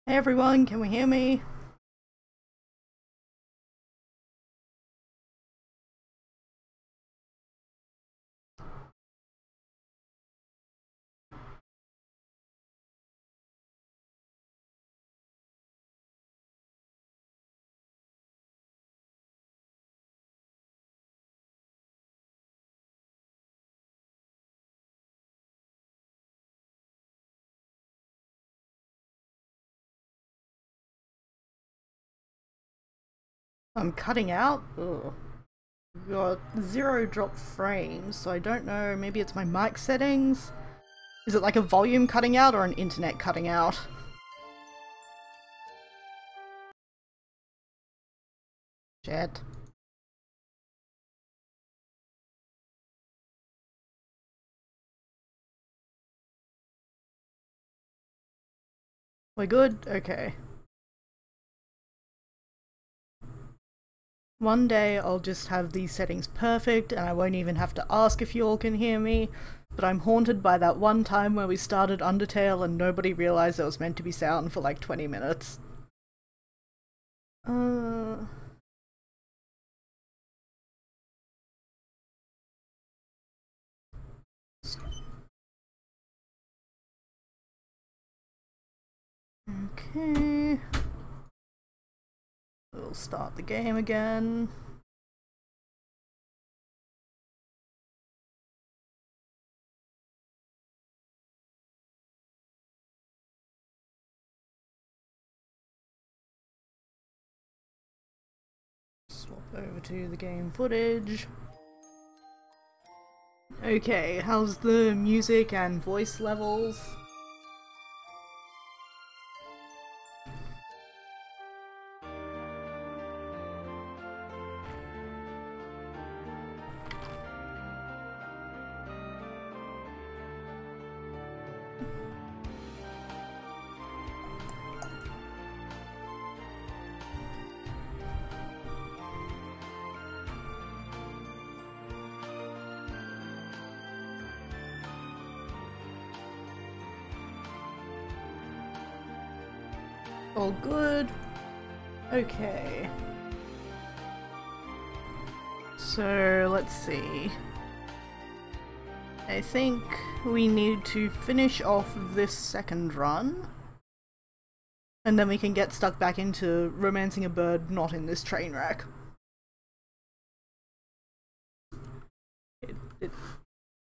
Hey everyone, can we hear me? I'm cutting out? Ugh. Got zero drop frames, so I don't know, maybe it's my mic settings? Is it like a volume cutting out or an internet cutting out? Shit. We're good? Okay. One day I'll just have these settings perfect and I won't even have to ask if you all can hear me, but I'm haunted by that one time where we started Undertale and nobody realized it was meant to be sound for like 20 minutes. Okay. We'll start the game again. Swap over to the game footage. Okay, how's the music and voice levels? All good. Okay. So, let's see. I think we need to finish off this second run. And then we can get stuck back into romancing a bird not in this train wreck.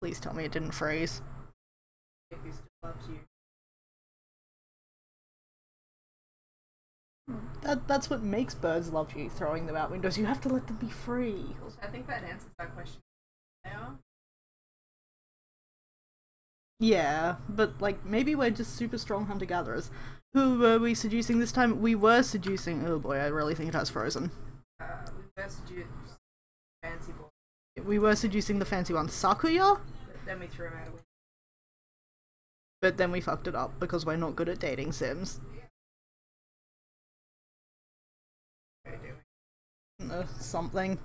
Please tell me it didn't freeze. If he still loves you. That's what makes birds love you, throwing them out windows. You have to let them be free. I think that answers that question now. Yeah, but like maybe we're just super strong hunter-gatherers. Who were we seducing this time? We were seducing— oh boy, I really think it has frozen. We were seducing fancy boy. We were seducing the fancy one, Sakuya? But then we threw him out a window. But then we fucked it up because we're not good at dating sims. Something.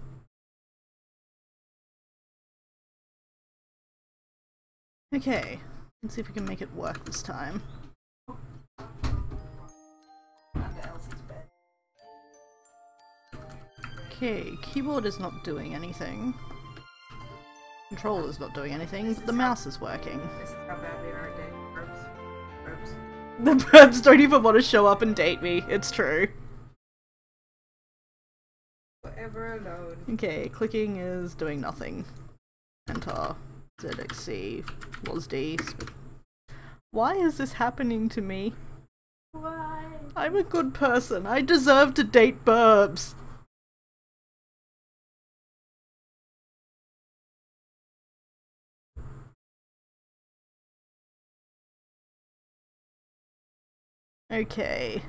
Okay, let's see if we can make it work this time. Okay, keyboard is not doing anything. Controller's not doing anything, but the mouse is working. This is how bad we are at dating birds. The birds don't even want to show up and date me, it's true. Forever alone. Okay, clicking is doing nothing. Enter. ZXC. Was D. Why is this happening to me? Why? I'm a good person. I deserve to date burbs. Okay.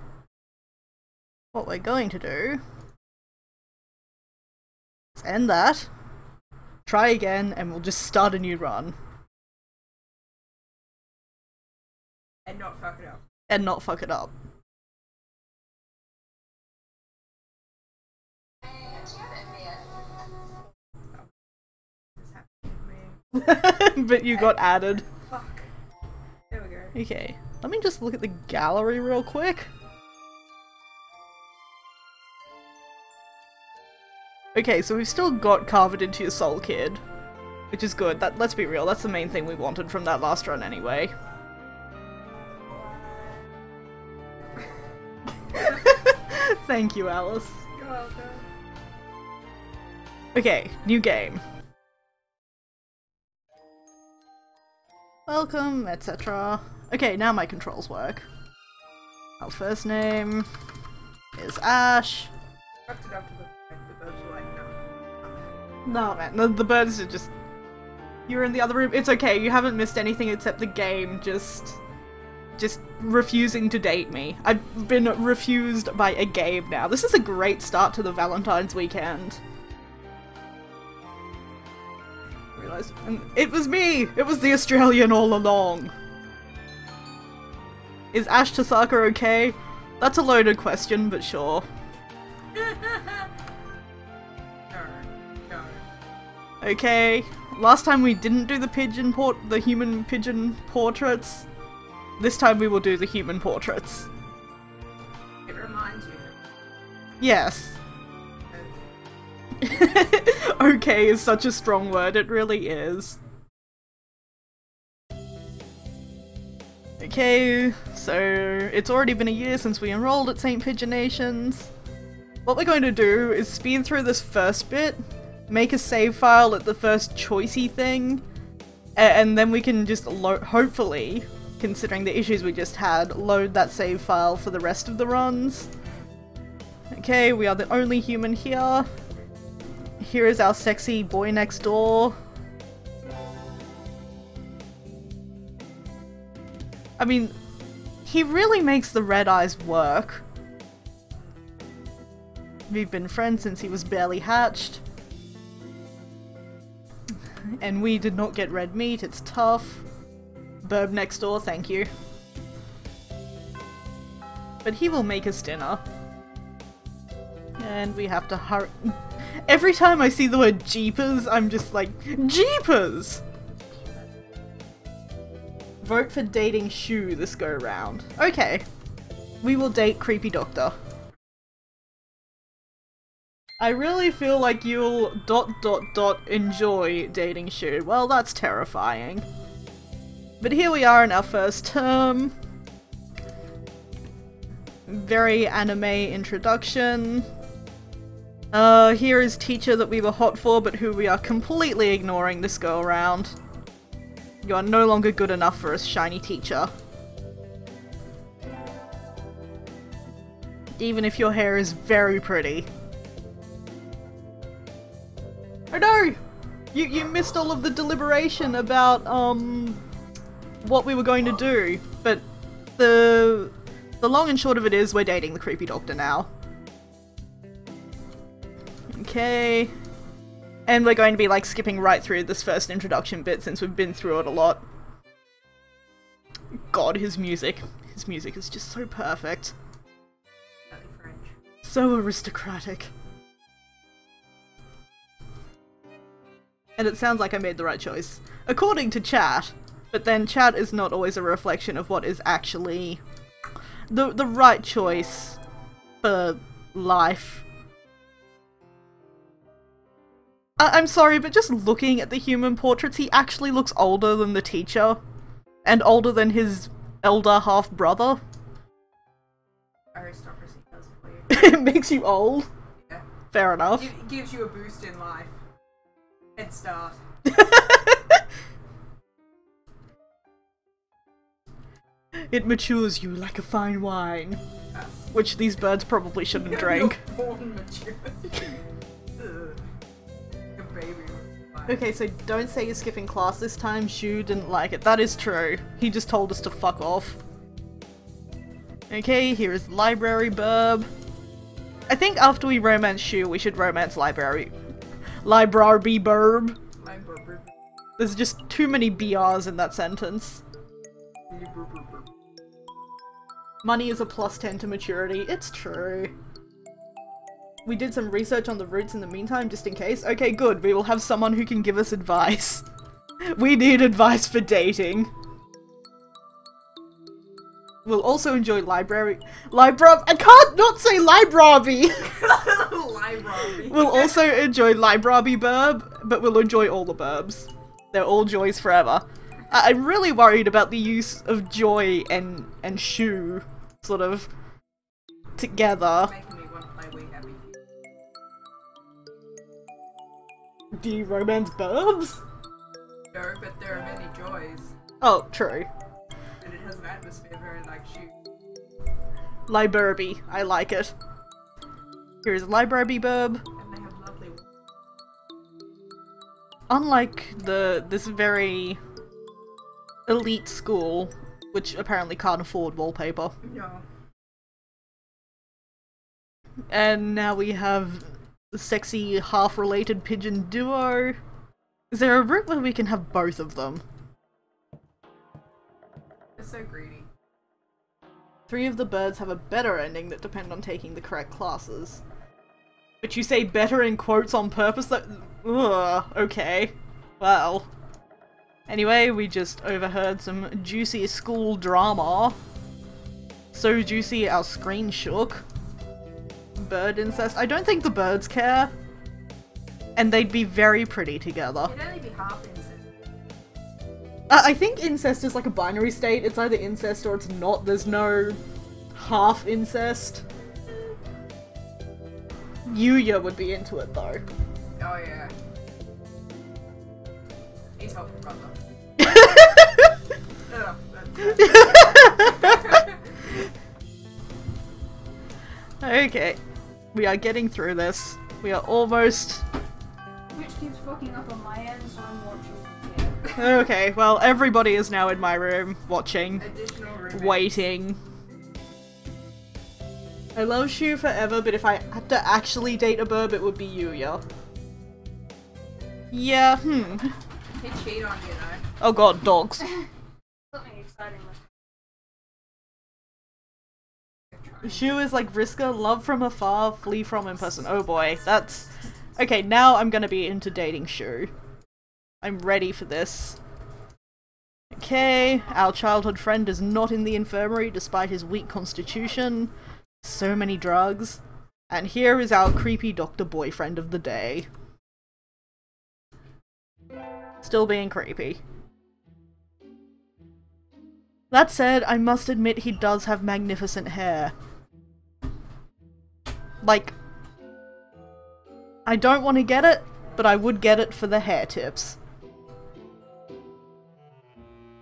What we're going to do is end that, try again, and we'll just start a new run. And not fuck it up. And not fuck it up. But you got added. Fuck. There we go. Okay, let me just look at the gallery real quick. Okay, so we've still got Carve It Into Your Soul Kid, which is good. Let's be real, that's the main thing we wanted from that last run anyway. Thank you, Alice. You're welcome. Okay, new game. Welcome, etc. Okay, now my controls work. Our first name is Ash. Fucked it up to the birds were like, No, man, the birds are just... You're in the other room. It's okay, you haven't missed anything except the game just refusing to date me. I've been refused by a game now. This is a great start to the Valentine's weekend. Realised, and it was me! It was the Australian all along. Is Ash Tasaka okay? That's a loaded question, but sure. no. Okay, last time we didn't do the human pigeon portraits. This time we will do the human portraits. It reminds you. Yes. Okay is such a strong word, it really is. Okay, so it's already been a year since we enrolled at St. Pigeonations. What we're going to do is speed through this first bit, make a save file at the first choicey thing, and then we can just hopefully, considering the issues we just had, load that save file for the rest of the runs. Okay, we are the only human here. Here is our sexy boy next door. I mean, he really makes the red eyes work. We've been friends since he was barely hatched. And we did not get red meat, it's tough. Burb next door, thank you. But he will make us dinner. And we have to hurry. Every time I see the word Jeepers, I'm just like, Jeepers! Vote for dating Shuu this go round. Okay. We will date Creepy Doctor. I really feel like you'll ... enjoy dating Shuu. Well, that's terrifying. But here we are in our first term. Very anime introduction. Here is teacher that we were hot for, but who we are completely ignoring this go around. You are no longer good enough for a shiny teacher. Even if your hair is very pretty. Oh no! You missed all of the deliberation about, what we were going to do. But the long and short of it is we're dating the Creepy Doctor now. Okay. And we're going to be like skipping right through this first introduction bit since we've been through it a lot. God, his music. His music is just so perfect. So aristocratic. And it sounds like I made the right choice. According to chat. But then chat is not always a reflection of what is actually the right choice for life. I'm sorry, but just looking at the human portraits, he actually looks older than the teacher. And older than his elder half-brother. Aristocracy does for you. It makes you old? Yeah. Fair enough. It gives you a boost in life. Head start. It matures you like a fine wine. Yes. Which these birds probably shouldn't drink. You're born mature. Baby. Okay, so don't say you're skipping class this time. Shuu didn't like it. That is true. He just told us to fuck off. Okay, here is Library Burb. I think after we romance Shuu, we should romance Library Burb. There's just too many BRs in that sentence. Money is a +10 to maturity. It's true. We did some research on the roots in the meantime, just in case. Okay, good. We will have someone who can give us advice. We need advice for dating. We'll also enjoy I can't not say library! Library. We'll also enjoy library burb, but we'll enjoy all the burbs. They're all joys forever. I'm really worried about the use of joy and Shuu sort of together. Making me want to play We Happy Few. Do you romance burbs? No, but there are many joys. Oh, true. And it has an atmosphere very like Shuu. Liburby. I like it. Here is library burb. And they have lovely... Unlike this very elite school, which apparently can't afford wallpaper. No. And now we have the sexy half-related pigeon duo. Is there a route where we can have both of them? It's so greedy. 3 of the birds have a better ending that depend on taking the correct classes. But you say better in quotes on purpose? That ugh, okay. Well. Anyway, we just overheard some juicy school drama. So juicy our screen shook. Bird incest. I don't think the birds care. And they'd be very pretty together. It'd only be half incest. I think incest is like a binary state. It's either incest or it's not. There's no half incest. Yuuya would be into it though. Oh yeah. He's helpful brother. Ugh, Okay. We are getting through this. We are almost... Which keeps fucking up on my end, so I'm watching. Okay, well everybody is now in my room, watching, Additional roommates. waiting. I love Shuu forever, but if I had to actually date a burb, it would be Yuuya. Yeah, He'd cheat on you, know. Oh god, dogs. Something exciting. Shuu is like Vriska, love from afar, flee from in person. Oh boy, that's... Okay, now I'm gonna be into dating Shuu. I'm ready for this. Okay, our childhood friend is not in the infirmary despite his weak constitution. So many drugs. And here is our creepy doctor boyfriend of the day. Still being creepy. That said, I must admit he does have magnificent hair. Like, I don't want to get it, but I would get it for the hair tips.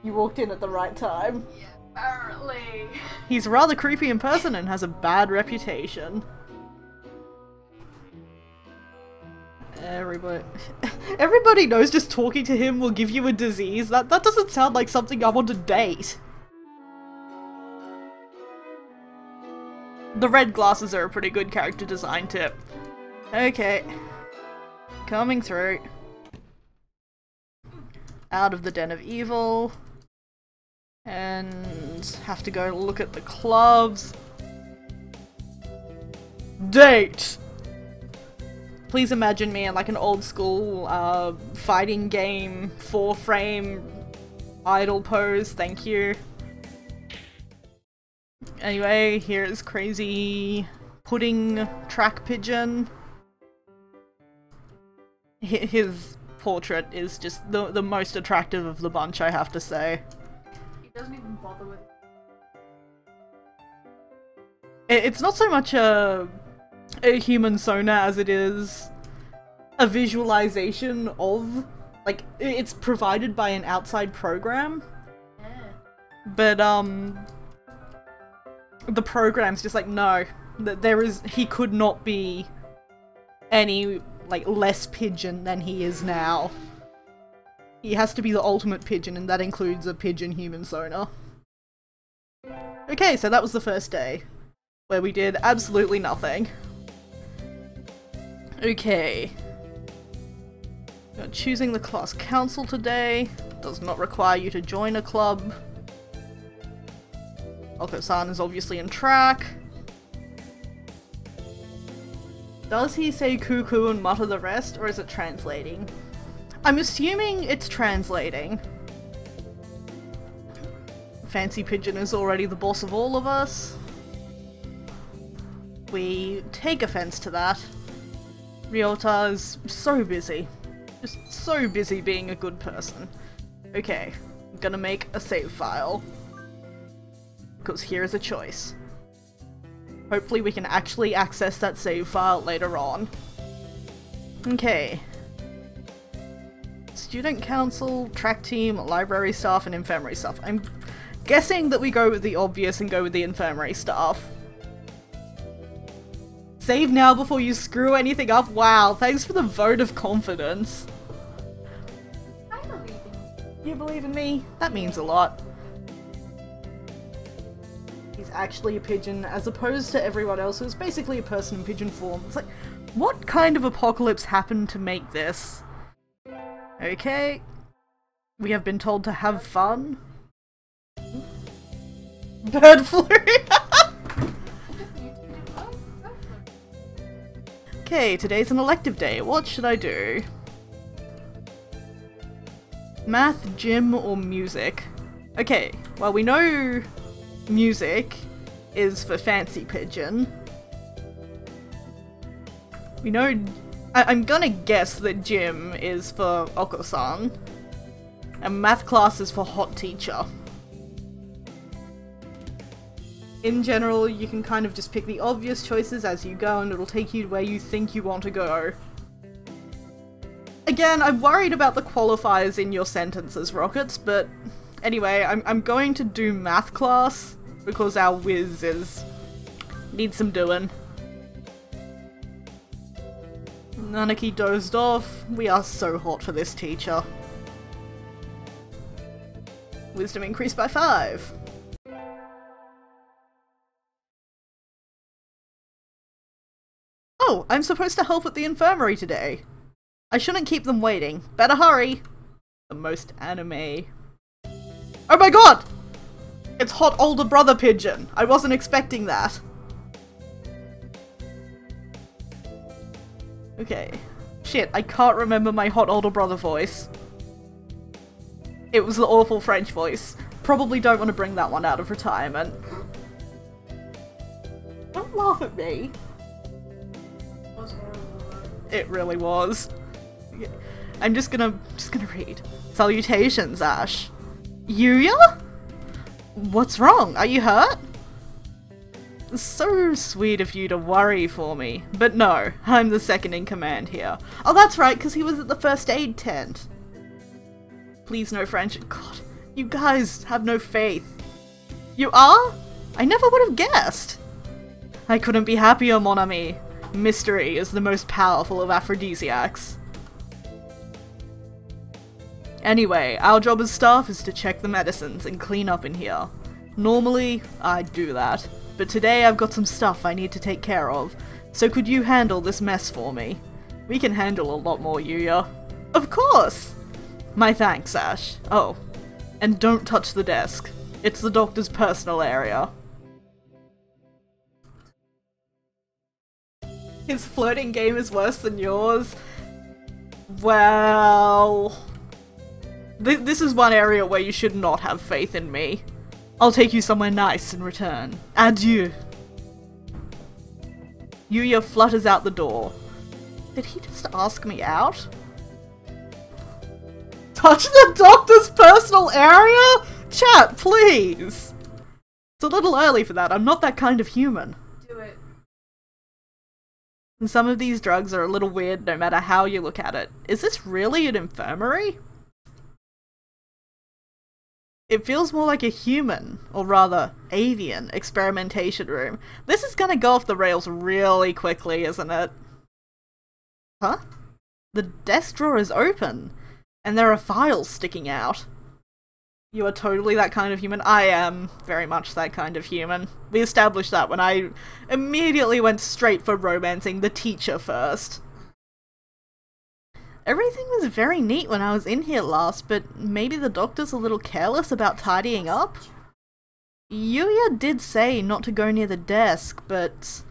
You walked in at the right time. Yeah, apparently. He's rather creepy in person and has a bad reputation. Everybody knows just talking to him will give you a disease. That doesn't sound like something I want to date. The red glasses are a pretty good character design tip. Okay. Coming through. Out of the den of evil. And have to go look at the clubs. Date! Please imagine me in like an old school fighting game 4-frame idle pose, thank you. Anyway, here's crazy pudding track pigeon. His portrait is just the most attractive of the bunch, I have to say. He doesn't even bother with It's not so much a human sona as it is a visualization of, like, it's provided by an outside program. yeah. But, the program's just like, no, he could not be any, like, less pigeon than he is now. He has to be the ultimate pigeon, and that includes a pigeon human sona. Okay, so that was the first day, where we did absolutely nothing. Okay. You're choosing the class council today. Does not require you to join a club. Oko-san is obviously in track. Does he say cuckoo and mutter the rest, or is it translating? I'm assuming it's translating. Fancy Pigeon is already the boss of all of us. We take offense to that. Ryota is so busy. Just so busy being a good person. Okay, I'm gonna make a save file. Because here is a choice. Hopefully we can actually access that save file later on. Okay. Student council, track team, library staff, and infirmary staff. I'm guessing that we go with the obvious and go with the infirmary staff. Save now before you screw anything up. Wow, thanks for the vote of confidence. I believe in You believe in me? That means a lot. He's actually a pigeon, as opposed to everyone else who's basically a person in pigeon form. It's like, what kind of apocalypse happened to make this? Okay. We have been told to have fun. Bird flu! Okay, today's an elective day. What should I do? Math, gym, or music? Okay, well we know music is for Fancy Pigeon. We know... I'm gonna guess that gym is for Oko-san. And math class is for Hot Teacher. In general, you can kind of just pick the obvious choices as you go and it'll take you where you think you want to go. Again, I'm worried about the qualifiers in your sentences, Rockets, but anyway, I'm going to do math class because our whiz needs some doing. Nanaki dozed off. We are so hot for this teacher. Wisdom increased by 5. Oh, I'm supposed to help at the infirmary today. I shouldn't keep them waiting. Better hurry. The most anime. Oh my god! It's hot older brother pigeon. I wasn't expecting that. Okay. Shit, I can't remember my hot older brother voice. It was the awful French voice. Probably don't want to bring that one out of retirement. Don't laugh at me. It really was. I'm just gonna read. Salutations, Ash. Yuuya? What's wrong? Are you hurt? So sweet of you to worry for me. But no, I'm the second in command here. Oh, that's right, because he was at the first aid tent. Please no French. God, you guys have no faith. You are? I never would have guessed. I couldn't be happier, mon ami. Mystery is the most powerful of aphrodisiacs. Anyway, our job as staff is to check the medicines and clean up in here. Normally, I'd do that, but today I've got some stuff I need to take care of, so could you handle this mess for me? We can handle a lot more, Yuuya. Of course! My thanks, Ash. Oh, and don't touch the desk. It's the doctor's personal area. His flirting game is worse than yours. Well... This is one area where you should not have faith in me. I'll take you somewhere nice in return. Adieu. Yuuya flutters out the door. Did he just ask me out? Touch the doctor's personal area? Chat, please! It's a little early for that. I'm not that kind of human. Do it. And some of these drugs are a little weird no matter how you look at it. Is this really an infirmary? It feels more like a human, or rather, avian, experimentation room. This is gonna go off the rails really quickly, isn't it? Huh? The desk drawer is open, and there are files sticking out. You are totally that kind of human. I am very much that kind of human. We established that when I immediately went straight for romancing the teacher first. Everything was very neat when I was in here last, but maybe the doctor's a little careless about tidying up? Yuuya did say not to go near the desk, but...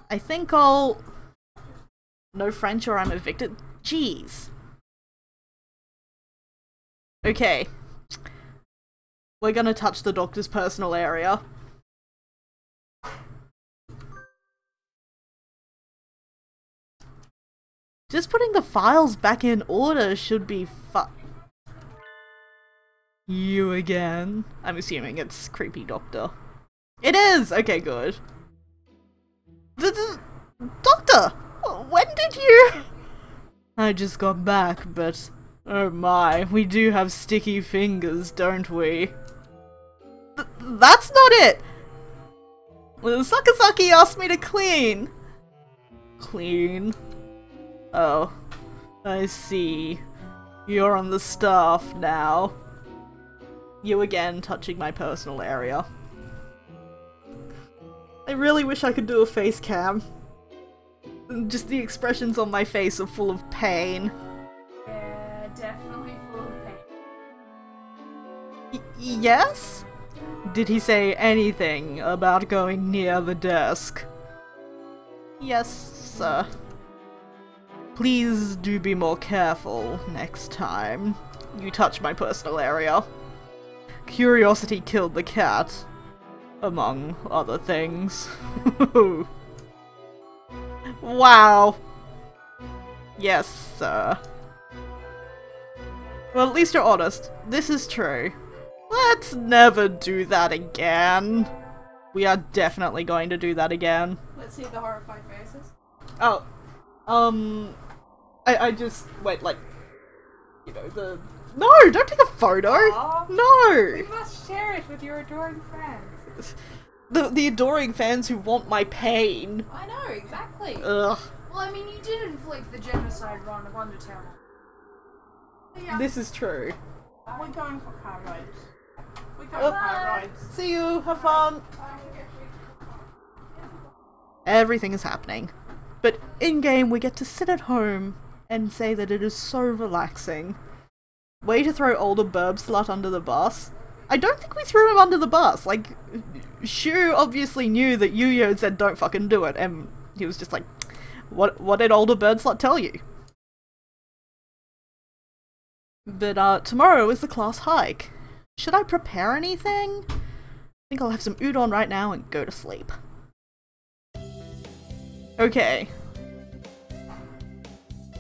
I think I'll... No French or I'm evicted? Jeez. Okay. We're gonna touch the doctor's personal area. Just putting the files back in order should be You again? I'm assuming it's creepy doctor. It is! Okay, good. Doctor! When did you— I just got back, but oh my, we do have sticky fingers, don't we? That's not it! Sakazaki asked me to clean! Clean? Oh, I see. You're on the staff now. You again, touching my personal area. I really wish I could do a face cam. Just the expressions on my face are full of pain. Yeah, definitely full of pain. Yes? Did he say anything about going near the desk? Yes, sir. Please do be more careful next time you touch my personal area. Curiosity killed the cat, among other things. Wow. Yes, sir. Well, at least you're honest. This is true. Let's never do that again. We are definitely going to do that again. Let's see the horrified faces. Oh. I just wait, like, you know, the— No! Don't take a photo! Aww. No! You must share it with your adoring fans. The adoring fans who want my pain. I know, exactly. Ugh. Well, I mean, you did inflict the genocide run of Undertale. Yeah. This is true. We're going for car rides. We're going for car rides. See you, have fun! Everything is happening. But in-game we get to sit at home and say that it is so relaxing. Way to throw older burb slut under the bus. I don't think we threw him under the bus. Like, Shuu obviously knew that Yuuya said don't fucking do it, and he was just like, what did older bird slut tell you? But tomorrow is the class hike. Should I prepare anything? I think I'll have some udon right now and go to sleep. Okay.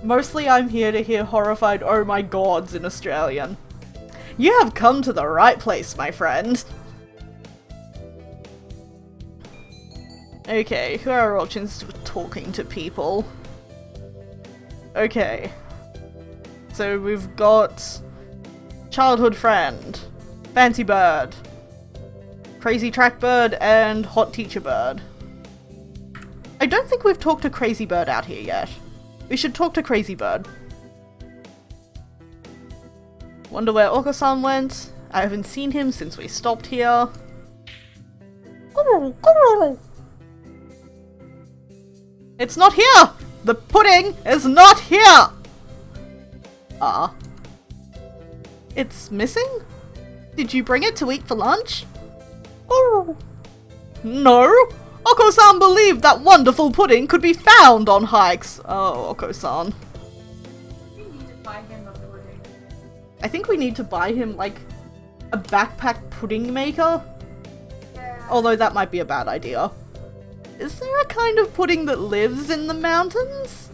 Mostly I'm here to hear horrified oh my gods in Australian. You have come to the right place, my friend. Okay, who are our options for talking to people? Okay. So we've got childhood friend, fancy bird, crazy track bird, and hot teacher bird. I don't think we've talked to crazy bird out here yet. We should talk to crazy bird. Wonder where Oko-san went. I haven't seen him since we stopped here. It's not here! The pudding is not here! Ah. It's missing? Did you bring it to eat for lunch? No! Oko-san believed that wonderful pudding could be found on hikes. Oh, Oko-san. We need to buy him a pudding. I think we need to buy him, like, a backpack pudding maker. Yeah. Although that might be a bad idea. Is there a kind of pudding that lives in the mountains?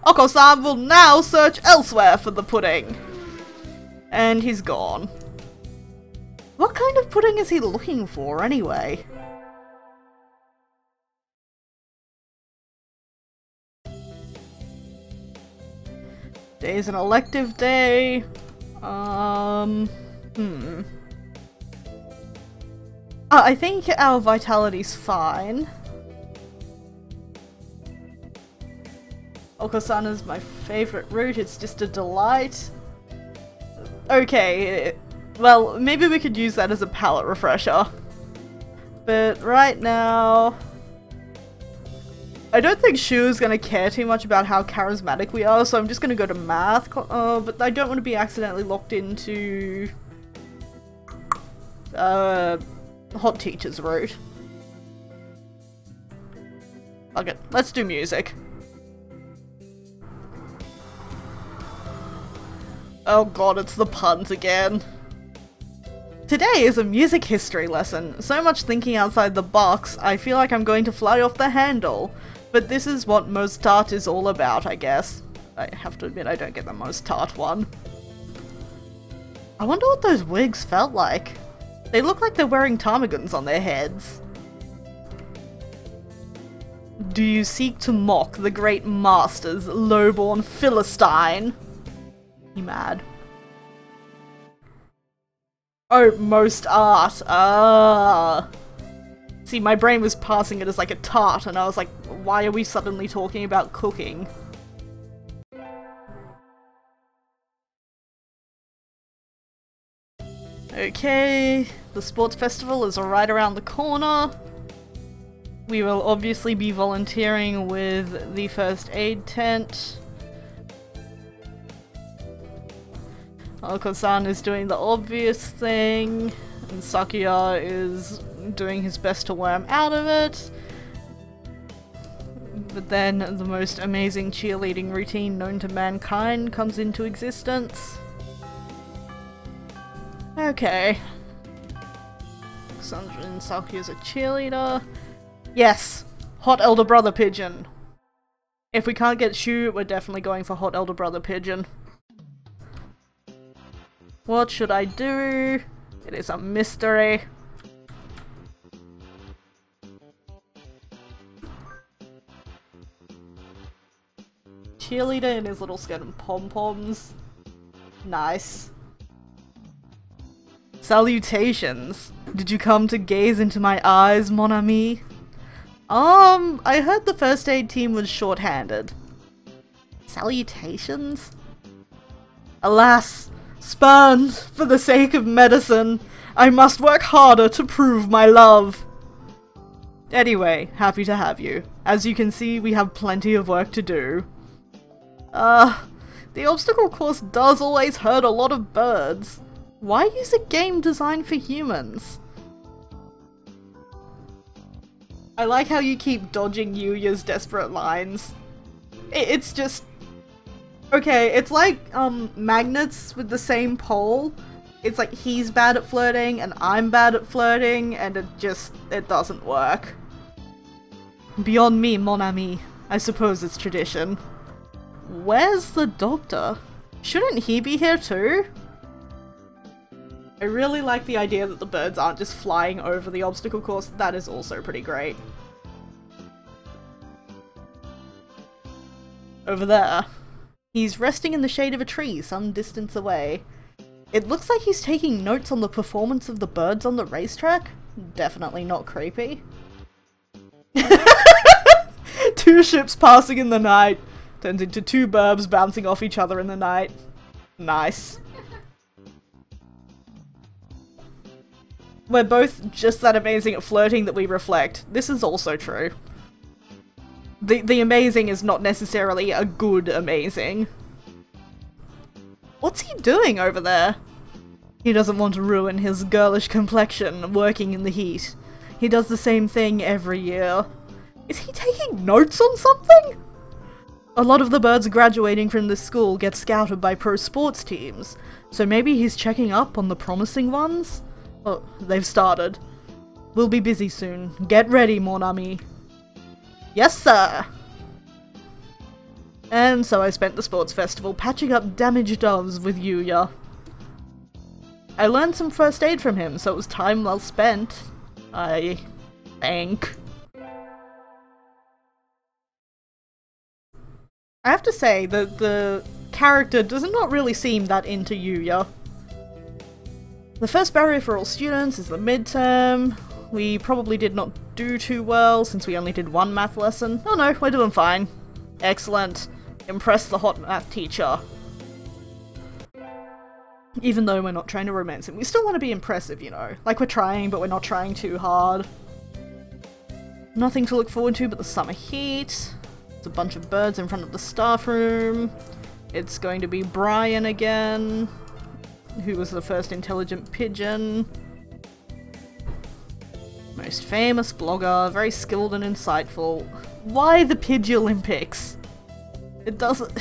Oko-san will now search elsewhere for the pudding. And he's gone. What kind of pudding is he looking for, anyway? Today's an elective day. I think our vitality's fine. Oko-san is my favorite route, it's just a delight. Okay, well, maybe we could use that as a palate refresher. But right now, I don't think Shu's gonna care too much about how charismatic we are, so I'm just gonna go to math. But I don't want to be accidentally locked into hot teacher's route. Okay, let's do music. Oh god, it's the puns again. Today is a music history lesson. So much thinking outside the box, I feel like I'm going to fly off the handle. But this is what Mozart is all about, I guess. I have to admit I don't get the Mozart one. I wonder what those wigs felt like. They look like they're wearing ptarmigans on their heads. Do you seek to mock the great masters, lowborn Philistine? You mad? Oh, most art. Ah. See, my brain was passing it as like a tart, and I was like, why are we suddenly talking about cooking? Okay, the sports festival is right around the corner. We will obviously be volunteering with the first aid tent. Oko-san is doing the obvious thing, and Sakuya is doing his best to worm out of it. But then the most amazing cheerleading routine known to mankind comes into existence. Okay. Sandra and Sakuya's a cheerleader. Yes! Hot elder brother pigeon! If we can't get Shuu, we're definitely going for hot elder brother pigeon. What should I do? It is a mystery. Cheerleader in his little skirt and pom-poms. Nice. Salutations. Did you come to gaze into my eyes, mon ami? I heard the first aid team was short-handed. Salutations? Alas! Spurned for the sake of medicine, I must work harder to prove my love. Anyway, happy to have you. As you can see, we have plenty of work to do. The obstacle course does always hurt a lot of birds. Why use a game designed for humans? I like how you keep dodging Yuuya's desperate lines. It's just... Okay, it's like, magnets with the same pole. It's like he's bad at flirting and I'm bad at flirting, and it doesn't work. Beyond me, mon ami. I suppose it's tradition. Where's the doctor? Shouldn't he be here too? I really like the idea that the birds aren't just flying over the obstacle course. That is also pretty great. Over there. He's resting in the shade of a tree some distance away. It looks like he's taking notes on the performance of the birds on the racetrack. Definitely not creepy. Two ships passing in the night turns into two burbs bouncing off each other in the night. Nice. We're both just that amazing at flirting that we reflect. This is also true. The amazing is not necessarily a good amazing. What's he doing over there? He doesn't want to ruin his girlish complexion working in the heat. He does the same thing every year. Is he taking notes on something? A lot of the birds graduating from this school get scouted by pro sports teams, so maybe he's checking up on the promising ones? Oh, they've started. We'll be busy soon. Get ready, mon ami. Yes, sir! And so I spent the sports festival patching up damaged doves with Yuuya. I learned some first aid from him, so it was time well spent. I think. I have to say that the character does not really seem that into Yuuya. The first barrier for all students is the midterm. We probably did not do too well since we only did one math lesson. Oh no, we're doing fine. Excellent. Impress the hot math teacher. Even though we're not trying to romance him, we still want to be impressive, you know. Like we're trying, but we're not trying too hard. Nothing to look forward to but the summer heat. There's a bunch of birds in front of the staff room. It's going to be Brian again, who was the first intelligent pigeon. Most famous blogger, very skilled and insightful. Why the Pidge Olympics? It doesn't...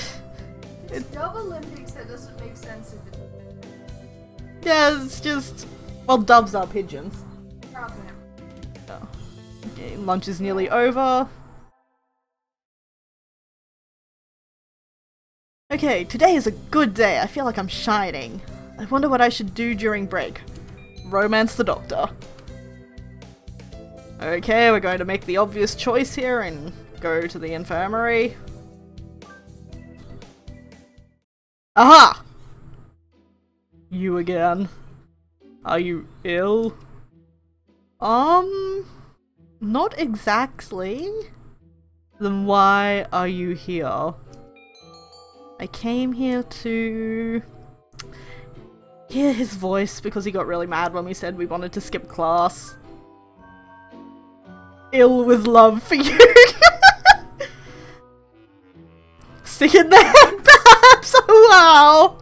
It's Dove Olympics that That doesn't make sense if it's Yeah, it's just... Well, doves are pigeons. problem. Oh. Okay, lunch is nearly over. Okay, today is a good day. I feel like I'm shining. I wonder what I should do during break. Romance the doctor. Okay, we're going to make the obvious choice here and go to the infirmary. Aha! You again. Are you ill? Not exactly. Then why are you here? I came here to hear his voice because he got really mad when we said we wanted to skip class. Ill with love for you. Stick in the head, perhaps? Oh, wow.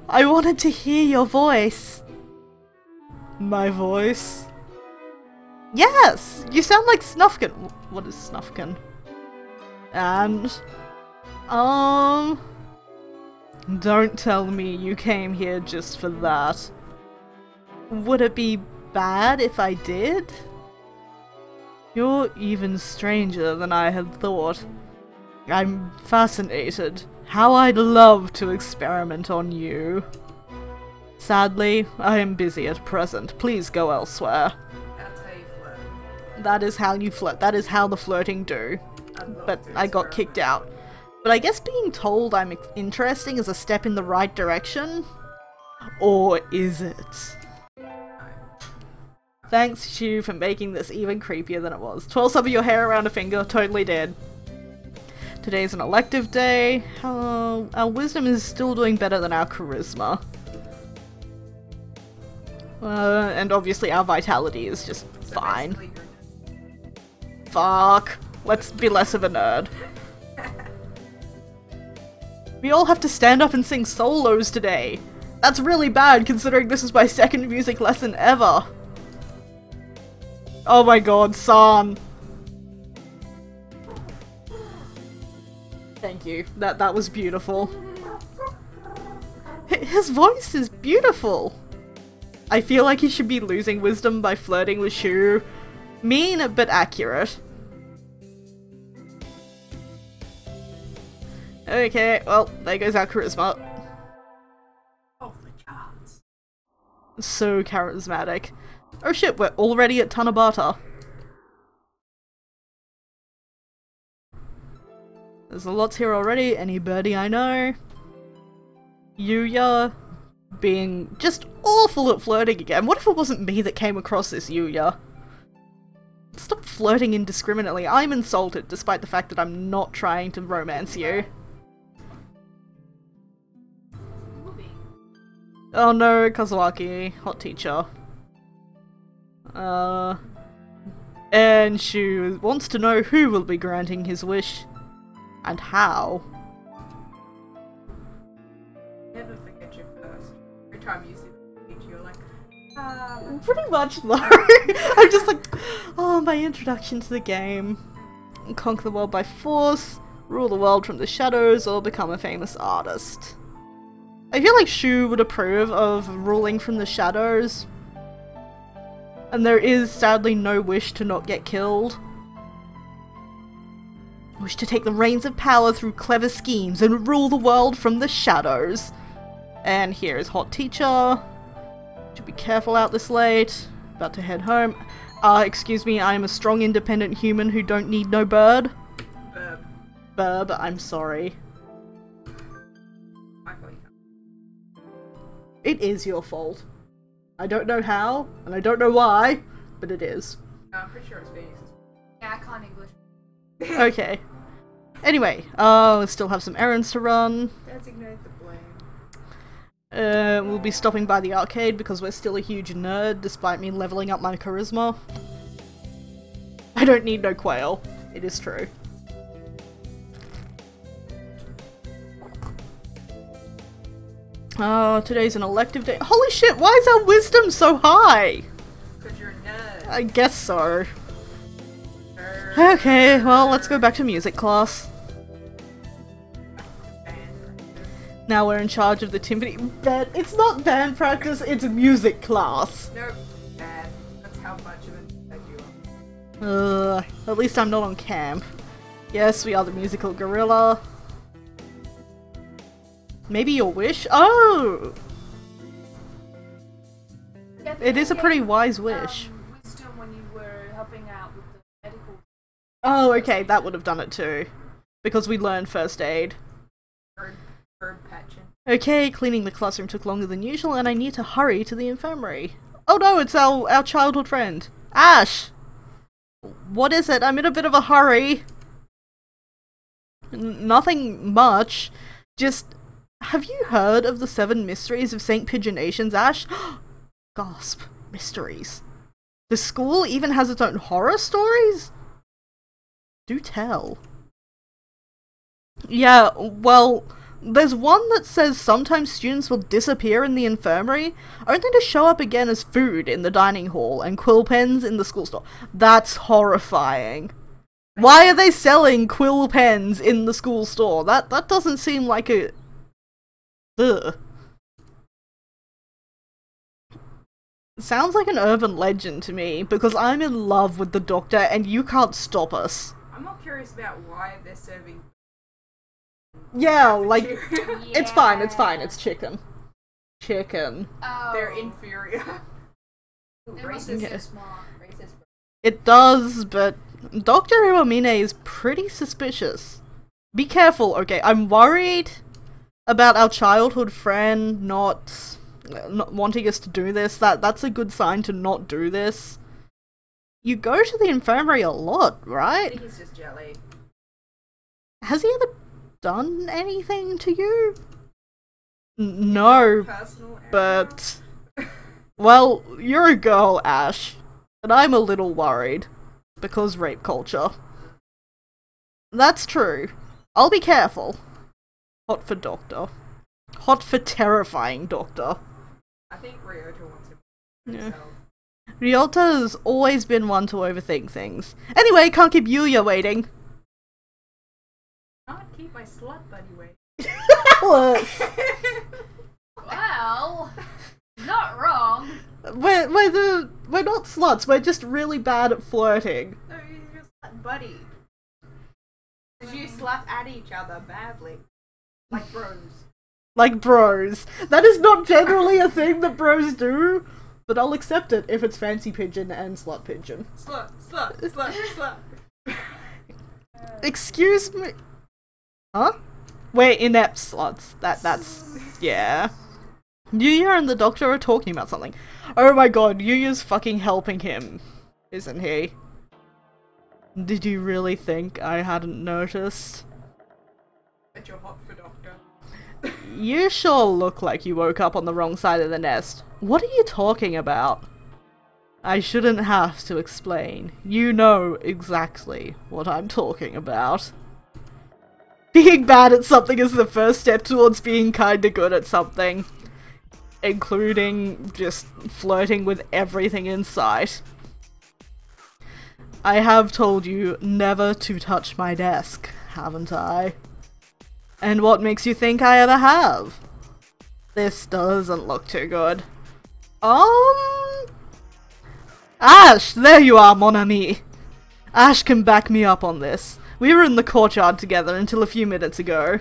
I wanted to hear your voice. My voice? Yes! You sound like Snufkin. What is Snufkin? And... Don't tell me you came here just for that. Would it be bad if I did? You're even stranger than I had thought. I'm fascinated. How I'd love to experiment on you. Sadly, I am busy at present. Please go elsewhere. That's how you flirt. That is how you flirt. That is how the flirting do. But I got kicked out. But I guess being told I'm interesting is a step in the right direction? Or is it? Thanks, Shuu, for making this even creepier than it was. Twirl some of your hair around a finger. Totally did. Today's an elective day. Our wisdom is still doing better than our charisma. And obviously our vitality is just fine. Fuck. Let's be less of a nerd. We all have to stand up and sing solos today. That's really bad considering this is my second music lesson ever. Oh my god, San. Thank you. That was beautiful. His voice is beautiful. I feel like he should be losing wisdom by flirting with Shuu. Mean, but accurate. Okay, well, there goes our charisma. Off the charts. So charismatic. Oh shit, we're already at Tanabata. There's a lot here already. Any birdie I know. Yuuya being just awful at flirting again. What if it wasn't me that came across this Yuuya? Stop flirting indiscriminately. I'm insulted despite the fact that I'm not trying to romance you. Oh no, Kazuaki. Hot teacher. And Shuu wants to know who will be granting his wish. And how. Never forget your first. Every time you see the teacher, you're like, Pretty much though. I'm just like, oh, my introduction to the game. Conquer the world by force, rule the world from the shadows, or become a famous artist. I feel like Shuu would approve of ruling from the shadows. And there is sadly no wish to not get killed. Wish to take the reins of power through clever schemes and rule the world from the shadows. And here is Hot Teacher. Should be careful out this late. About to head home. Excuse me, I am a strong independent human who don't need no bird. Burb, I'm sorry. It is your fault. I don't know how, and I don't know why, but it is. No, I'm pretty sure it's Phoenix. Yeah, I can't English. Okay. Anyway, we still have some errands to run. Designate the blame. We'll be stopping by the arcade because we're still a huge nerd, despite me leveling up my charisma. I don't need no quail. It is true. Oh, today's an elective day. Holy shit, why is our wisdom so high? Because you're a nerd. I guess so. Okay, well, let's go back to music class. Now we're in charge of the timpani. But it's not band practice, it's music class. No, bad. That's how much of it that you are. At least I'm not on camp. Yes, we are the musical gorilla. Maybe your wish? Oh! Yeah, It is a pretty wise wish. Wisdom when you were helping out with the medical. Oh, okay, that would have done it too. Because we learned first aid. Bird patching. Okay, cleaning the classroom took longer than usual and I need to hurry to the infirmary. Oh no, it's our childhood friend. Ash! What is it? I'm in a bit of a hurry. Nothing much. Just, have you heard of the 7 mysteries of St. Pigeonations, Ash? Gasp. Mysteries. The school even has its own horror stories? Do tell. Yeah, well, there's one that says sometimes students will disappear in the infirmary, only to show up again as food in the dining hall and quill pens in the school store. That's horrifying. Why are they selling quill pens in the school store? That doesn't seem like a... Ugh. Sounds like an urban legend to me, because I'm in love with the Doctor and you can't stop us. I'm not curious about why they're serving. Yeah, like, Yeah. it's fine, it's chicken. Chicken. Oh. They're inferior. Ooh, They must racist. be so Yeah. smart. Racist. It does, but Dr. Iwamine is pretty suspicious. Be careful, okay? I'm worried about our childhood friend not wanting us to do this. That's a good sign to not do this. You go to the infirmary a lot, I right? think he's just jelly. Has he ever done anything to you? No, Personal but... Well, you're a girl, Ash. And I'm a little worried. Because rape culture. That's true. I'll be careful. Hot for Doctor. Hot for terrifying Doctor. I think Ryota wants to Yeah. himself. Ryota's always been one to overthink things. Anyway, can't keep Yuuya waiting. Can't keep my slut buddy waiting. Alice! Well, not wrong. We're not sluts, we're just really bad at flirting. No, he's your slut buddy. Because you slut at each other badly. Like bros. Like bros. That is not generally a thing that bros do, but I'll accept it if it's fancy pigeon and slut pigeon. Slut, slut, slut, slut. Excuse me? Huh? We're inept sluts. That's... yeah. Yuuya and the Doctor are talking about something. Oh my god, Yuuya's fucking helping him, isn't he? Did you really think I hadn't noticed? Bet you're hot for Doctor. You sure look like you woke up on the wrong side of the nest. What are you talking about? I shouldn't have to explain. You know exactly what I'm talking about. Being bad at something is the first step towards being kinda good at something. Including just flirting with everything in sight. I have told you never to touch my desk, haven't I? And what makes you think I ever have? This doesn't look too good. Ash! There you are, mon ami! Ash can back me up on this. We were in the courtyard together until a few minutes ago.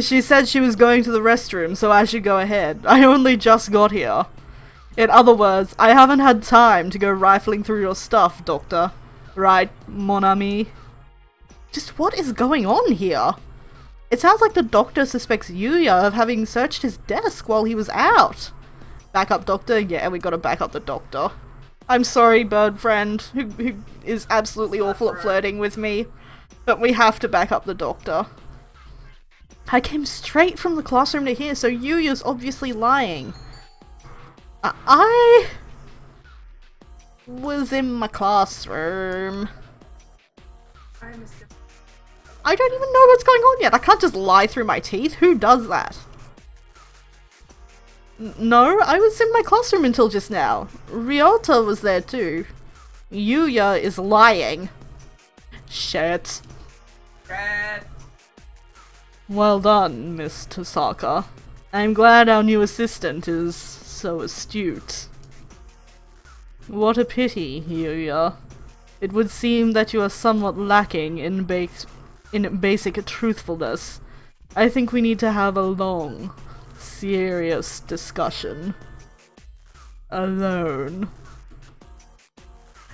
She said she was going to the restroom, so I should go ahead. I only just got here. In other words, I haven't had time to go rifling through your stuff, Doctor. Right, mon ami? Just what is going on here? It sounds like the Doctor suspects Yuuya of having searched his desk while he was out. Back up, Doctor? Yeah, we gotta back up the Doctor. I'm sorry, bird friend, who is absolutely awful at flirting with me, but we have to back up the Doctor. I came straight from the classroom to here, so Yuuya's obviously lying. I was in my classroom. I don't even know what's going on yet. I can't just lie through my teeth. Who does that? No, I was in my classroom until just now. Ryota was there too. Yuuya is lying. Shit. Red. Well done, Miss Tosaka. I'm glad our new assistant is so astute. What a pity, Yuuya. It would seem that you are somewhat lacking in basic truthfulness. I think we need to have a long, serious discussion. Alone.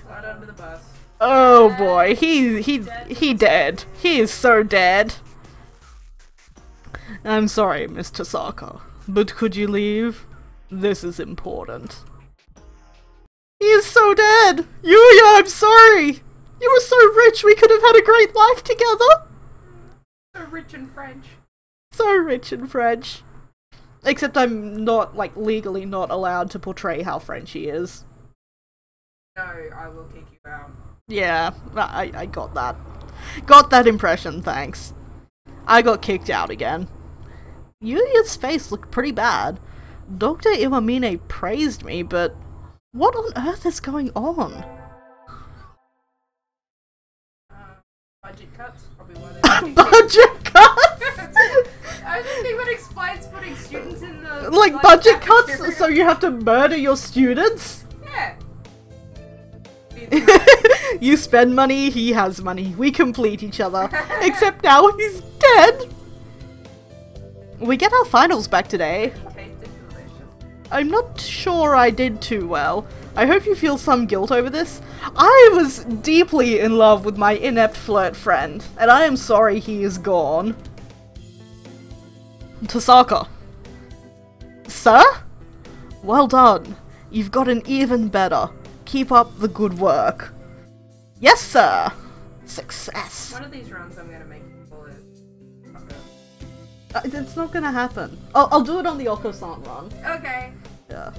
Right under the bus. Oh boy, he dead. He is so dead. I'm sorry, Miss Tosaka, but could you leave? This is important. He is so dead! Yuuya, I'm sorry! You were so rich, we could have had a great life together! So rich and French. So rich and French. Except I'm not, like, legally not allowed to portray how French he is. No, I will kick you out. Yeah, I got that. Got that impression, thanks. I got kicked out again. Yuya's face looked pretty bad. Dr. Iwamine praised me, but what on earth is going on? Budget cuts? Probably why they Budget cuts?! I think they would explain putting students in the... Like budget cuts so you have to murder your students? Yeah. You spend money, he has money. We complete each other. Except now he's dead! We get our finals back today. Tasted delicious. I'm not sure I did too well. I hope you feel some guilt over this. I was deeply in love with my inept flirt friend, and I am sorry he is gone. Tosaka. Sir? Well done. You've gotten even better. Keep up the good work. Yes, sir. Success. One of these runs I'm gonna make people is... It's not gonna happen. I'll do it on the Oko-san run. Okay. Yeah.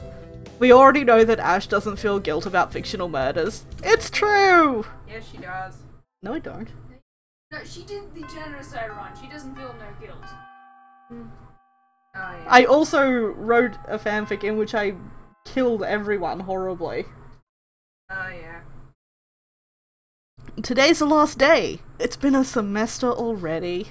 We already know that Ash doesn't feel guilt about fictional murders. It's true! Yes, she does. No, I don't. No, she did the genocide run. She doesn't feel no guilt. Oh, yeah. I also wrote a fanfic in which I killed everyone horribly. Oh, yeah. Today's the last day. It's been a semester already.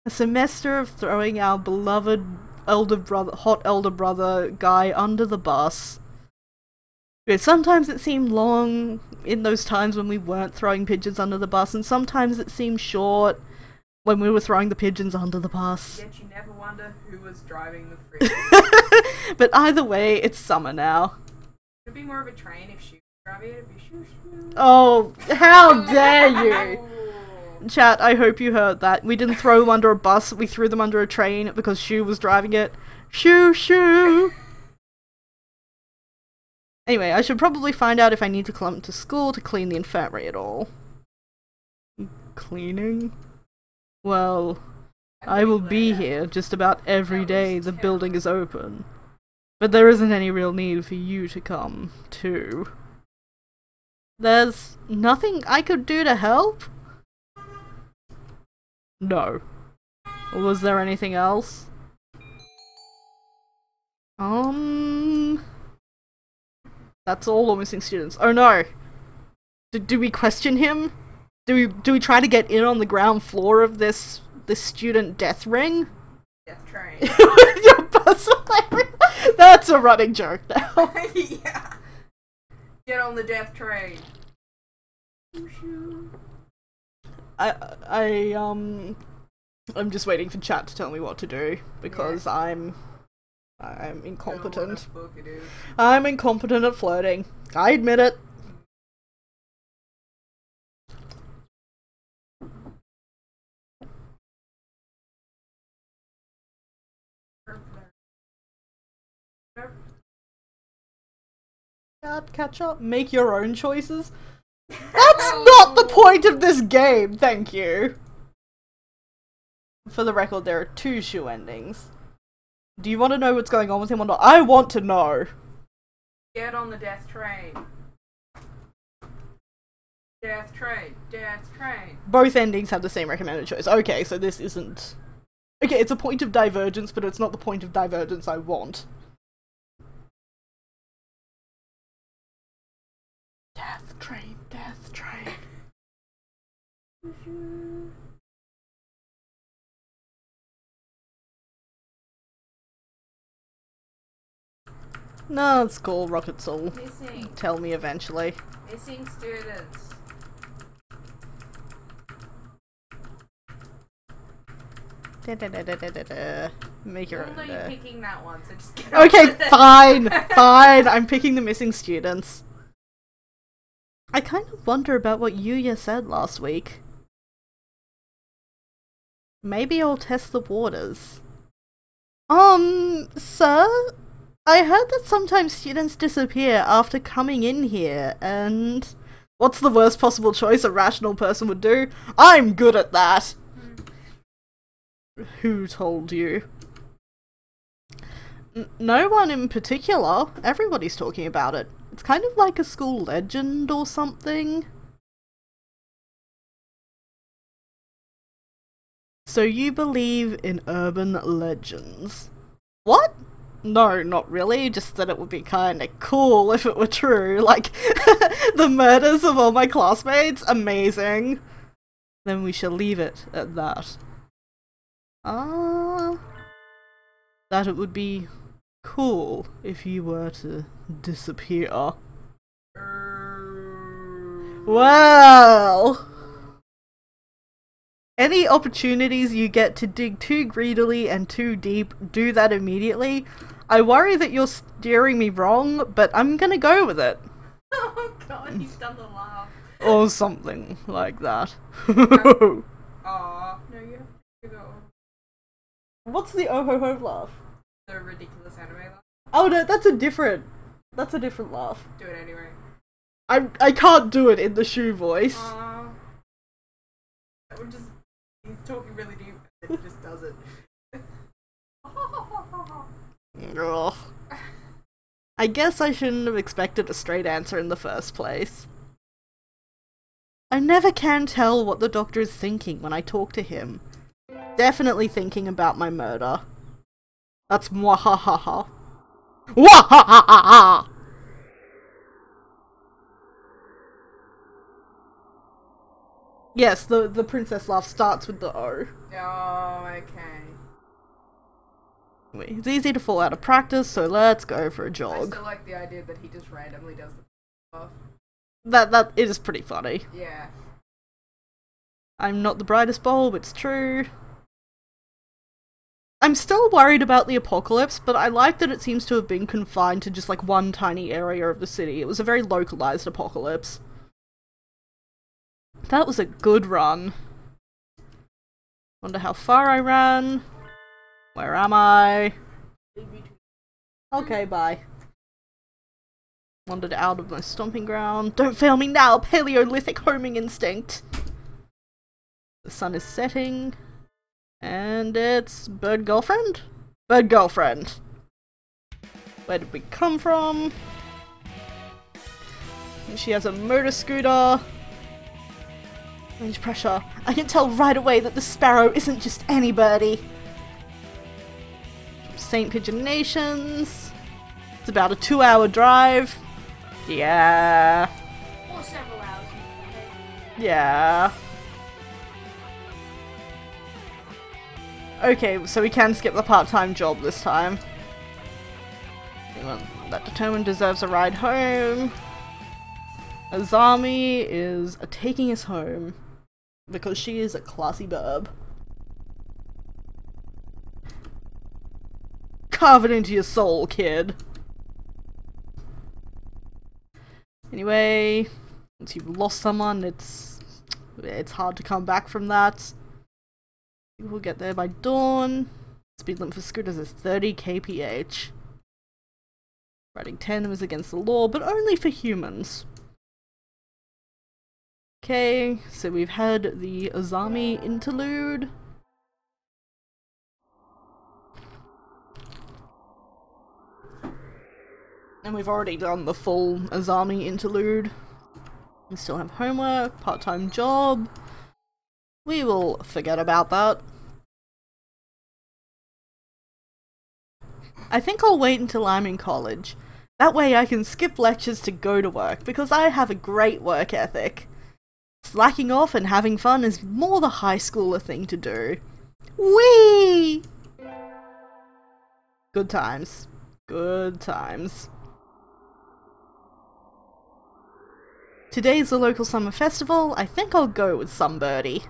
A semester of throwing our beloved hot elder brother guy under the bus. But sometimes it seemed long in those times when we weren't throwing pigeons under the bus, and sometimes it seemed short when we were throwing the pigeons under the bus. Yet you never wonder who was driving the fridge. But either way, it's summer now. It'd be more of a train if Shuu was driving it. It'd be Shuu Shuu. Oh, how dare you! Ooh. Chat, I hope you heard that. We didn't throw them under a bus, we threw them under a train because Shuu was driving it. Shoo shoo! Anyway, I should probably find out if I need to come to school to clean the infirmary at all. Cleaning? Well, I will be here just about every day the building is open. But there isn't any real need for you to come, too. There's nothing I could do to help? No. Was there anything else? That's all the missing students. Oh no! Do we question him? Do we try to get in on the ground floor of this student death ring? Death train. Your personal favorite? That's a running joke now. Yeah. Get on the death train. I'm just waiting for chat to tell me what to do because I'm incompetent. I'm incompetent at flirting. I admit it. Catch up. Make your own choices. That's not the point of this game, thank you. For the record, there are 2 Shuu endings. Do you want to know what's going on with him or not? I want to know. Get on the death train. Death train. Death train. Both endings have the same recommended choice. Okay, so this isn't... Okay, it's a point of divergence, but it's not the point of divergence I want. Death train, death train. No, it's cool. Rocket's all. Missing. Tell me eventually. Missing students. Make your Even though you're picking that one, so just get Okay, on with it. fine, fine. I'm picking the missing students. I kind of wonder about what Yuuya said last week. Maybe I'll test the waters. Sir? I heard that sometimes students disappear after coming in here, and... What's the worst possible choice a rational person would do? I'm good at that! Who told you? No one in particular. Everybody's talking about it. It's kind of like a school legend or something. So you believe in urban legends? What? No, not really, just that it would be kinda cool if it were true. Like, the murders of all my classmates? Amazing. Then we shall leave it at that. That it would be cool if you were to disappear. Well, any opportunities you get to dig too greedily and too deep, do that immediately. I worry that you're steering me wrong, but I'm gonna go with it. Oh god, he's done the laugh. Or something like that. Aw. No, you have to go. What's the oh ho ho laugh? The ridiculous anime laugh. Oh no, that's a different laugh. Do it anyway. I can't do it in the Shuu voice. That would just... He's talking really deep and he just does it. Ugh. I guess I shouldn't have expected a straight answer in the first place. I never can tell what the doctor is thinking when I talk to him. Definitely thinking about my murder. That's mwahahaha. Wahahaha! Yes, the princess laugh starts with the O. Oh, okay. It's easy to fall out of practice, so let's go for a I jog. still like the idea that he just randomly does the stuff. That is pretty funny. Yeah. I'm not the brightest bulb, it's true. I'm still worried about the apocalypse, but I like that it seems to have been confined to just like one tiny area of the city. It was a very localized apocalypse. That was a good run. Wonder how far I ran. Where am I? Okay, bye. Wandered out of my stomping ground. Don't fail me now, Paleolithic homing instinct! The sun is setting. And it's bird girlfriend? Bird girlfriend. Where did we come from? And she has a motor scooter. Range pressure. I can tell right away that the sparrow isn't just any birdie. St. Pigeon Nations. It's about a 2-hour drive. Yeah. Or several hours. Yeah. Okay, so we can skip the part-time job this time. Anyone that determined deserves a ride home. Azami is taking us home because she is a classy burb. Carve it into your soul, kid. Anyway, once you've lost someone, it's hard to come back from that. We'll get there by dawn. Speed limit for scooters is 30 kph. Riding tandem is against the law, but only for humans. Okay, so we've had the Azami interlude. And we've already done the full Azami interlude. We still have homework, part-time job. We will forget about that. I think I'll wait until I'm in college. That way I can skip lectures to go to work, because I have a great work ethic. Slacking off and having fun is more the high schooler thing to do. Whee! Good times. Good times. Today's the local summer festival. I think I'll go with Sunbirdie.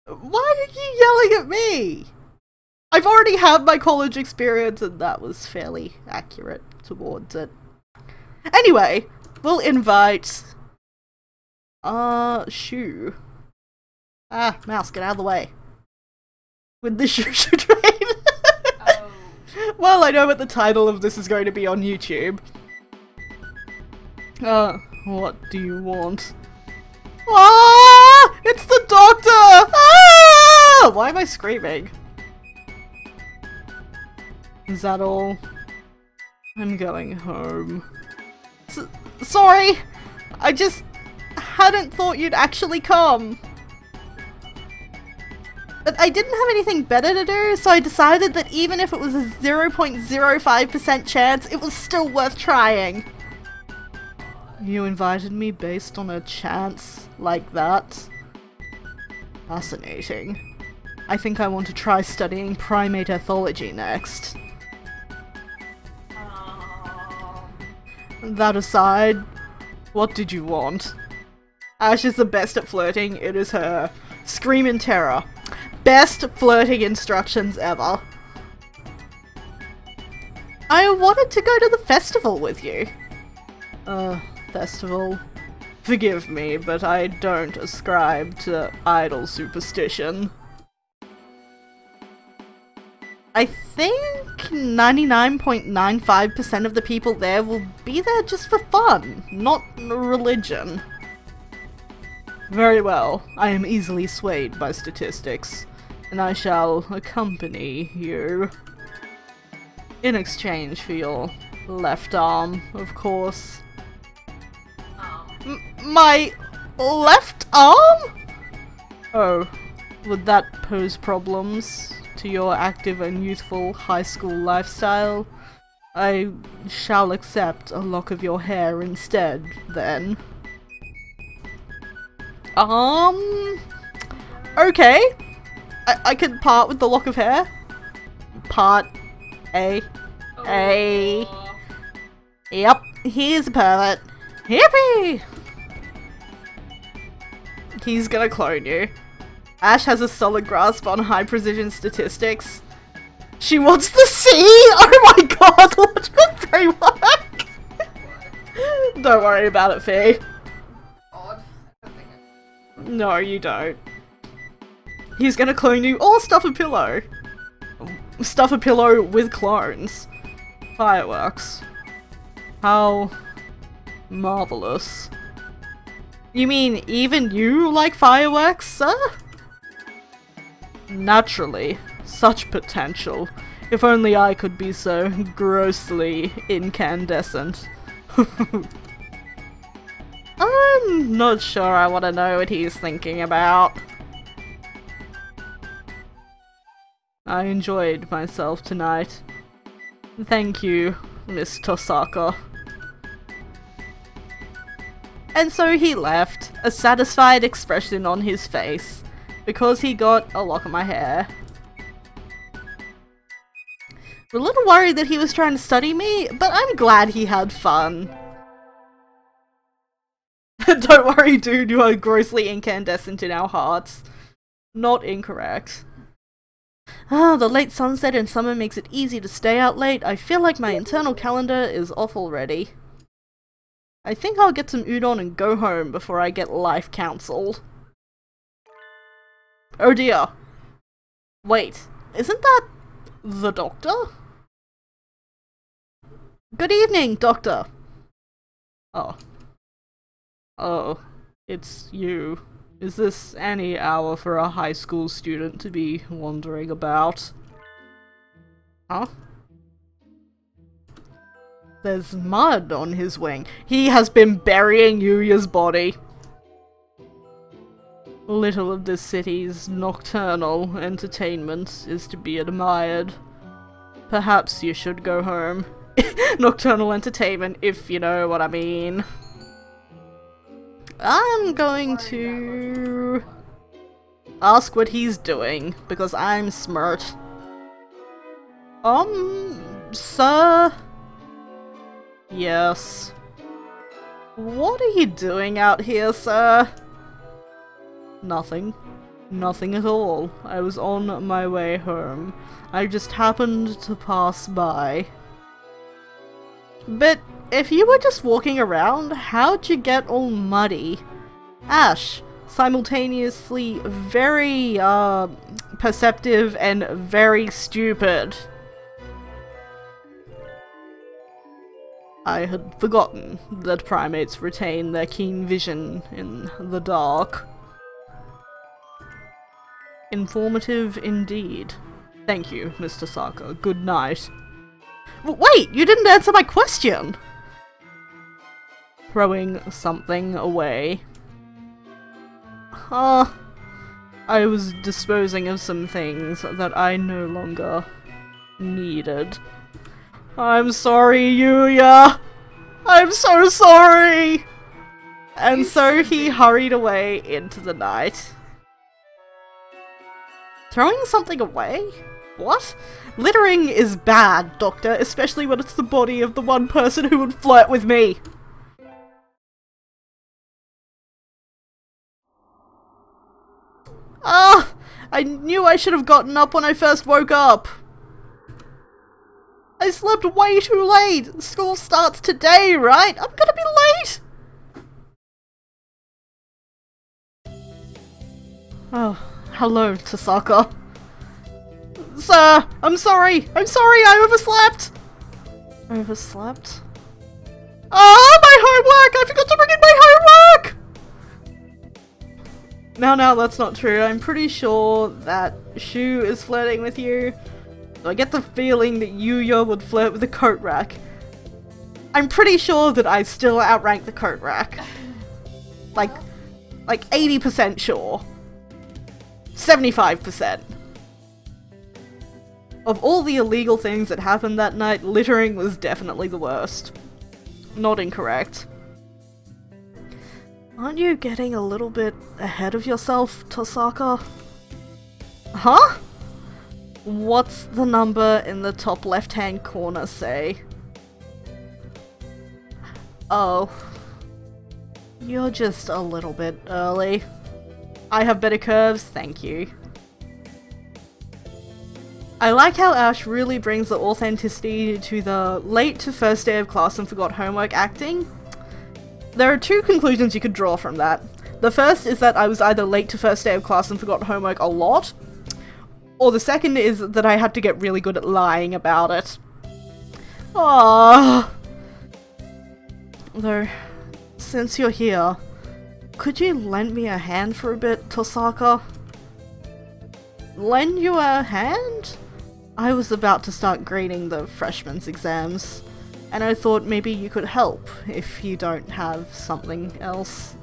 Why are you yelling at me? I've already had my college experience and that was fairly accurate towards it. Anyway, we'll invite... Shuu. Ah, mouse, get out of the way. With the Shuu train. Oh. Well, I know what the title of this is going to be on YouTube. What do you want? Ah! It's the doctor! Ah! Why am I screaming? Is that all? I'm going home. Sorry! I just hadn't thought you'd actually come. But I didn't have anything better to do, so I decided that even if it was a 0.05% chance, it was still worth trying. You invited me based on a chance like that? Fascinating. I think I want to try studying primate ethology next. That aside, what did you want? Ash is the best at flirting, it is her. Scream in terror. Best flirting instructions ever. I wanted to go to the festival with you. Festival. Forgive me, but I don't ascribe to idle superstition. I think 99.95% of the people there will be there just for fun, not religion. Very well, I am easily swayed by statistics, and I shall accompany you. In exchange for your left arm, of course. My left arm? Oh, would that pose problems to your active and youthful high school lifestyle? I shall accept a lock of your hair instead, then. Okay. I can part with the lock of hair. Part. Yep, he's a pervert. Yippee! He's gonna clone you. Ash has a solid grasp on high precision statistics. She wants the sea! Oh my god, logical framework! Don't worry about it, Fee. Odd. I don't think No, you don't. He's gonna clone you or stuff a pillow. Stuff a pillow with clones. Fireworks. How marvelous. You mean even you like fireworks, sir? Naturally. Such potential. If only I could be so grossly incandescent. I'm not sure I want to know what he's thinking about. I enjoyed myself tonight. Thank you, Miss Tosaka. And so he left, a satisfied expression on his face, because he got a lock of my hair. I'm a little worried that he was trying to study me, but I'm glad he had fun. Don't worry, dude, you are grossly incandescent in our hearts. Not incorrect. Ah, the late sunset in summer makes it easy to stay out late. I feel like my internal calendar is off already. I think I'll get some udon and go home before I get life counseled. Oh dear. Wait, isn't that the doctor? Good evening, doctor. Oh. Oh, it's you. Is this any hour for a high school student to be wandering about? Huh? There's mud on his wing. He has been burying Yuuya's body. Little of this city's nocturnal entertainment is to be admired. Perhaps you should go home. Nocturnal entertainment, if you know what I mean. I'm going to ask what he's doing, because I'm smart. Sir? Yes. What are you doing out here, sir? Nothing. Nothing at all. I was on my way home. I just happened to pass by. But if you were just walking around, how'd you get all muddy? Ash, simultaneously very, perceptive and very stupid. I had forgotten that primates retain their keen vision in the dark. Informative indeed. Thank you, Mr. Saka. Good night. Wait! You didn't answer my question! Throwing something away. I was disposing of some things that I no longer needed. I'm sorry, Yuuya! I'm so sorry! And so he hurried away into the night. Throwing something away? What? Littering is bad, Doctor, especially when it's the body of the one person who would flirt with me. Ah! I knew I should have gotten up when I first woke up. I slept way too late! School starts today, right? I'm gonna be late! Oh, hello, Tasaka. Sir, I'm sorry! I'm sorry, I overslept! Overslept? Oh, my homework! I forgot to bring in my homework! No, that's not true. I'm pretty sure that Shuu is flirting with you. I get the feeling that Yuuya would flirt with the coat rack. I'm pretty sure that I still outrank the coat rack. Like 80% sure. 75%. Of all the illegal things that happened that night, littering was definitely the worst. Not incorrect. Aren't you getting a little bit ahead of yourself, Tasaka? Huh? What's the number in the top left-hand corner say? Oh. You're just a little bit early. I have better curves, thank you. I like how Ash really brings the authenticity to the late to first day of class and forgot homework acting. There are two conclusions you could draw from that. The first is that I was either late to first day of class and forgot homework a lot, or the second is that I had to get really good at lying about it. Ah. Though, since you're here, could you lend me a hand for a bit, Tosaka? Lend you a hand? I was about to start grading the freshman's exams, and I thought maybe you could help if you don't have something else.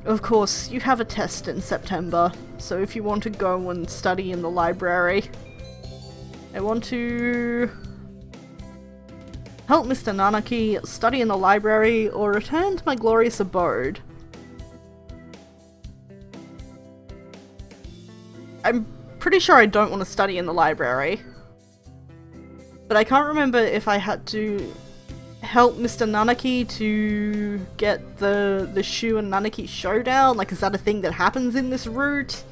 Of course, you have a test in September, so if you want to go and study in the library, I want to help Mr. Nanaki study in the library or return to my glorious abode. I'm pretty sure I don't want to study in the library, but I can't remember if I had to help Mr. Nanaki to get the Shuu and Nanaki showdown. Like, is that a thing that happens in this route?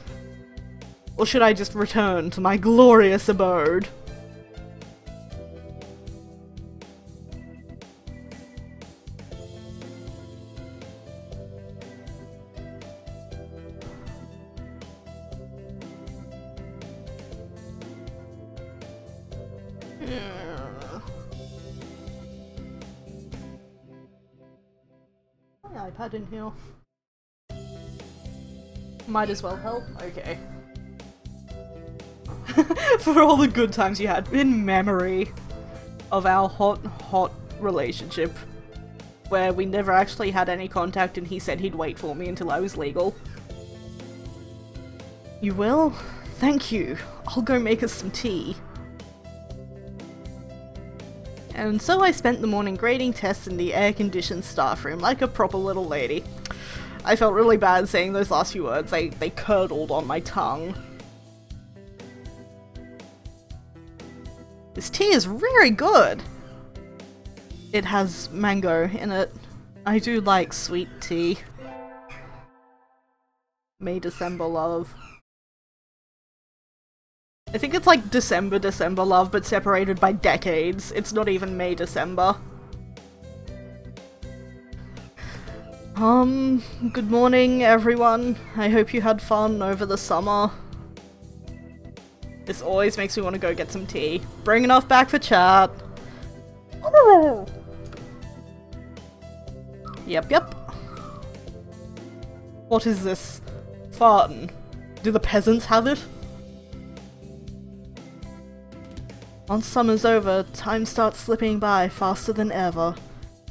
Or should I just return to my glorious abode? My iPad in here. Might as well help. Okay. For all the good times you had in memory of our hot relationship, where we never actually had any contact and he said he'd wait for me until I was legal. You will? Thank you. I'll go make us some tea. And so I spent the morning grading tests in the air-conditioned staff room like a proper little lady. I felt really bad saying those last few words, they curdled on my tongue. This tea is very good! It has mango in it. I do like sweet tea. May December love. I think it's like December love, but separated by decades. It's not even May December. Good morning everyone. I hope you had fun over the summer. This always makes me want to go get some tea. Bring enough back for chat. Yep. What is this? Farting. Do the peasants have it? Once summer's over, time starts slipping by faster than ever.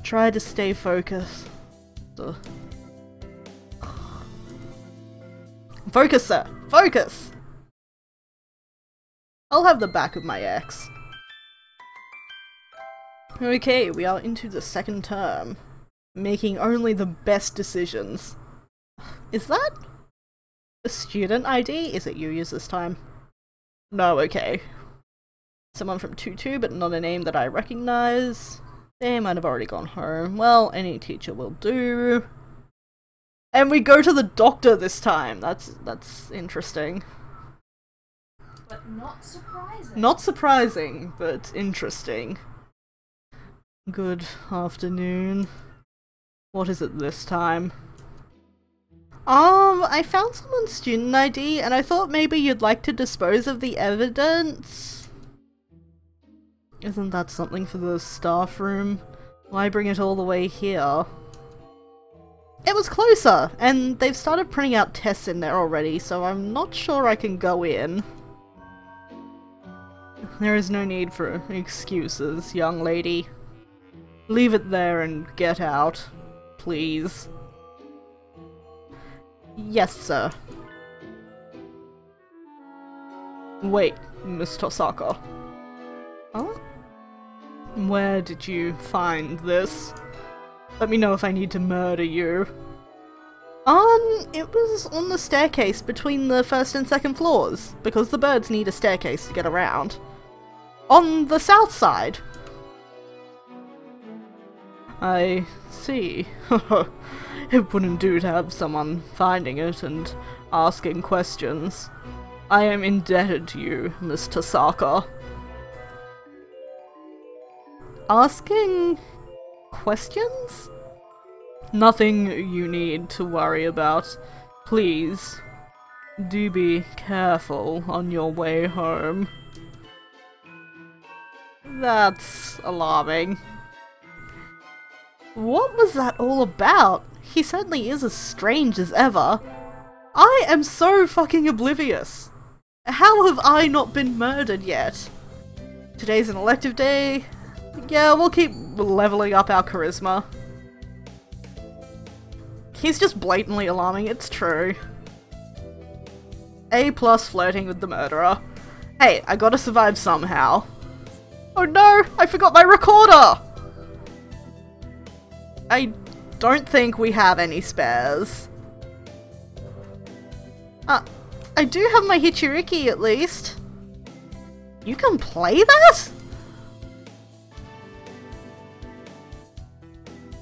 Try to stay focused. Focus, sir! Focus! I'll have the back of my ex. Okay, we are into the second term. Making only the best decisions. Is that a student ID? Is it Yuuya's this time? No, okay. Someone from 2-2, but not a name that I recognize. They might have already gone home. Well, any teacher will do. And we go to the doctor this time. That's interesting. But not surprising. Not surprising, but interesting. Good afternoon. What is it this time? I found someone's student ID and I thought maybe you'd like to dispose of the evidence. Isn't that something for the staff room? Why bring it all the way here? It was closer, and they've started printing out tests in there already, so I'm not sure I can go in. There is no need for excuses, young lady. Leave it there and get out, please. Yes, sir. Wait, Miss Tosaka. Huh? Where did you find this? Let me know if I need to murder you. It was on the staircase between the first and second floors, because the birds need a staircase to get around. On the south side. I see. It wouldn't do to have someone finding it and asking questions. I am indebted to you, Miss Tosaka. Asking questions? Nothing you need to worry about. Please, do be careful on your way home. That's alarming. What was that all about? He certainly is as strange as ever. I am so fucking oblivious. How have I not been murdered yet? Today's an elective day. Yeah, we'll keep leveling up our charisma. He's just blatantly alarming, it's true. A+ flirting with the murderer. Hey, I gotta survive somehow. Oh no, I forgot my recorder! I don't think we have any spares. I do have my Hichiriki at least. You can play that?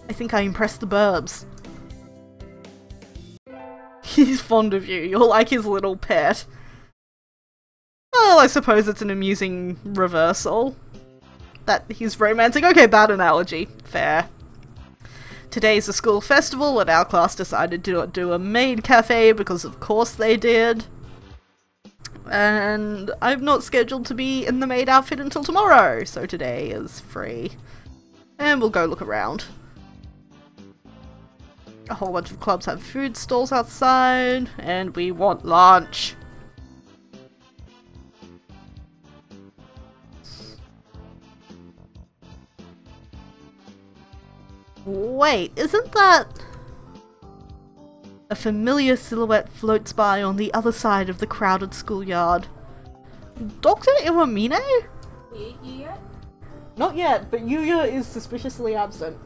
I think I impressed the burbs. He's fond of you, you're like his little pet. Well, I suppose it's an amusing reversal. That he's romancing. Okay, bad analogy. Fair. Today's a school festival and our class decided to do a maid cafe because of course they did. And I'm not scheduled to be in the maid outfit until tomorrow, so today is free. And we'll go look around. A whole bunch of clubs have food stalls outside, and we want lunch. Wait, isn't that... A familiar silhouette floats by on the other side of the crowded schoolyard. Dr. Iwamine? Yet? Not yet, but Yuuya is suspiciously absent.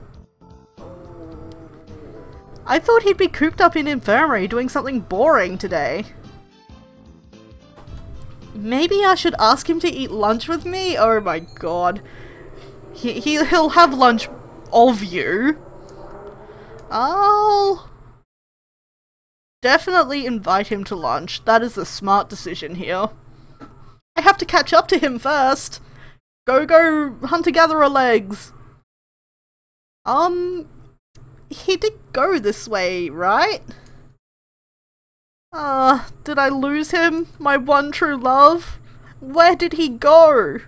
I thought he'd be cooped up in infirmary doing something boring today. Maybe I should ask him to eat lunch with me? Oh my god. He'll have lunch of you. I'll definitely invite him to lunch. That is a smart decision here. I have to catch up to him first. Go, hunter-gatherer legs. He did go this way, right? Did I lose him? My one true love? Where did he go?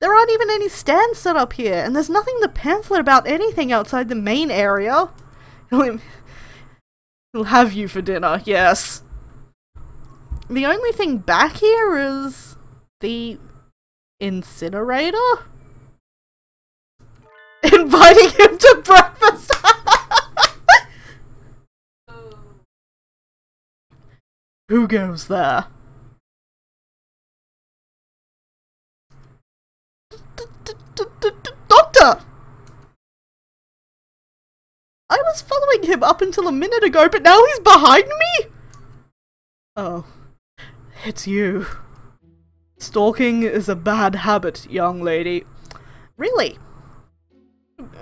There aren't even any stands set up here, and there's nothing to pamphlet about anything outside the main area. He'll have you for dinner, yes. The only thing back here is the incinerator? Inviting him to breakfast! Who goes there? Doctor! I was following him up until a minute ago, but now he's behind me? Oh. It's you. Stalking is a bad habit, young lady. Really?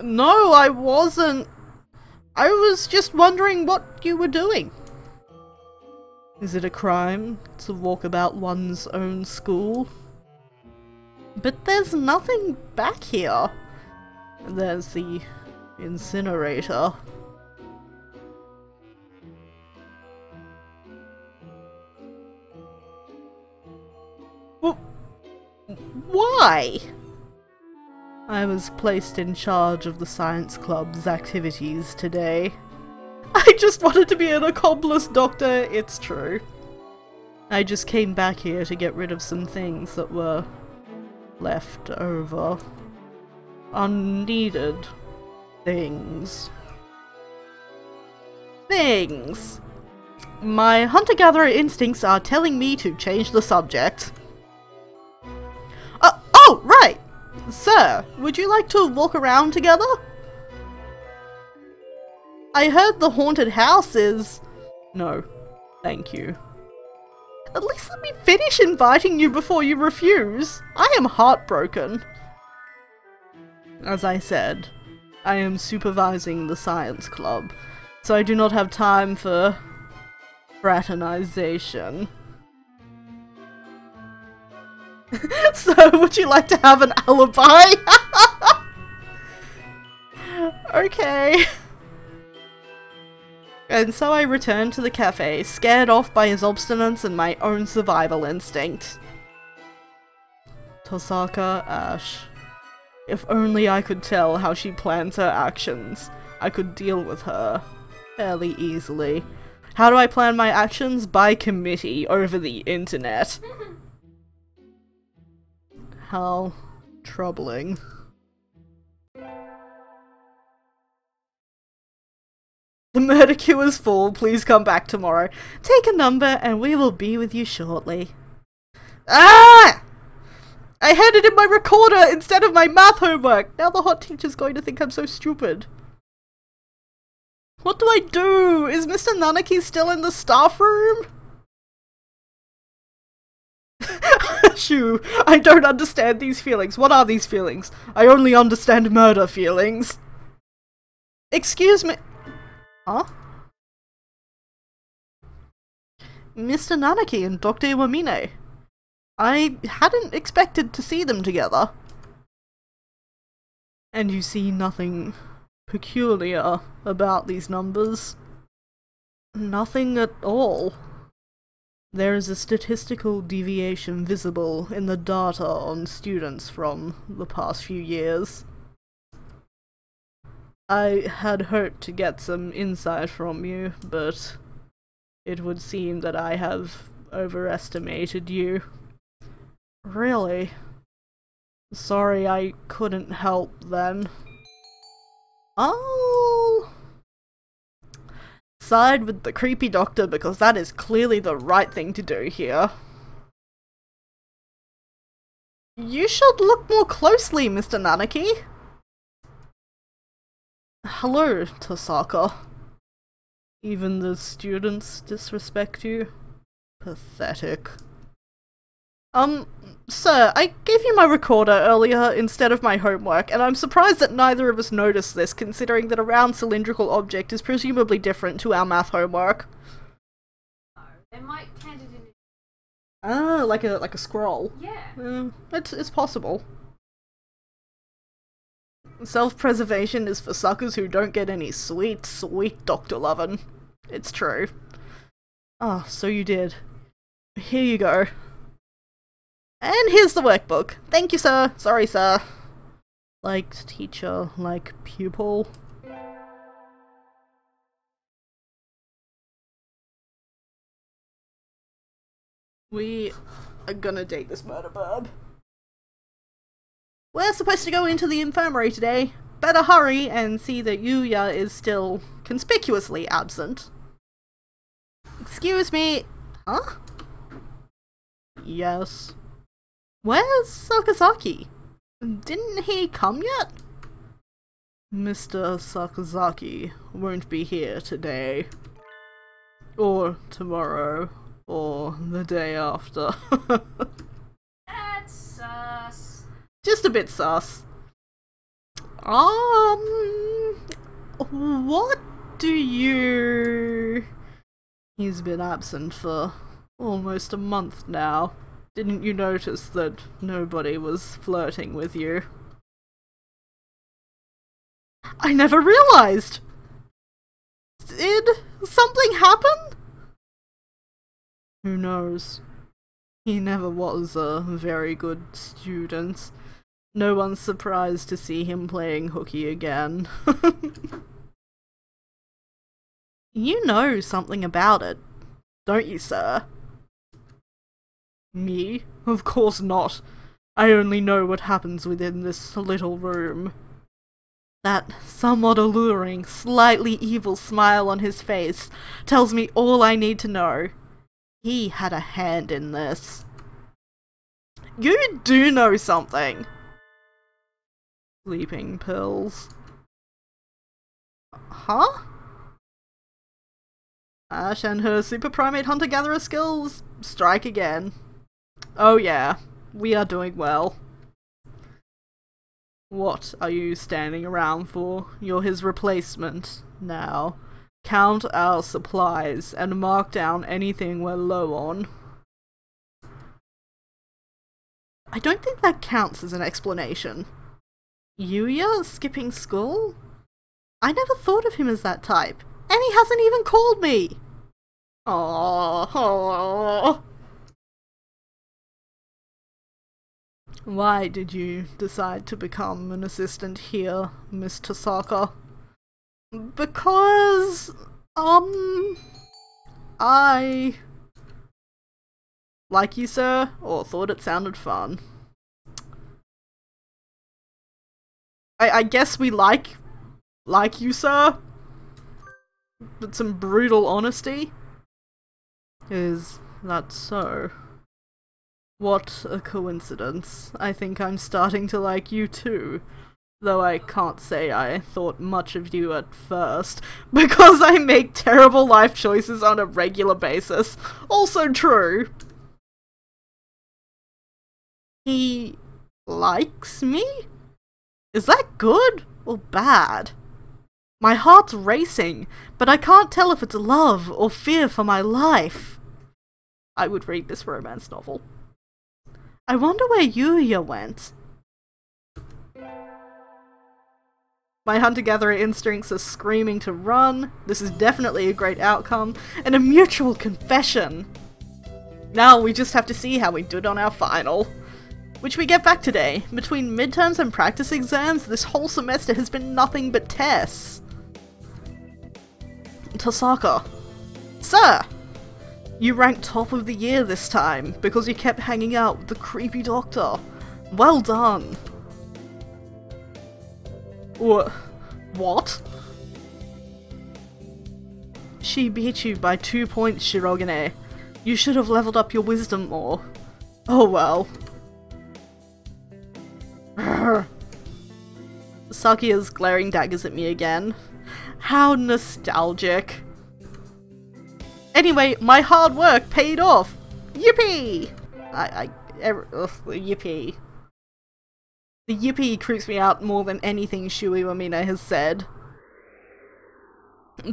No, I wasn't. I was just wondering what you were doing. Is it a crime to walk about one's own school? But there's nothing back here. There's the incinerator. Why? I was placed in charge of the science club's activities today. I just wanted to be an accomplished doctor, it's true. I just came back here to get rid of some things that were left over. Unneeded things. Things! My hunter-gatherer instincts are telling me to change the subject. Oh, right! Sir, would you like to walk around together? I heard the haunted house is... No, thank you. At least let me finish inviting you before you refuse. I am heartbroken. As I said, I am supervising the science club, so I do not have time for fraternization. So, would you like to have an alibi? Okay. And so I returned to the cafe, scared off by his obstinance and my own survival instinct. Tosaka Ash. If only I could tell how she plans her actions, I could deal with her fairly easily. How do I plan my actions? By committee over the internet. How troubling. The murder queue is full, please come back tomorrow. Take a number and we will be with you shortly. Ah! I handed in my recorder instead of my math homework! Now the hot teacher's going to think I'm so stupid. What do I do? Is Mr. Nanaki still in the staff room? Shoo, I don't understand these feelings. What are these feelings? I only understand murder feelings. Excuse me. Huh? Mr. Nanaki and Dr. Iwamine. I hadn't expected to see them together. And you see nothing peculiar about these numbers? Nothing at all. There is a statistical deviation visible in the data on students from the past few years. I had hoped to get some insight from you, but it would seem that I have overestimated you. Really? Sorry I couldn't help then. I'll side with the creepy doctor because that is clearly the right thing to do here. You should look more closely, Mr. Nanaki. Hello, Tosaka. Even the students disrespect you? Pathetic. Sir, I gave you my recorder earlier instead of my homework, and I'm surprised that neither of us noticed this, considering that a round cylindrical object is presumably different to our math homework. Oh, they might hand it in. Ah, like a scroll. Yeah. It's possible. Self-preservation is for suckers who don't get any sweet, sweet Dr. Lovin'. It's true. Ah, so you did. Here you go. And here's the workbook. Thank you, sir. Sorry, sir. Like teacher, like pupil. We are gonna date this murder burb. We're supposed to go into the infirmary today. Better hurry and see that Yuuya is still conspicuously absent. Excuse me. Huh? Yes. Where's Sakazaki? Didn't he come yet? Mr. Sakazaki won't be here today. Or tomorrow. Or the day after. That's sus. Just a bit sus. What do you... He's been absent for almost a month now. Didn't you notice that nobody was flirting with you? I never realized! Did something happen? Who knows? He never was a very good student. No one's surprised to see him playing hooky again. You know something about it, don't you, sir? Me? Of course not. I only know what happens within this little room. That somewhat alluring, slightly evil smile on his face tells me all I need to know. He had a hand in this. You do know something! Sleeping pills. Huh? Ash and her super primate hunter-gatherer skills strike again. Oh yeah, we are doing well. What are you standing around for? You're his replacement now. Count our supplies and mark down anything we're low on. I don't think that counts as an explanation. Yuuya skipping school? I never thought of him as that type, and he hasn't even called me! Aww. Why did you decide to become an assistant here, Miss Tasaka? Because, I like you, sir, or thought it sounded fun. I guess we like you, sir? With some brutal honesty? Is that so? What a coincidence. I think I'm starting to like you too. Though I can't say I thought much of you at first, because I make terrible life choices on a regular basis. Also true. He likes me? Is that good or bad? My heart's racing, but I can't tell if it's love or fear for my life. I would read this romance novel. I wonder where Yuuya went. My hunter-gatherer instincts are screaming to run. This is definitely a great outcome, and a mutual confession. Now we just have to see how we did on our final, which we get back today. Between midterms and practice exams, this whole semester has been nothing but tests. Tasaka. Sir! You ranked top of the year this time, because you kept hanging out with the creepy doctor. Well done. What? She beat you by 2 points, Shirogane. You should have leveled up your wisdom more. Oh well. Sakia's glaring daggers at me again. How nostalgic. Anyway, my hard work paid off! Yippee! The yippee. The yippee creeps me out more than anything Shuu Iwamine has said.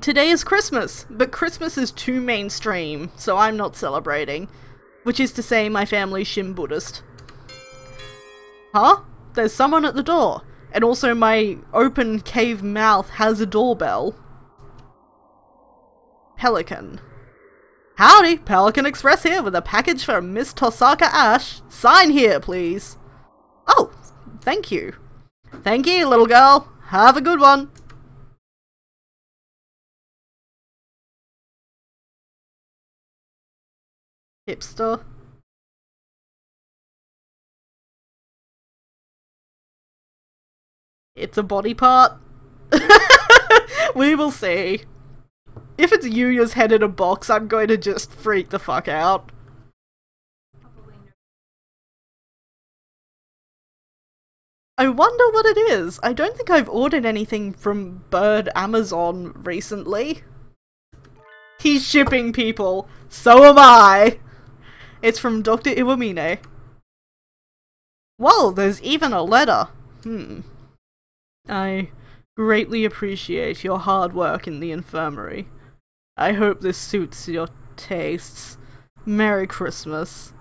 Today is Christmas, but Christmas is too mainstream, so I'm not celebrating. Which is to say, my family's Shin Buddhist. Huh? There's someone at the door. And also my open cave mouth has a doorbell. Pelican. Howdy, Pelican Express here with a package for Miss Tosaka Ash. Sign here, please. Oh, thank you. Thank you, little girl. Have a good one. Hipster. It's a body part. We will see. If it's Yuuya's head in a box, I'm going to just freak the fuck out. I wonder what it is. I don't think I've ordered anything from Bird Amazon recently. He's shipping people. So am I. It's from Dr. Iwamine. Whoa, there's even a letter. I greatly appreciate your hard work in the infirmary. I hope this suits your tastes. Merry Christmas.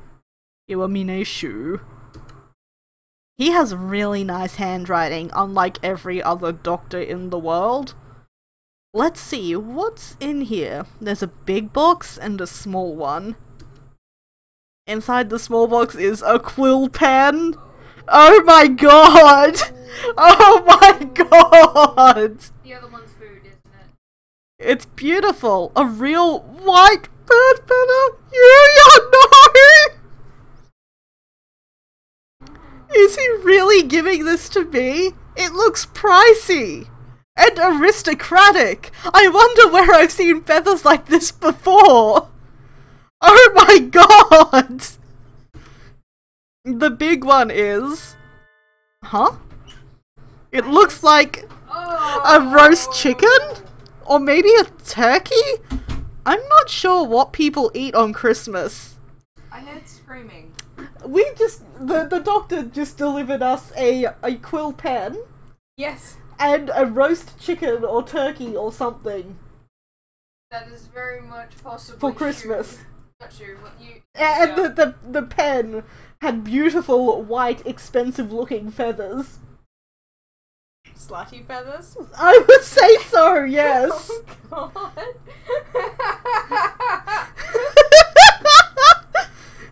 Iwamine Shuu. He has really nice handwriting, unlike every other doctor in the world. Let's see, what's in here? There's a big box and a small one. Inside the small box is a quill pen. Oh my god! Oh my god! The other one's food, isn't it? It's beautiful! A real white bird feather! Yuuya, no! Is he really giving this to me? It looks pricey! And aristocratic! I wonder where I've seen feathers like this before! Oh my god! The big one is... Huh? It looks like a roast chicken? Or maybe a turkey? I'm not sure what people eat on Christmas. I heard screaming. The doctor just delivered us a quill pen. Yes. And a roast chicken or turkey or something. That is very much possible. For Christmas. Not sure what you... And the pen had beautiful, white, expensive-looking feathers. Slutty feathers? I would say so, yes! Oh god.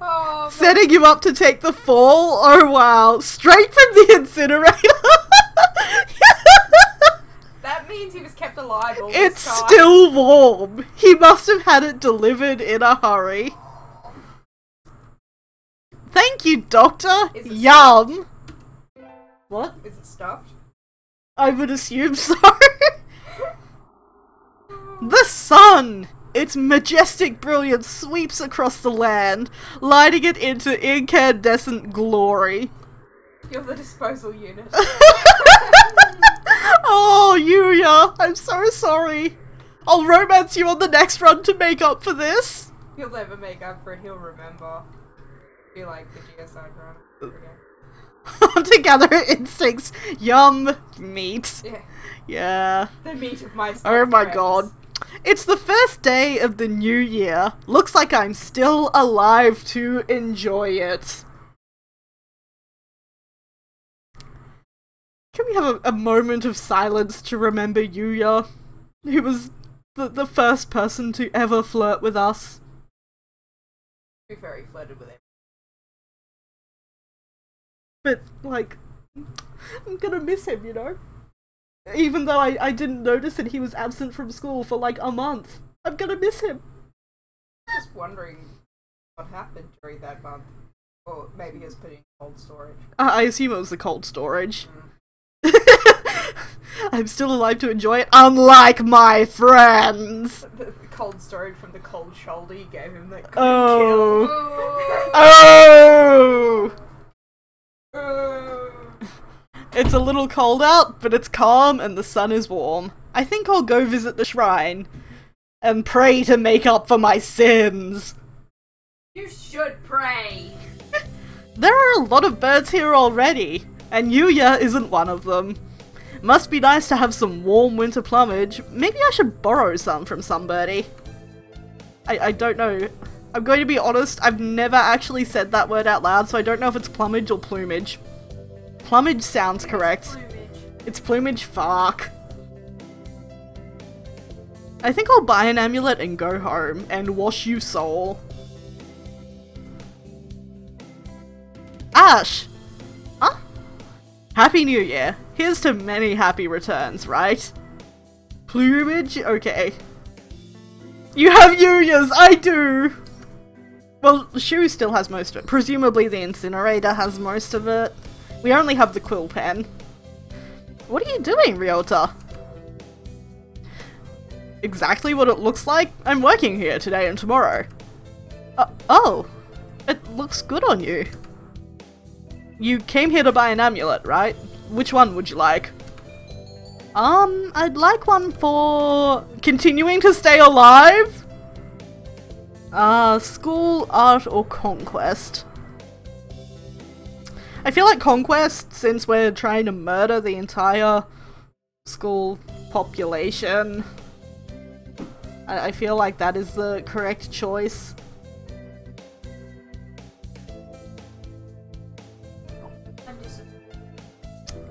Oh, Setting you up to take the fall? Oh wow. Straight from the incinerator! that means he was kept alive all It's this time. still warm! He must have had it delivered in a hurry. Thank you, Doctor! Is it Yum! What? Is it stuffed? I would assume so. The sun! Its majestic brilliance sweeps across the land, lighting it into incandescent glory. You're the disposal unit. Oh, Yuuya, I'm so sorry. I'll romance you on the next run to make up for this. He'll never make up for it, he'll remember. Be like the GSI run. Together instincts. Yum. Meat. Yeah. Yeah. The meat of my Oh my friends. god. It's the first day of the new year. Looks like I'm still alive to enjoy it. Can we have a moment of silence to remember Yuuya, who was the first person to ever flirt with us? Be very flirted with it. But, like, I'm gonna miss him, you know? Even though I didn't notice that he was absent from school for like a month. I'm gonna miss him. Just wondering what happened during that month. Or maybe he was putting in cold storage. I assume it was the cold storage. I'm still alive to enjoy it, unlike my friends! The cold storage from the cold shoulder you gave him that Oh. kill. Oh! It's a little cold out, but it's calm and the sun is warm. I think I'll go visit the shrine and pray to make up for my sins. You should pray. There are a lot of birds here already, and Yuuya isn't one of them. Must be nice to have some warm winter plumage. Maybe I should borrow some from somebody. I don't know. I'm going to be honest, I've never actually said that word out loud, so I don't know if it's plumage or plumage. Plumage sounds correct. Plumage. It's plumage, fuck. I think I'll buy an amulet and go home, and wash you soul. Ash! Huh? Happy New Year. Here's to many happy returns, right? Plumage? Okay. You have Yuuya's! I do! Well, Shuu still has most of it. Presumably the incinerator has most of it. We only have the quill pen. What are you doing, Ryota? Exactly what it looks like. I'm working here today and tomorrow. Oh. It looks good on you. You came here to buy an amulet, right? Which one would you like? I'd like one for continuing to stay alive? School, art, or conquest? I feel like conquest, since we're trying to murder the entire school population. I feel like that is the correct choice.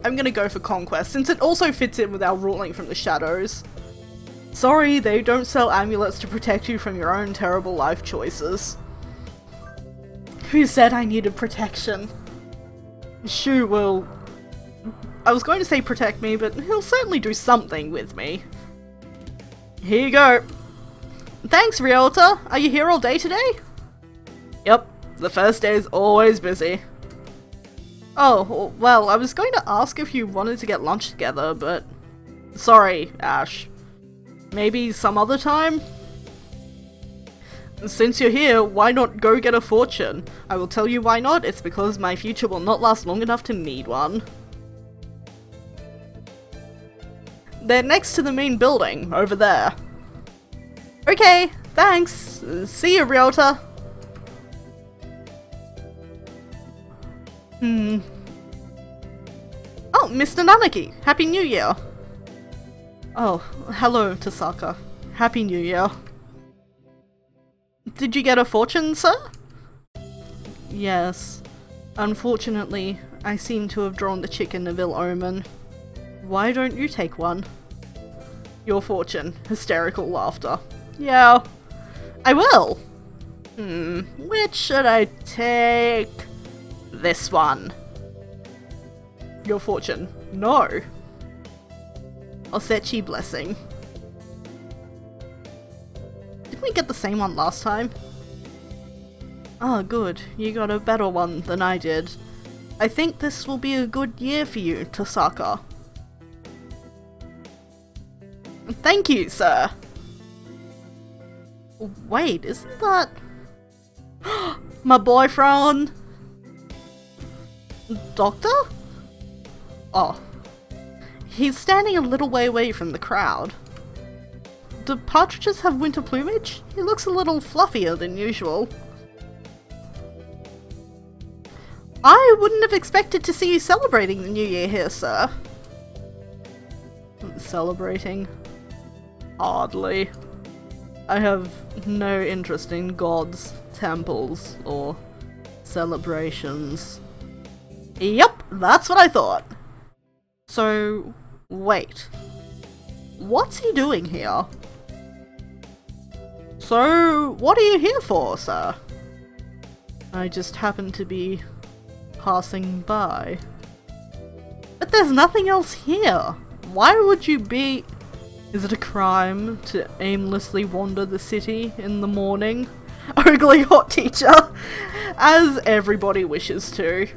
I'm gonna go for conquest, since it also fits in with our ruling from the shadows. Sorry, they don't sell amulets to protect you from your own terrible life choices. Who said I needed protection? Shuu will... I was going to say protect me, but he'll certainly do something with me. Here you go. Thanks, Ryota. Are you here all day today? Yep, the first day is always busy. Oh, well, I was going to ask if you wanted to get lunch together, but... Sorry, Ash. Maybe some other time? Since you're here, why not go get a fortune? I will tell you why not. It's because my future will not last long enough to need one. They're next to the main building, over there. Okay, thanks. See you, Ryota. Oh, Mr. Nanaki! Happy New Year! Oh, hello, Tasaka. Happy New Year. Did you get a fortune, sir? Yes. Unfortunately, I seem to have drawn the chicken of ill omen. Why don't you take one? Your fortune. Hysterical laughter. Yeah, I will! Which should I take? This one. Your fortune. No. Osechi blessing. Didn't we get the same one last time? Ah, good. You got a better one than I did. I think this will be a good year for you, Tasaka. Thank you, sir. Wait, isn't that... my boyfriend? Doctor? Oh. He's standing a little way away from the crowd. Do partridges have winter plumage? He looks a little fluffier than usual. I wouldn't have expected to see you celebrating the New Year here, sir. Celebrating? Hardly. I have no interest in gods, temples, or celebrations. Yep, that's what I thought. So, wait. What's he doing here? So, what are you here for, sir? I just happen to be passing by. But there's nothing else here. Why would you be... Is it a crime to aimlessly wander the city in the morning? Ogling hot teacher! As everybody wishes to.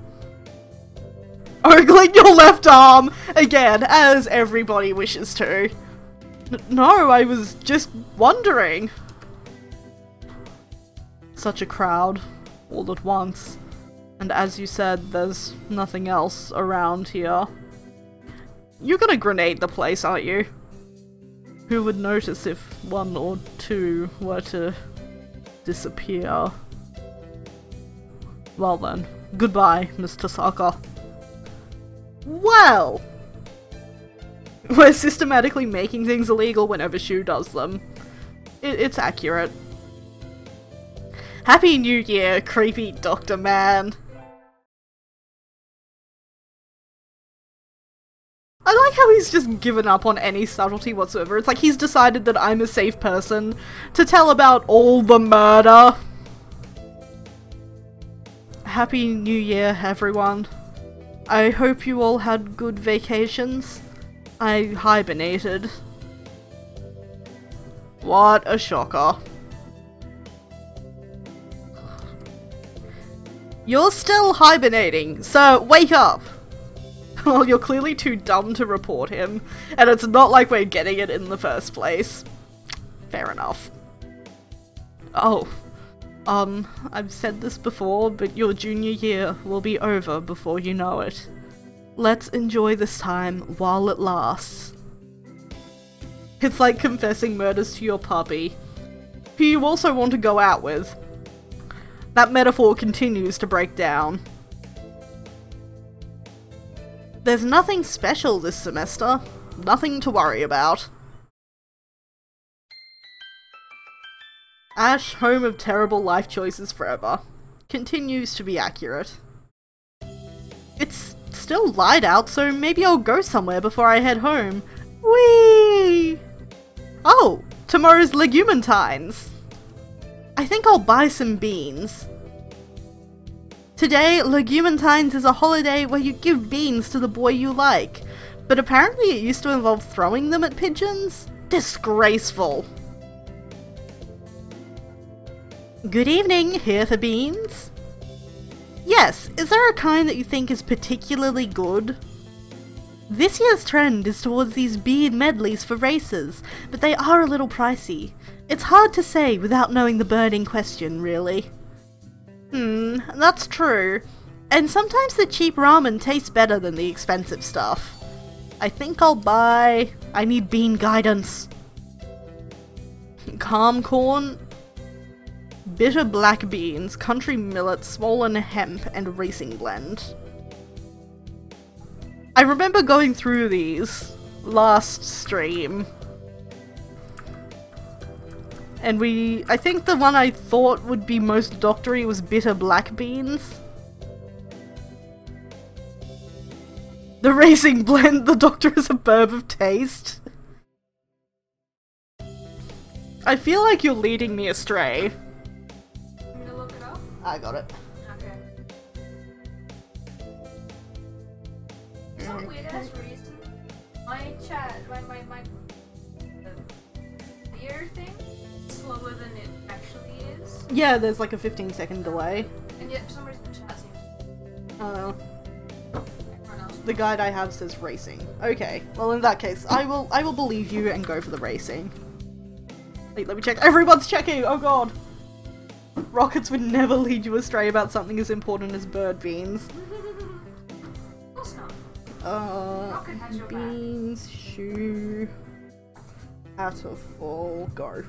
Ogling your left arm! Again, as everybody wishes to. No, I was just wondering. Such a crowd, all at once. And as you said, there's nothing else around here. You're gonna grenade the place, aren't you? Who would notice if one or two were to disappear? Well then, goodbye, Mr. Saka. Well! We're systematically making things illegal whenever Shuu does them. It's accurate. Happy New Year, creepy Dr. Man! I like how he's just given up on any subtlety whatsoever. It's like he's decided that I'm a safe person to tell about all the murder. Happy New Year, everyone. I hope you all had good vacations. I hibernated. What a shocker. You're still hibernating, so wake up! Well, you're clearly too dumb to report him, and it's not like we're getting it in the first place. Fair enough. Oh. I've said this before, but your junior year will be over before you know it. Let's enjoy this time while it lasts. It's like confessing murders to your puppy, who you also want to go out with. That metaphor continues to break down. There's nothing special this semester. Nothing to worry about. Ash, home of terrible life choices forever, continues to be accurate. It's still light out, so maybe I'll go somewhere before I head home. Whee! Oh, tomorrow's Legumantines. I think I'll buy some beans. Today, Legumantines is a holiday where you give beans to the boy you like, but apparently it used to involve throwing them at pigeons? Disgraceful. Good evening, here for beans? Yes, is there a kind that you think is particularly good? This year's trend is towards these bean medleys for races, but they are a little pricey. It's hard to say without knowing the bird in question, really. That's true. And sometimes the cheap ramen tastes better than the expensive stuff. I think I'll buy... I need bean guidance. Calm corn, bitter black beans, country millet, swollen hemp, and racing blend. I remember going through these last stream. And I think the one I thought would be most doctory was bitter black beans. The racing blend, the doctor is a burb of taste. I feel like you're leading me astray. I'm gonna look it up. I got it. Okay. For some weird ass reason, my chat, my beer thing is slower than it actually is. Yeah, there's like a 15-second delay. And yet for some reason the chat seems. I don't know. Everyone else. The guide I have says racing. Okay, well in that case, I will believe you and go for the racing. Wait, let me check. Everyone's checking! Oh god! Rockets would never lead you astray about something as important as bird beans. Of course not. Rocket has your back. Beans, Shuu, Hatoful, go.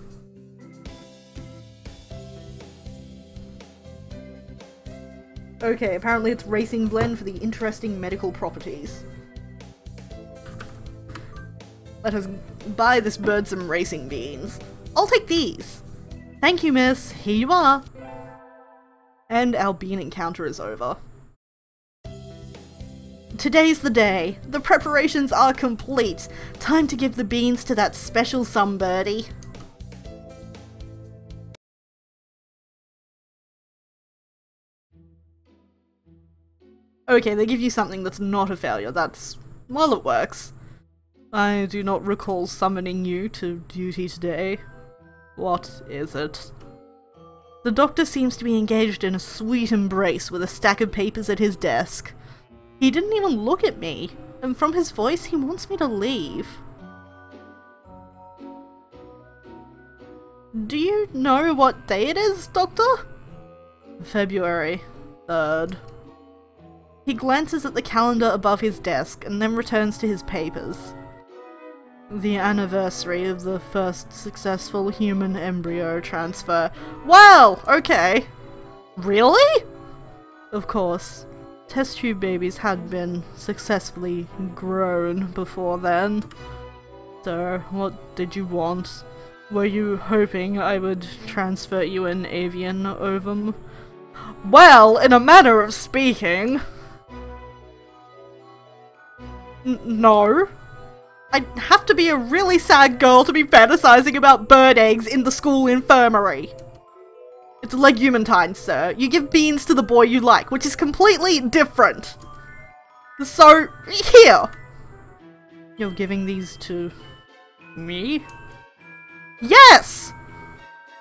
Okay, apparently it's racing blend for the interesting medical properties. Let us buy this bird some racing beans. I'll take these. Thank you, miss. Here you are. And our bean encounter is over. Today's the day. The preparations are complete. Time to give the beans to that special some birdie. Okay, they give you something that's not a failure. That's... well, it works. I do not recall summoning you to duty today. What is it? The doctor seems to be engaged in a sweet embrace with a stack of papers at his desk. He didn't even look at me, and from his voice he wants me to leave. Do you know what day it is, Doctor? February 3rd. He glances at the calendar above his desk and then returns to his papers. The anniversary of the first successful human embryo transfer. Wow! Okay. Really? Of course, test tube babies had been successfully grown before then. So, what did you want? Were you hoping I would transfer you an avian ovum? Well, in a manner of speaking... No. I'd have to be a really sad girl to be fantasizing about bird eggs in the school infirmary. It's like humankind, sir. You give beans to the boy you like, which is completely different. So, here. You're giving these to... me? Yes!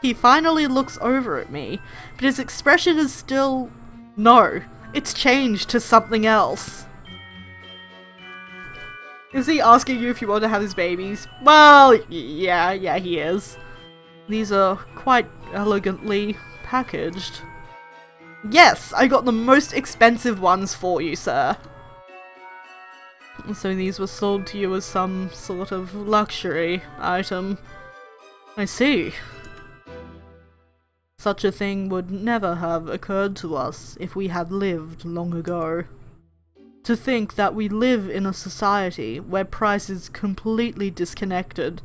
He finally looks over at me, but his expression is still... no. It's changed to something else. Is he asking you if you want to have his babies? Well, yeah, he is. These are quite elegantly packaged. Yes, I got the most expensive ones for you, sir. So these were sold to you as some sort of luxury item. I see. Such a thing would never have occurred to us if we had lived long ago. To think that we live in a society where price is completely disconnected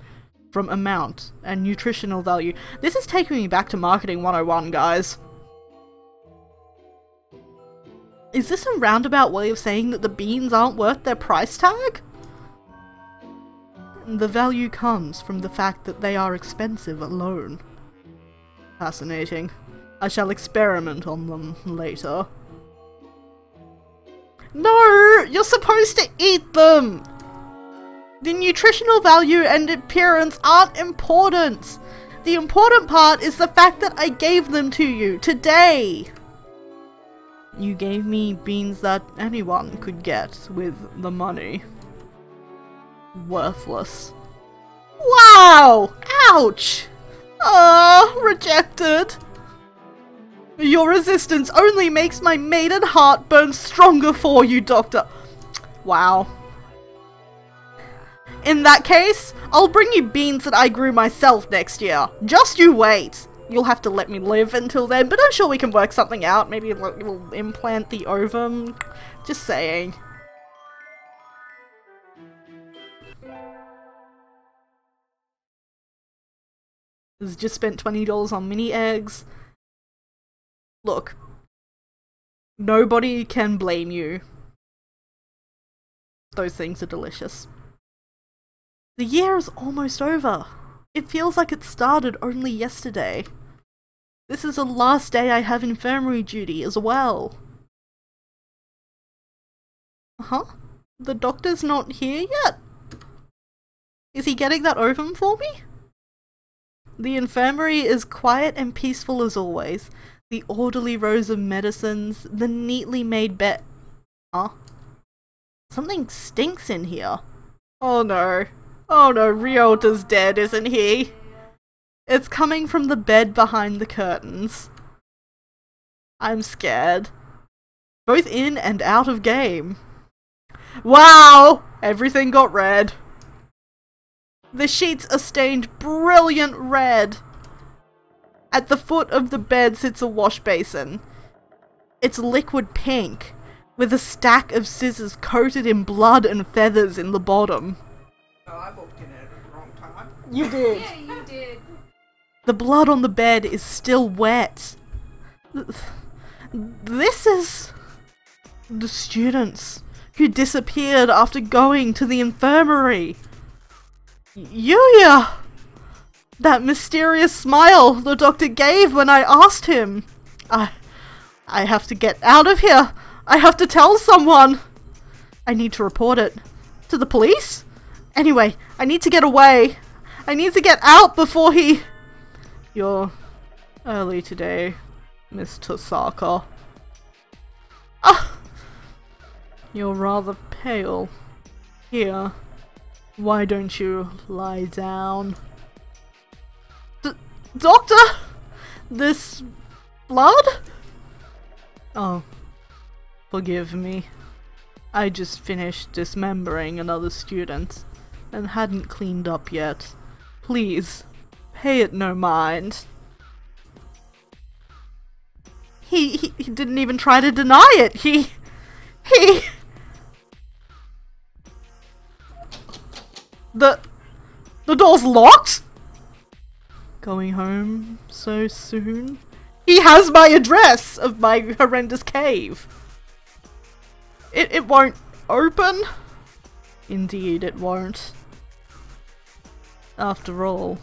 from amount and nutritional value. This is taking me back to Marketing 101, guys. Is this a roundabout way of saying that the beans aren't worth their price tag? The value comes from the fact that they are expensive alone. Fascinating. I shall experiment on them later. No! You're supposed to eat them! The nutritional value and appearance aren't important! The important part is the fact that I gave them to you today! You gave me beans that anyone could get with the money. Worthless. Wow! Ouch! Ah, rejected! Your resistance only makes my maiden heart burn stronger for you, Doctor. Wow. In that case, I'll bring you beans that I grew myself next year. Just you wait. You'll have to let me live until then, but I'm sure we can work something out. Maybe we'll implant the ovum. Just saying. Has just spent $20 on mini eggs. Look, nobody can blame you. Those things are delicious. The year is almost over. It feels like it started only yesterday. This is the last day I have infirmary duty as well. Huh? The doctor's not here yet? Is he getting that ovum for me? The infirmary is quiet and peaceful as always. The orderly rows of medicines, the neatly made bed. Huh? Something stinks in here. Oh no. Oh no, Ryota's dead, isn't he? It's coming from the bed behind the curtains. I'm scared. Both in and out of game. Wow! Everything got red. The sheets are stained brilliant red. At the foot of the bed sits a wash basin. It's liquid pink, with a stack of scissors coated in blood and feathers in the bottom. Oh, I walked in at the wrong time. You did. Yeah, you did. The blood on the bed is still wet. This is... the students who disappeared after going to the infirmary. Yuuya! That mysterious smile the doctor gave when I asked him. I have to get out of here. I have to tell someone. I need to report it. To the police? Anyway, I need to get away. I need to get out before he... You're early today, Miss Tosaka. Ah! You're rather pale. Here. Why don't you lie down? Doctor? This blood? Oh, forgive me. I just finished dismembering another student and hadn't cleaned up yet. Please, pay it no mind. He didn't even try to deny it. He... The door's locked? Going home so soon? He has my address of my horrendous cave. It won't open? Indeed it won't. After all,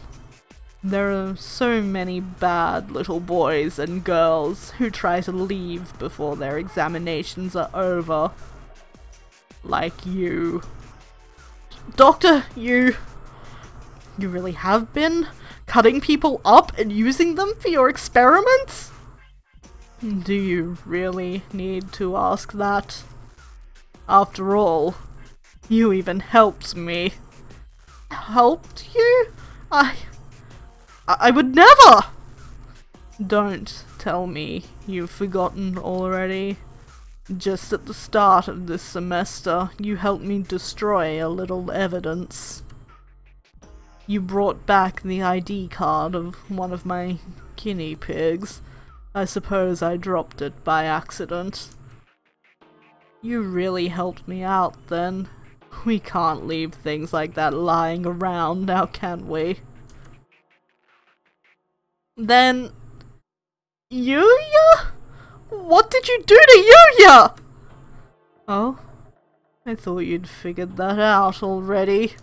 there are so many bad little boys and girls who try to leave before their examinations are over. Like you. Doctor, you really have been cutting people up and using them for your experiments? Do you really need to ask that? After all, you even helped me. Helped you? I would never! Don't tell me you've forgotten already. Just at the start of this semester, you helped me destroy a little evidence. You brought back the ID card of one of my guinea pigs. I suppose I dropped it by accident. You really helped me out then. We can't leave things like that lying around now, can we? Then... Yuuya? What did you do to Yuuya? Oh? I thought you'd figured that out already.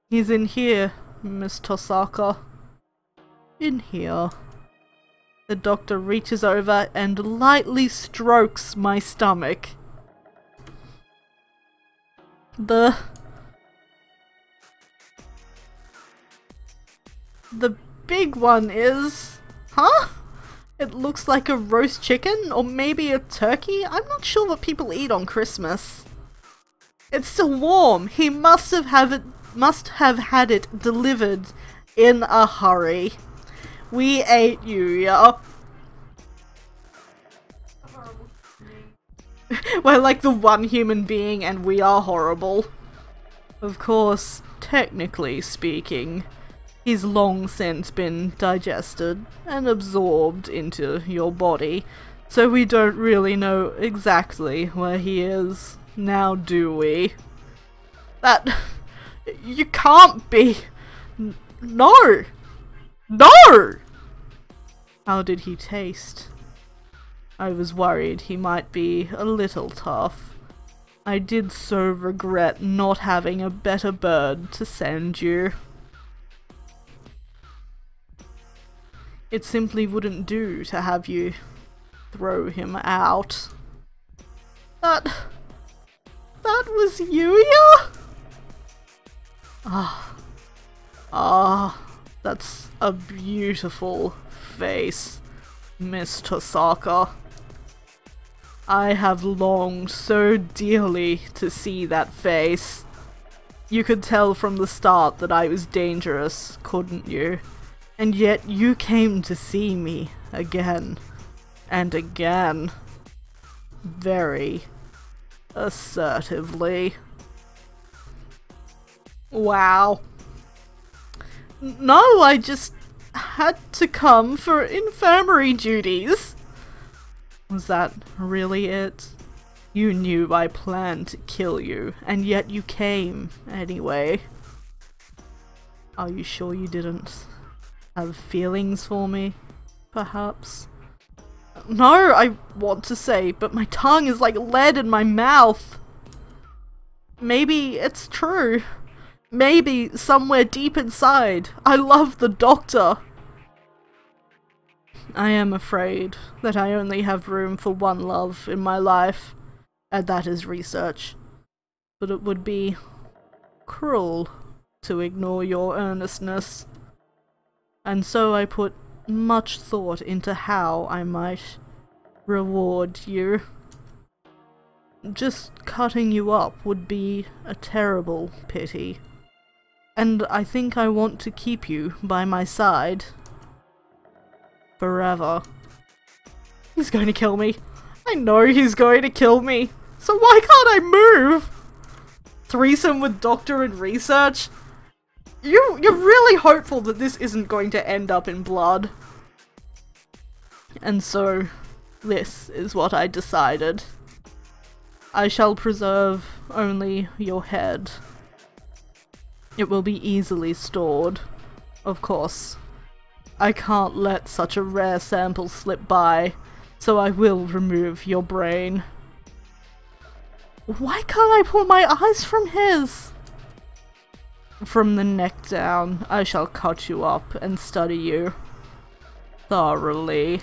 He's in here, Miss Tosaka. In here. The doctor reaches over and lightly strokes my stomach. The big one is... Huh? It looks like a roast chicken, or maybe a turkey? I'm not sure what people eat on Christmas. It's still warm. He must have had it delivered in a hurry. We ate Yuuya. We're like the one human being and we are horrible. Of course, technically speaking, he's long since been digested and absorbed into your body, so we don't really know exactly where he is, now do we? That... You can't be... No! No! How did he taste? I was worried he might be a little tough. I did so regret not having a better bird to send you. It simply wouldn't do to have you throw him out. That was Yuuya? That's a beautiful face, Miss Tosaka. I have longed so dearly to see that face. You could tell from the start that I was dangerous, couldn't you? And yet you came to see me again and again. Very assertively. Wow. No, I just had to come for infirmary duties. Was that really it? You knew I planned to kill you, and yet you came anyway. Are you sure you didn't have feelings for me, perhaps? No, I want to say, but my tongue is like lead in my mouth. Maybe it's true. Maybe somewhere deep inside, I love the doctor. I am afraid that I only have room for one love in my life, and that is research. But it would be cruel to ignore your earnestness. And so I put much thought into how I might reward you. Just cutting you up would be a terrible pity. And I think I want to keep you by my side. Forever. He's going to kill me. I know he's going to kill me. So why can't I move? Threesome with doctor and research? You're really hopeful that this isn't going to end up in blood. And so, this is what I decided. I shall preserve only your head. It will be easily stored. Of course, I can't let such a rare sample slip by, so I will remove your brain. Why can't I pull my eyes from his? From the neck down, I shall cut you up and study you thoroughly.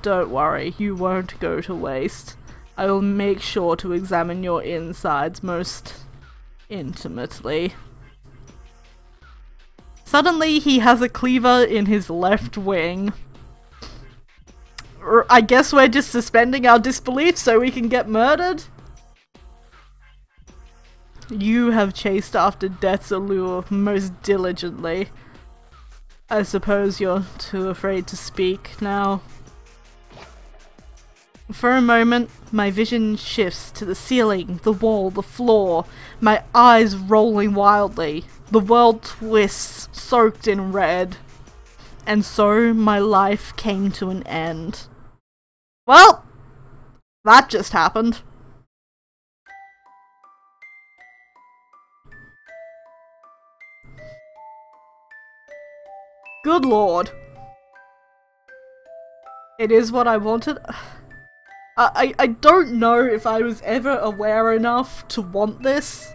Don't worry, you won't go to waste. I will make sure to examine your insides most intimately. Suddenly, he has a cleaver in his left wing. I guess we're just suspending our disbelief so we can get murdered? You have chased after death's allure most diligently. I suppose you're too afraid to speak now. For a moment, my vision shifts to the ceiling, the wall, the floor, my eyes rolling wildly. The world twists, soaked in red. And so my life came to an end. Well, that just happened. Good lord. It is what I wanted. I don't know if I was ever aware enough to want this.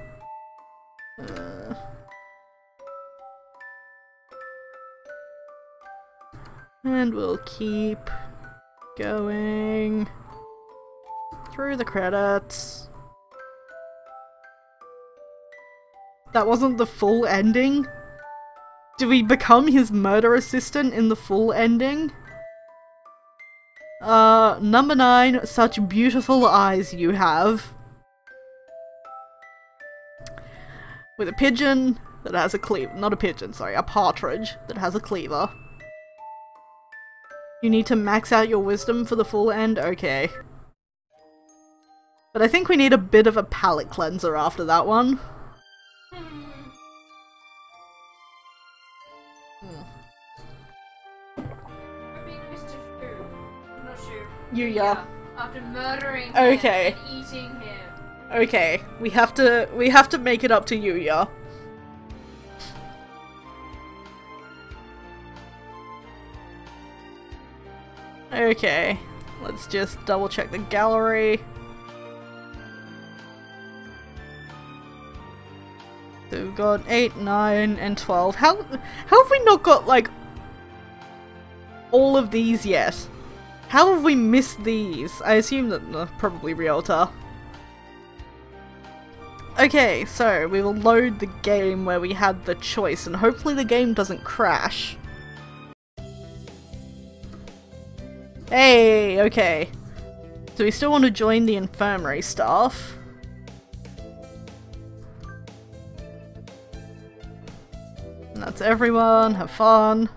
And we'll keep going through the credits. That wasn't the full ending? Do we become his murder assistant in the full ending? Number 9, such beautiful eyes you have. With a pigeon that has a cleaver. Not a pigeon, sorry, a partridge that has a cleaver. You need to max out your wisdom for the full end? Okay. But I think we need a bit of a palate cleanser after that one. Yuuya. After murdering okay. him and eating him. Okay, we have to make it up to Yuuya. Okay, let's just double check the gallery. So we've got 8, 9, and 12. How have we not got, like, all of these yet? How have we missed these? I assume that probably Ryota. Okay, so we will load the game where we had the choice, and hopefully the game doesn't crash. Hey, okay. So we still want to join the infirmary staff. And that's everyone, have fun.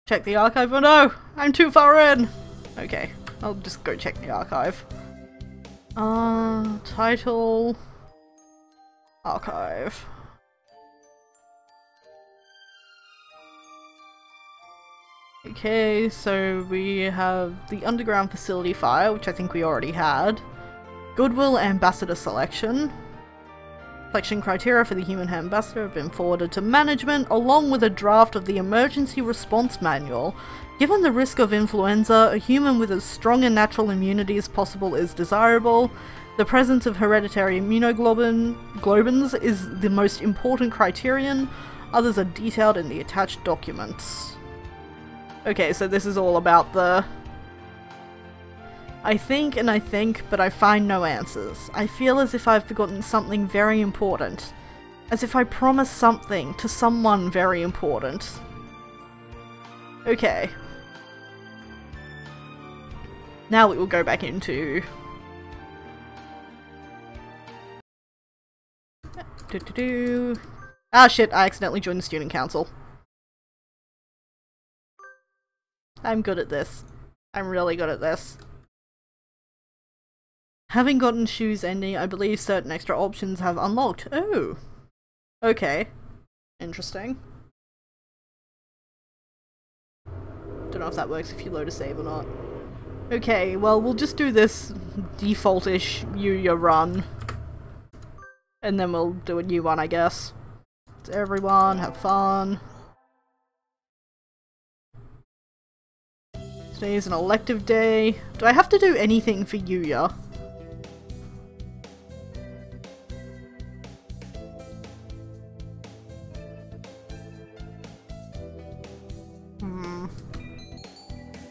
Check the archive. Oh no! I'm too far in! Okay, I'll just go check the archive. Title... Archive. Okay, so we have the underground facility file, which I think we already had. Goodwill Ambassador selection. Selection criteria for the human ambassador have been forwarded to management, along with a draft of the emergency response manual. Given the risk of influenza, a human with as strong a natural immunity as possible is desirable. The presence of hereditary immunoglobulins is the most important criterion. Others are detailed in the attached documents. Okay, so this is all about the... I think and I think, but I find no answers. I feel as if I've forgotten something very important. As if I promised something to someone very important. Okay. Now we will go back into... Ah shit, I accidentally joined the student council. I'm good at this. I'm really good at this. Having gotten Shuu's ending, I believe certain extra options have unlocked. Oh! Okay. Interesting. Don't know if that works if you load a save or not. Okay, well, we'll just do this default-ish Yuuya run. And then we'll do a new one, I guess. So everyone, have fun. Today is an elective day. Do I have to do anything for Yuuya?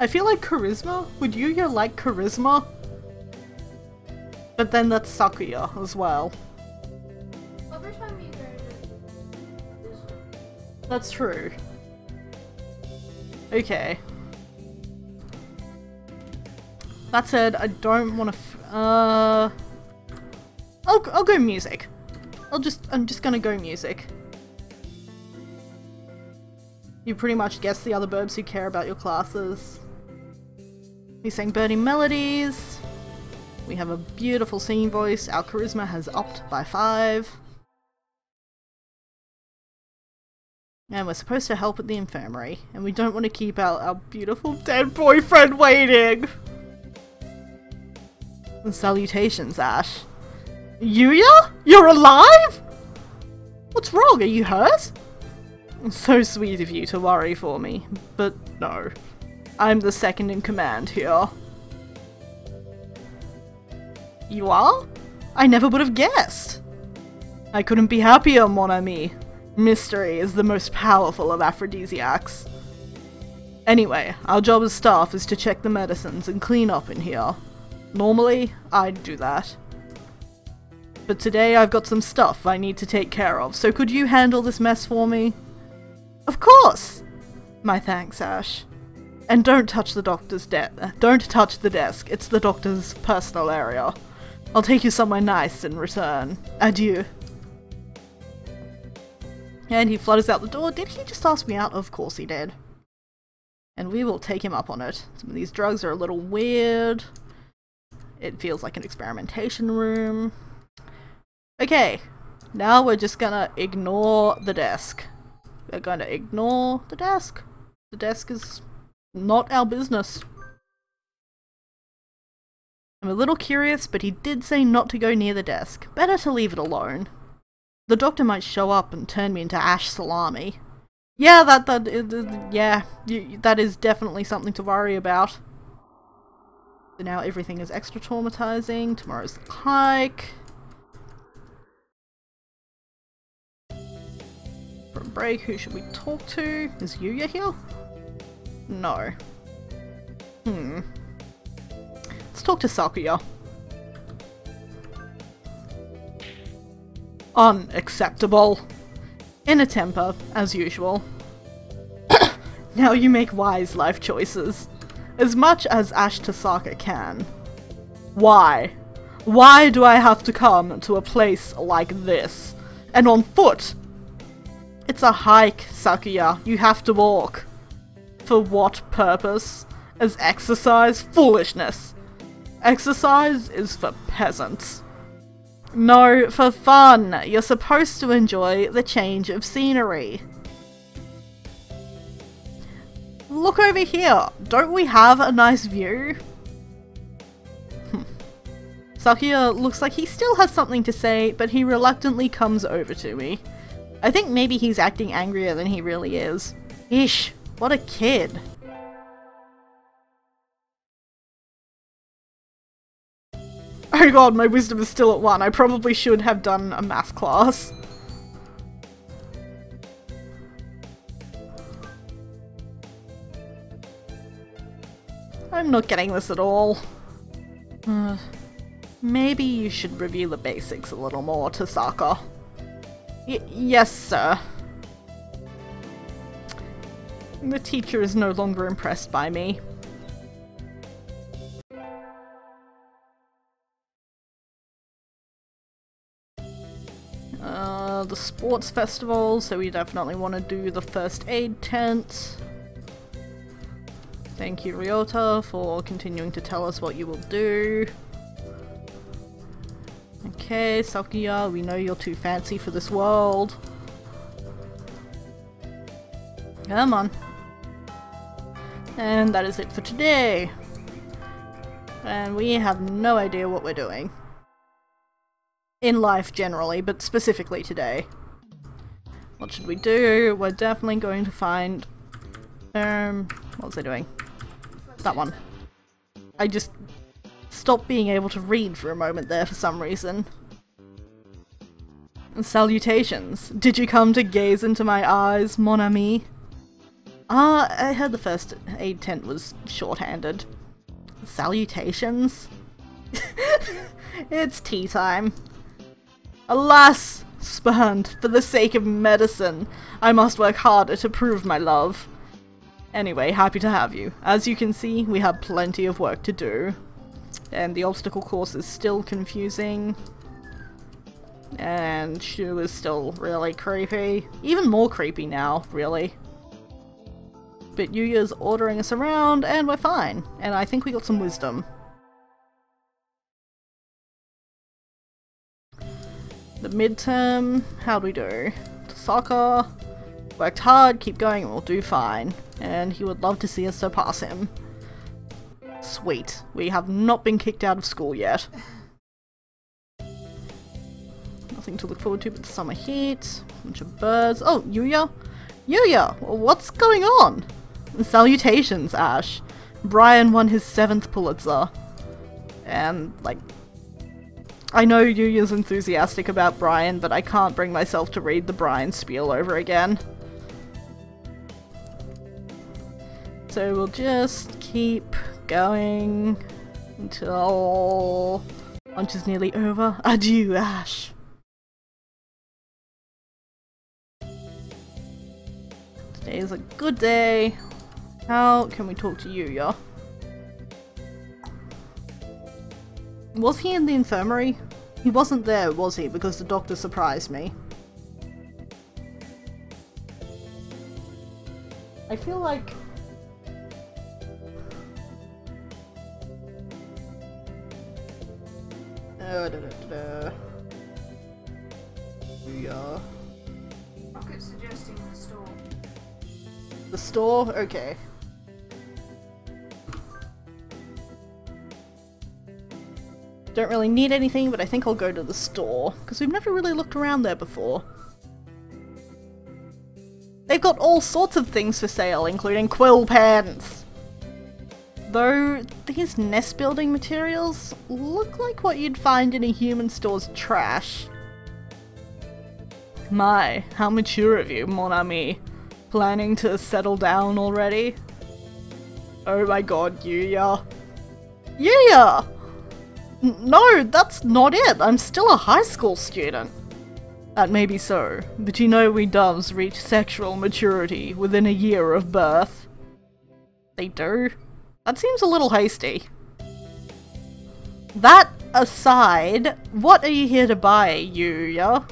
I feel like charisma? Would Yuuya like charisma? But then that's Sakuya as well. Every time you go to... That's true. Okay. That said, I don't want to. I'll go music. I'm just gonna go music. You pretty much guess the other burbs who care about your classes. We sang birdie melodies. We have a beautiful singing voice. Our charisma has upped by 5. And we're supposed to help at the infirmary. And we don't want to keep our beautiful dead boyfriend waiting. And salutations, Ash. Yuuya? You're alive? What's wrong? Are you hurt? It's so sweet of you to worry for me, but no. I'm the second in command here. You are? I never would have guessed! I couldn't be happier, mon ami. Mystery is the most powerful of aphrodisiacs. Anyway, our job as staff is to check the medicines and clean up in here. Normally, I'd do that. But today I've got some stuff I need to take care of, so could you handle this mess for me? Of course! My thanks, Ash. And don't touch the doctor's don't touch the desk. It's the doctor's personal area. I'll take you somewhere nice in return. Adieu. And he flutters out the door. Did he just ask me out? Of course he did. And we will take him up on it. Some of these drugs are a little weird. It feels like an experimentation room. Okay. Now we're just gonna ignore the desk. We're going to ignore the desk. The desk is not our business. I'm a little curious, but he did say not to go near the desk. Better to leave it alone. The doctor might show up and turn me into Ash Salami. Yeah, that is definitely something to worry about. So now everything is extra traumatizing. Tomorrow's the hike. For a break, who should we talk to? Is Yuuya here? No. Let's talk to Sakuya. Unacceptable. In a temper, as usual. Now you make wise life choices. As much as Ash Tasaka can. Why? Why do I have to come to a place like this? And on foot? It's a hike, Sakuya. You have to walk. For what purpose? As exercise? Foolishness. Exercise is for peasants. No, for fun. You're supposed to enjoy the change of scenery. Look over here. Don't we have a nice view? Sakuya looks like he still has something to say, but he reluctantly comes over to me. I think maybe he's acting angrier than he really is. Ish, what a kid. Oh god, my wisdom is still at 1. I probably should have done a math class. I'm not getting this at all. Maybe you should review the basics a little more, Tasaka. Yes, sir. The teacher is no longer impressed by me. The sports festival, so we definitely want to do the first aid tent. Thank you, Ryota, for continuing to tell us what you will do. Okay, Sakuya, we know you're too fancy for this world. Come on. And that is it for today. And we have no idea what we're doing. In life generally, but specifically today. What should we do? We're definitely going to find... what was I doing? That one. I just stopped being able to read for a moment there for some reason. Salutations. Did you come to gaze into my eyes, mon ami? Ah, I heard the first aid tent was shorthanded. Salutations? It's tea time. Alas, spurned, for the sake of medicine, I must work harder to prove my love. Anyway, happy to have you. As you can see, we have plenty of work to do. And the obstacle course is still confusing. And Shuu is still really creepy. Even more creepy now, really. But Yuuya's ordering us around, and we're fine. And I think we got some wisdom. The midterm, how'd we do? Soccer, worked hard, keep going, and we'll do fine. And he would love to see us surpass him. Sweet. We have not been kicked out of school yet. Nothing to look forward to but the summer heat. Bunch of birds. Oh, Yuuya? Yuuya! What's going on? Salutations, Ash. Brian won his 7th Pulitzer. And, like... I know Yuuya's enthusiastic about Brian, but I can't bring myself to read the Brian spiel over again. So we'll just keep going until lunch is nearly over. Adieu, Ash. Today is a good day. How can we talk to Yuuya? Was he in the infirmary? He wasn't there, was he? Because the doctor surprised me. I feel like... Yeah. Rocket suggesting the store. The store? Okay. Don't really need anything, but I think I'll go to the store, because we've never really looked around there before. They've got all sorts of things for sale, including quill pens! Though, these nest building materials look like what you'd find in a human store's trash. My, how mature of you, mon ami. Planning to settle down already? Oh my god, Yuuya. Yuuya! No, that's not it. I'm still a high school student. That may be so, but you know we doves reach sexual maturity within a year of birth. They do? That seems a little hasty. That aside, what are you here to buy, Yuuya?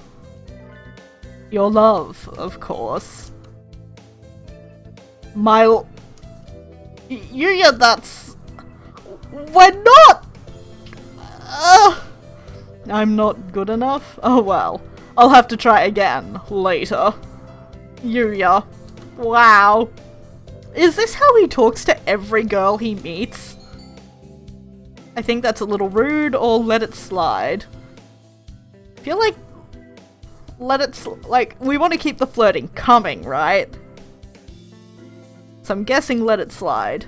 Your love, of course. Yuuya, that's... We're not! I'm not good enough? Oh well. I'll have to try again later. Yuuya. Wow. Is this how he talks to every girl he meets? I think that's a little rude, or let it slide. I feel like... we want to keep the flirting coming, right? So I'm guessing let it slide.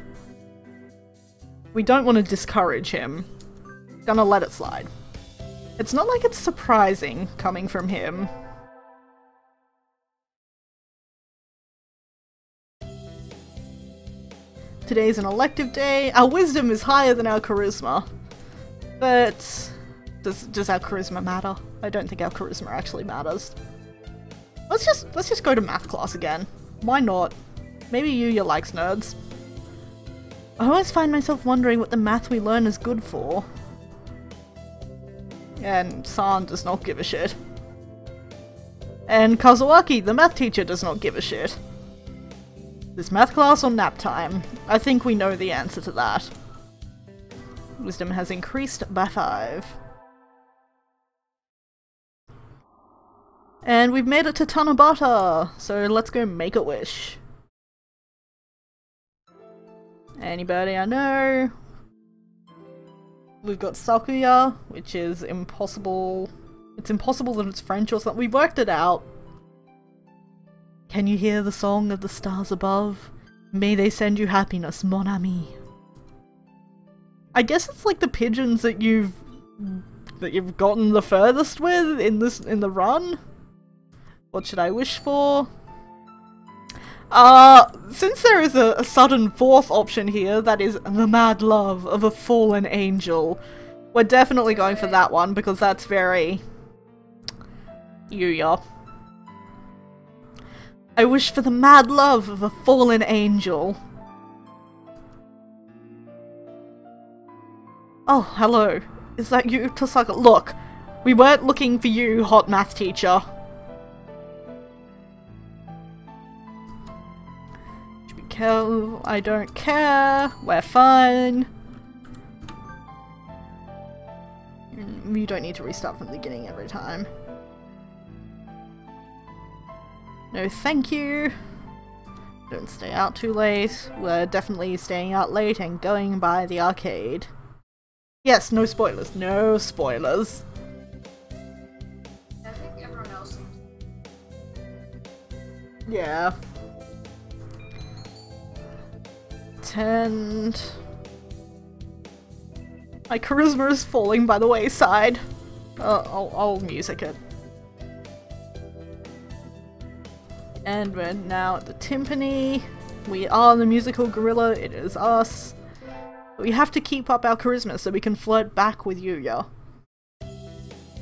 We don't want to discourage him. Gonna let it slide. It's not like it's surprising coming from him. Today's an elective day. Our wisdom is higher than our charisma. But does our charisma matter? I don't think our charisma actually matters. Let's just go to math class again. Why not? Maybe Yuuya likes nerds. I always find myself wondering what the math we learn is good for. And San does not give a shit. And Kazuaki, the math teacher, does not give a shit. This math class or nap time? I think we know the answer to that. Wisdom has increased by 5. And we've made it to Tanabata, so let's go make a wish. Anybody I know? We've got Sakuya, which is impossible. It's impossible that it's French or something. We worked it out. Can you hear the song of the stars above? May they send you happiness, mon ami. I guess it's like the pigeons that you've gotten the furthest with in the run. What should I wish for? Since there is a sudden fourth option here, that is the mad love of a fallen angel, we're definitely going for that one because that's very Yuuya. I wish for the mad love of a fallen angel. Oh, hello. Is that you, Tosaka? Look, we weren't looking for you, hot math teacher. I don't care. We're fine. You don't need to restart from the beginning every time. No thank you. Don't stay out too late. We're definitely staying out late and going by the arcade. Yes, no spoilers. No spoilers. I think everyone else seems... Yeah. And my charisma is falling by the wayside. I'll music it. And we're now at the timpani. We are the musical gorilla, it is us. We have to keep up our charisma so we can flirt back with Yuuya.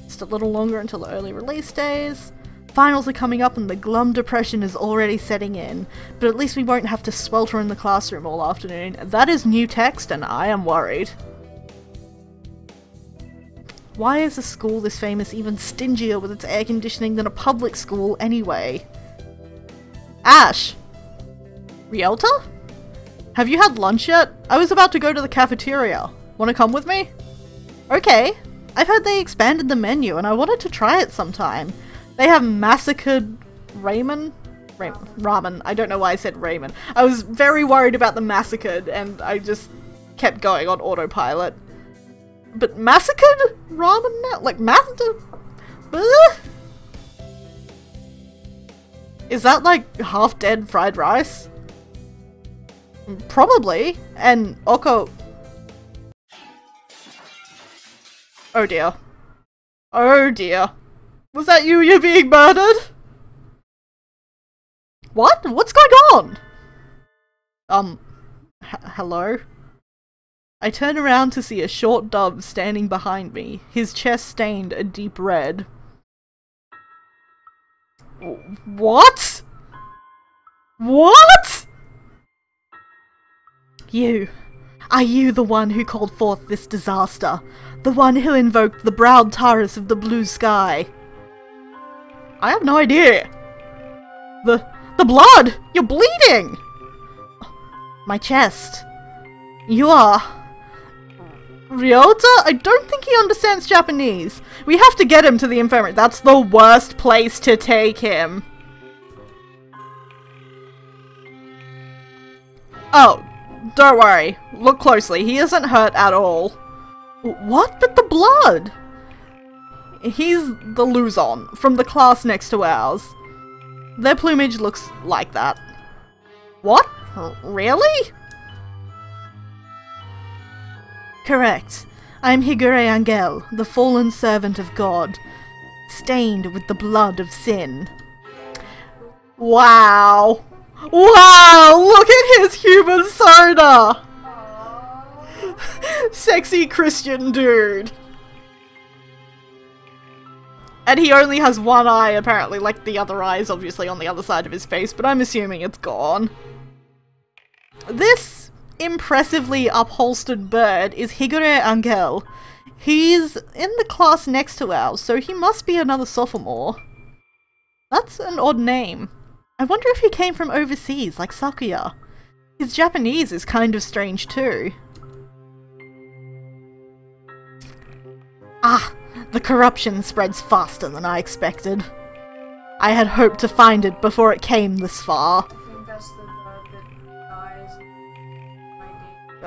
Just a little longer until the early release days. Finals are coming up and the glum depression is already setting in, but at least we won't have to swelter in the classroom all afternoon. That is new text and I am worried. Why is a school this famous even stingier with its air conditioning than a public school anyway? Ash! Rielta? Have you had lunch yet? I was about to go to the cafeteria. Wanna come with me? Okay. I've heard they expanded the menu and I wanted to try it sometime. They have massacred ramen? Ramen. I don't know why I said ramen. I was very worried about the massacred and I just kept going on autopilot. But massacred ramen now? Like Is that like half-dead fried rice? Probably. And Oko... Oh dear. Oh dear. Was that you? You're being murdered? What? What's going on? Hello? I turn around to see a short dove standing behind me, his chest stained a deep red. What? What? You. Are you the one who called forth this disaster? The one who invoked the proud Taurus of the blue sky? I have no idea. The blood! You're bleeding! My chest. You are... Ryota? I don't think he understands Japanese. We have to get him to the infirmary. That's the worst place to take him. Oh, don't worry. Look closely. He isn't hurt at all. What? But the blood! He's the Luzon, from the class next to ours. Their plumage looks like that. What? Really? Correct. I am Higure Anghel, the fallen servant of God, stained with the blood of sin. Wow! Wow! Look at his human soda! Sexy Christian dude. And he only has one eye, apparently, like the other eye is obviously on the other side of his face, but I'm assuming it's gone. This impressively upholstered bird is Higure Anghel. He's in the class next to ours, so he must be another sophomore. That's an odd name. I wonder if he came from overseas, like Sakuya. His Japanese is kind of strange too. Ah! The corruption spreads faster than I expected. I had hoped to find it before it came this far. I think that's the bird that dies.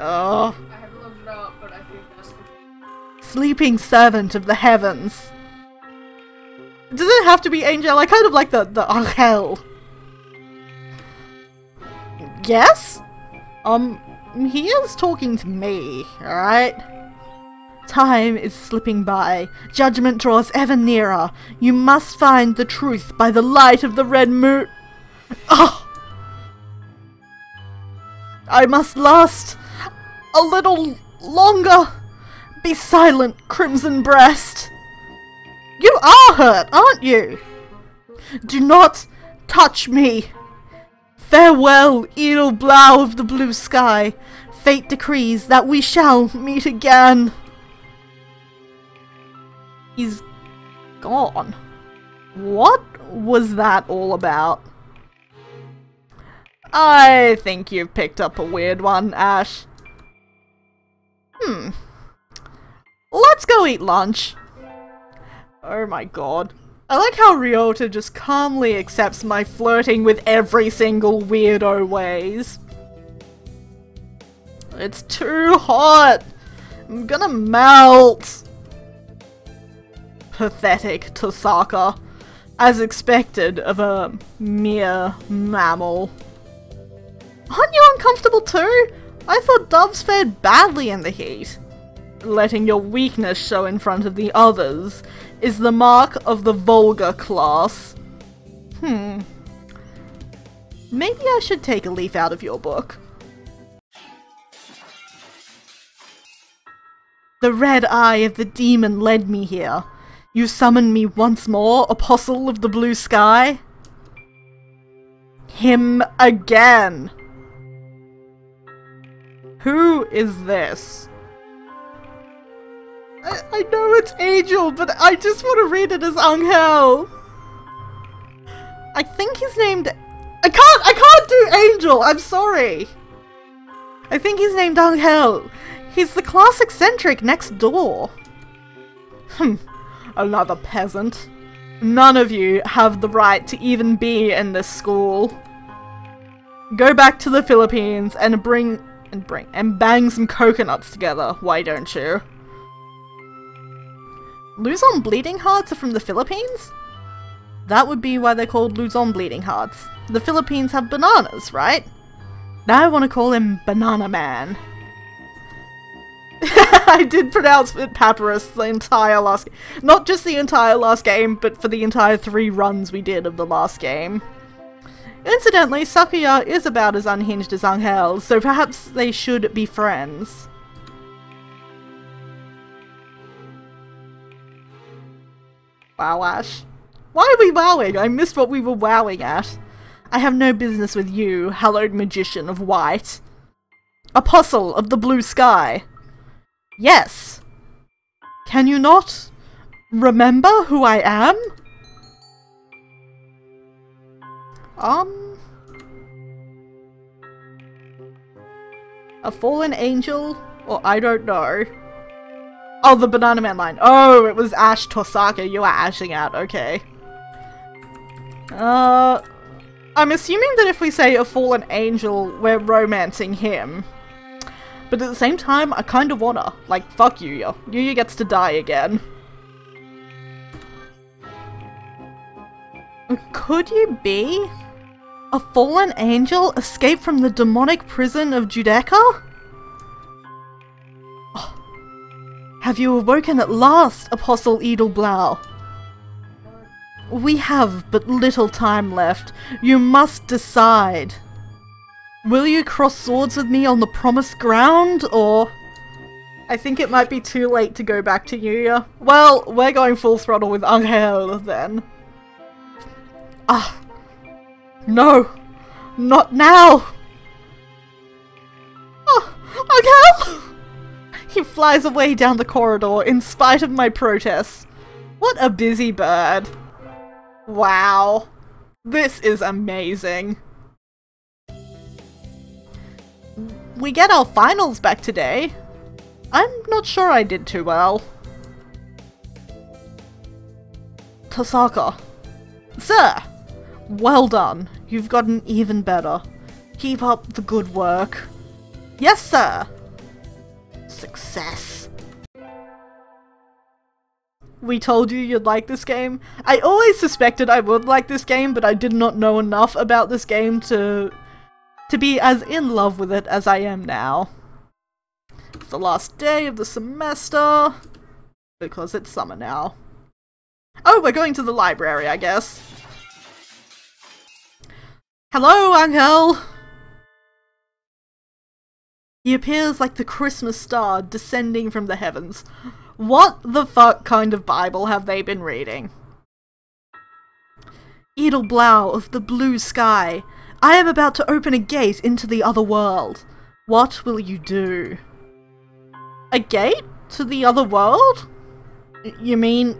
Oh. I haven't looked it up, but I think that's the Sleeping servant of the heavens. Does it have to be Angel? I kind of like the Anghel. Yes? He is talking to me, alright? Time is slipping by. Judgment draws ever nearer. You must find the truth by the light of the red moon. Oh! I must last a little longer. Be silent, crimson breast. You are hurt, aren't you? Do not touch me. Farewell, Edel Blau of the blue sky. Fate decrees that we shall meet again. He's gone. What was that all about? I think you've picked up a weird one, Ash. Let's go eat lunch. Oh my god. I like how Ryota just calmly accepts my flirting with every single weirdo ways. It's too hot. I'm gonna melt. Pathetic Tosaka. As expected of a mere mammal. Aren't you uncomfortable too? I thought doves fared badly in the heat. Letting your weakness show in front of the others is the mark of the vulgar class. Maybe I should take a leaf out of your book. The red eye of the demon led me here. You summon me once more, apostle of the blue sky? Him again! Who is this? I know it's Angel, but I just want to read it as Anghel. I think he's named... I can't do Angel, I'm sorry. I think he's named Anghel. He's the class eccentric next door. Another peasant. None of you have the right to even be in this school. Go back to the Philippines and bang some coconuts together, why don't you? Luzon Bleeding Hearts are from the Philippines? That would be why they're called Luzon Bleeding Hearts. The Philippines have bananas, right? Now I want to call him Banana Man. I did pronounce it Papyrus the entire last game. Not just the entire last game, but for the entire 3 runs we did of the last game. Incidentally, Sakuya is about as unhinged as Anghel, so perhaps they should be friends. Wow, Ash. Why are we wowing? I missed what we were wowing at. I have no business with you, hallowed magician of white. Apostle of the blue sky. Yes. Can you not remember who I am? A fallen angel? Or I don't know. Oh, the Banana Man line. Oh, it was Ash Tosaka you were ashing at. Okay. I'm assuming that if we say a fallen angel, we're romancing him. But at the same time, I kinda wanna. Like, fuck Yuuya. Yuuya gets to die again. Could you be a fallen angel escaped from the demonic prison of Judecca? Have you awoken at last, Apostle Edelblau? We have but little time left. You must decide. Will you cross swords with me on the promised ground, or... I think it might be too late to go back to Yuuya. Well, we're going full throttle with Anghel, then. No! Not now! Oh, Anghel! He flies away down the corridor in spite of my protests. What a busy bird. Wow. This is amazing. We get our finals back today. I'm not sure I did too well. Tosaka. Sir! Well done. You've gotten even better. Keep up the good work. Yes, sir! Success. We told you you'd like this game. I always suspected I would like this game, but I did not know enough about this game to be as in love with it as I am now. It's the last day of the semester, because it's summer now. Oh, we're going to the library, I guess. Hello, Anghel! He appears like the Christmas star descending from the heavens. What the fuck kind of Bible have they been reading? Edelblau of the blue sky, I am about to open a gate into the other world. What will you do? A gate to the other world? You mean...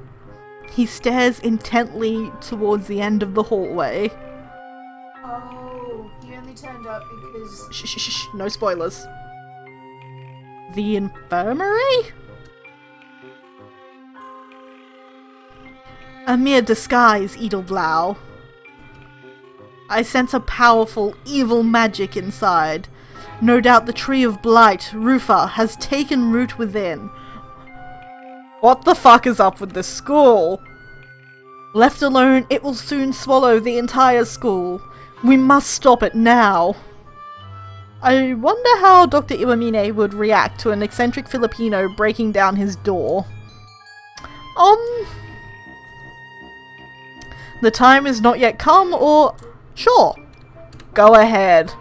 He stares intently towards the end of the hallway. Oh, he only turned up because... Shh, no spoilers. The infirmary? A mere disguise, Edelblau. I sense a powerful, evil magic inside. No doubt the Tree of Blight, Rufa, has taken root within. What the fuck is up with this school? Left alone, it will soon swallow the entire school. We must stop it now. I wonder how Dr. Iwamine would react to an eccentric Filipino breaking down his door. The time is not yet come, or... Sure. Go ahead.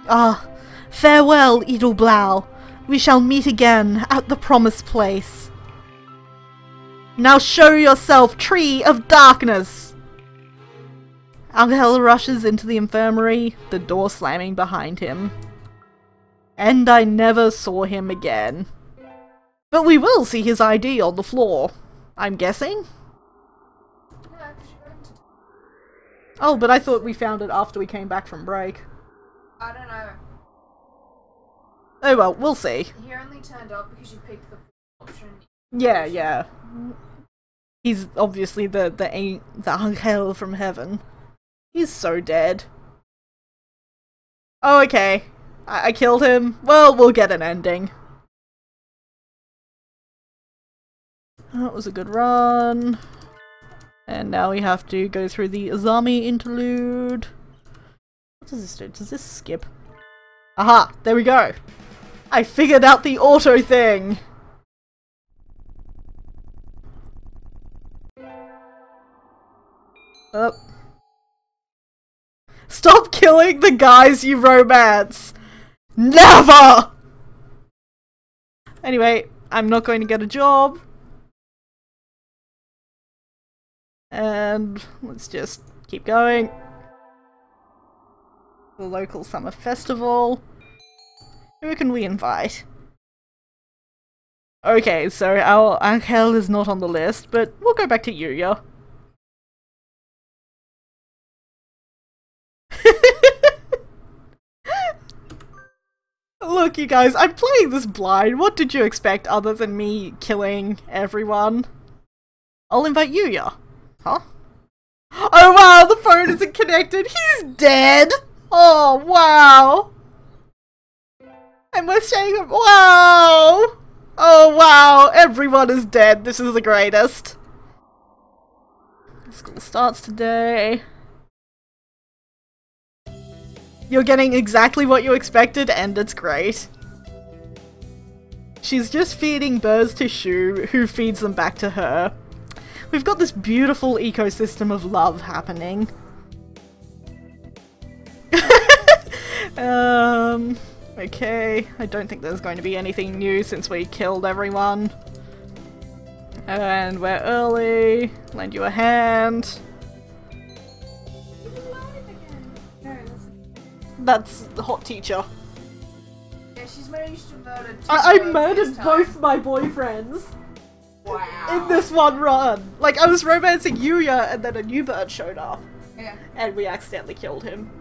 Ah, farewell, Edelblau. We shall meet again at the promised place. Now show yourself, Tree of Darkness! Anghel rushes into the infirmary, the door slamming behind him. And I never saw him again. But we will see his ID on the floor, I'm guessing? Oh, but I thought we found it after we came back from break. I don't know. Oh well, we'll see. He only turned up because you picked the option. Yeah. He's obviously the Anghel from heaven. He's so dead. Oh, okay. I killed him. Well, we'll get an ending. That was a good run. And now we have to go through the Azami interlude. What does this do? Does this skip? Aha! There we go! I figured out the auto thing! Oh. Stop killing the guys you romance! Never! Anyway, I'm not going to get a job. And let's just keep going. The local summer festival. Who can we invite? Okay, so our Anghel is not on the list, but we'll go back to Yuuya. Look, you guys, I'm playing this blind. What did you expect other than me killing everyone? I'll invite Yuuya. Huh? Oh wow, the phone isn't connected. He's dead. Oh wow. And we're saying, wow. Oh wow, everyone is dead. This is the greatest. School starts today. You're getting exactly what you expected, and it's great. She's just feeding birds to Shuu, who feeds them back to her. We've got this beautiful ecosystem of love happening. Okay, I don't think there's going to be anything new since we killed everyone. And we're early. Lend you a hand. That's the hot teacher. Yeah, she's managed to murder two I boys murdered this time. both my boyfriends. Wow. In this one run. Like, I was romancing Yuuya and then a new bird showed up. Yeah. And we accidentally killed him.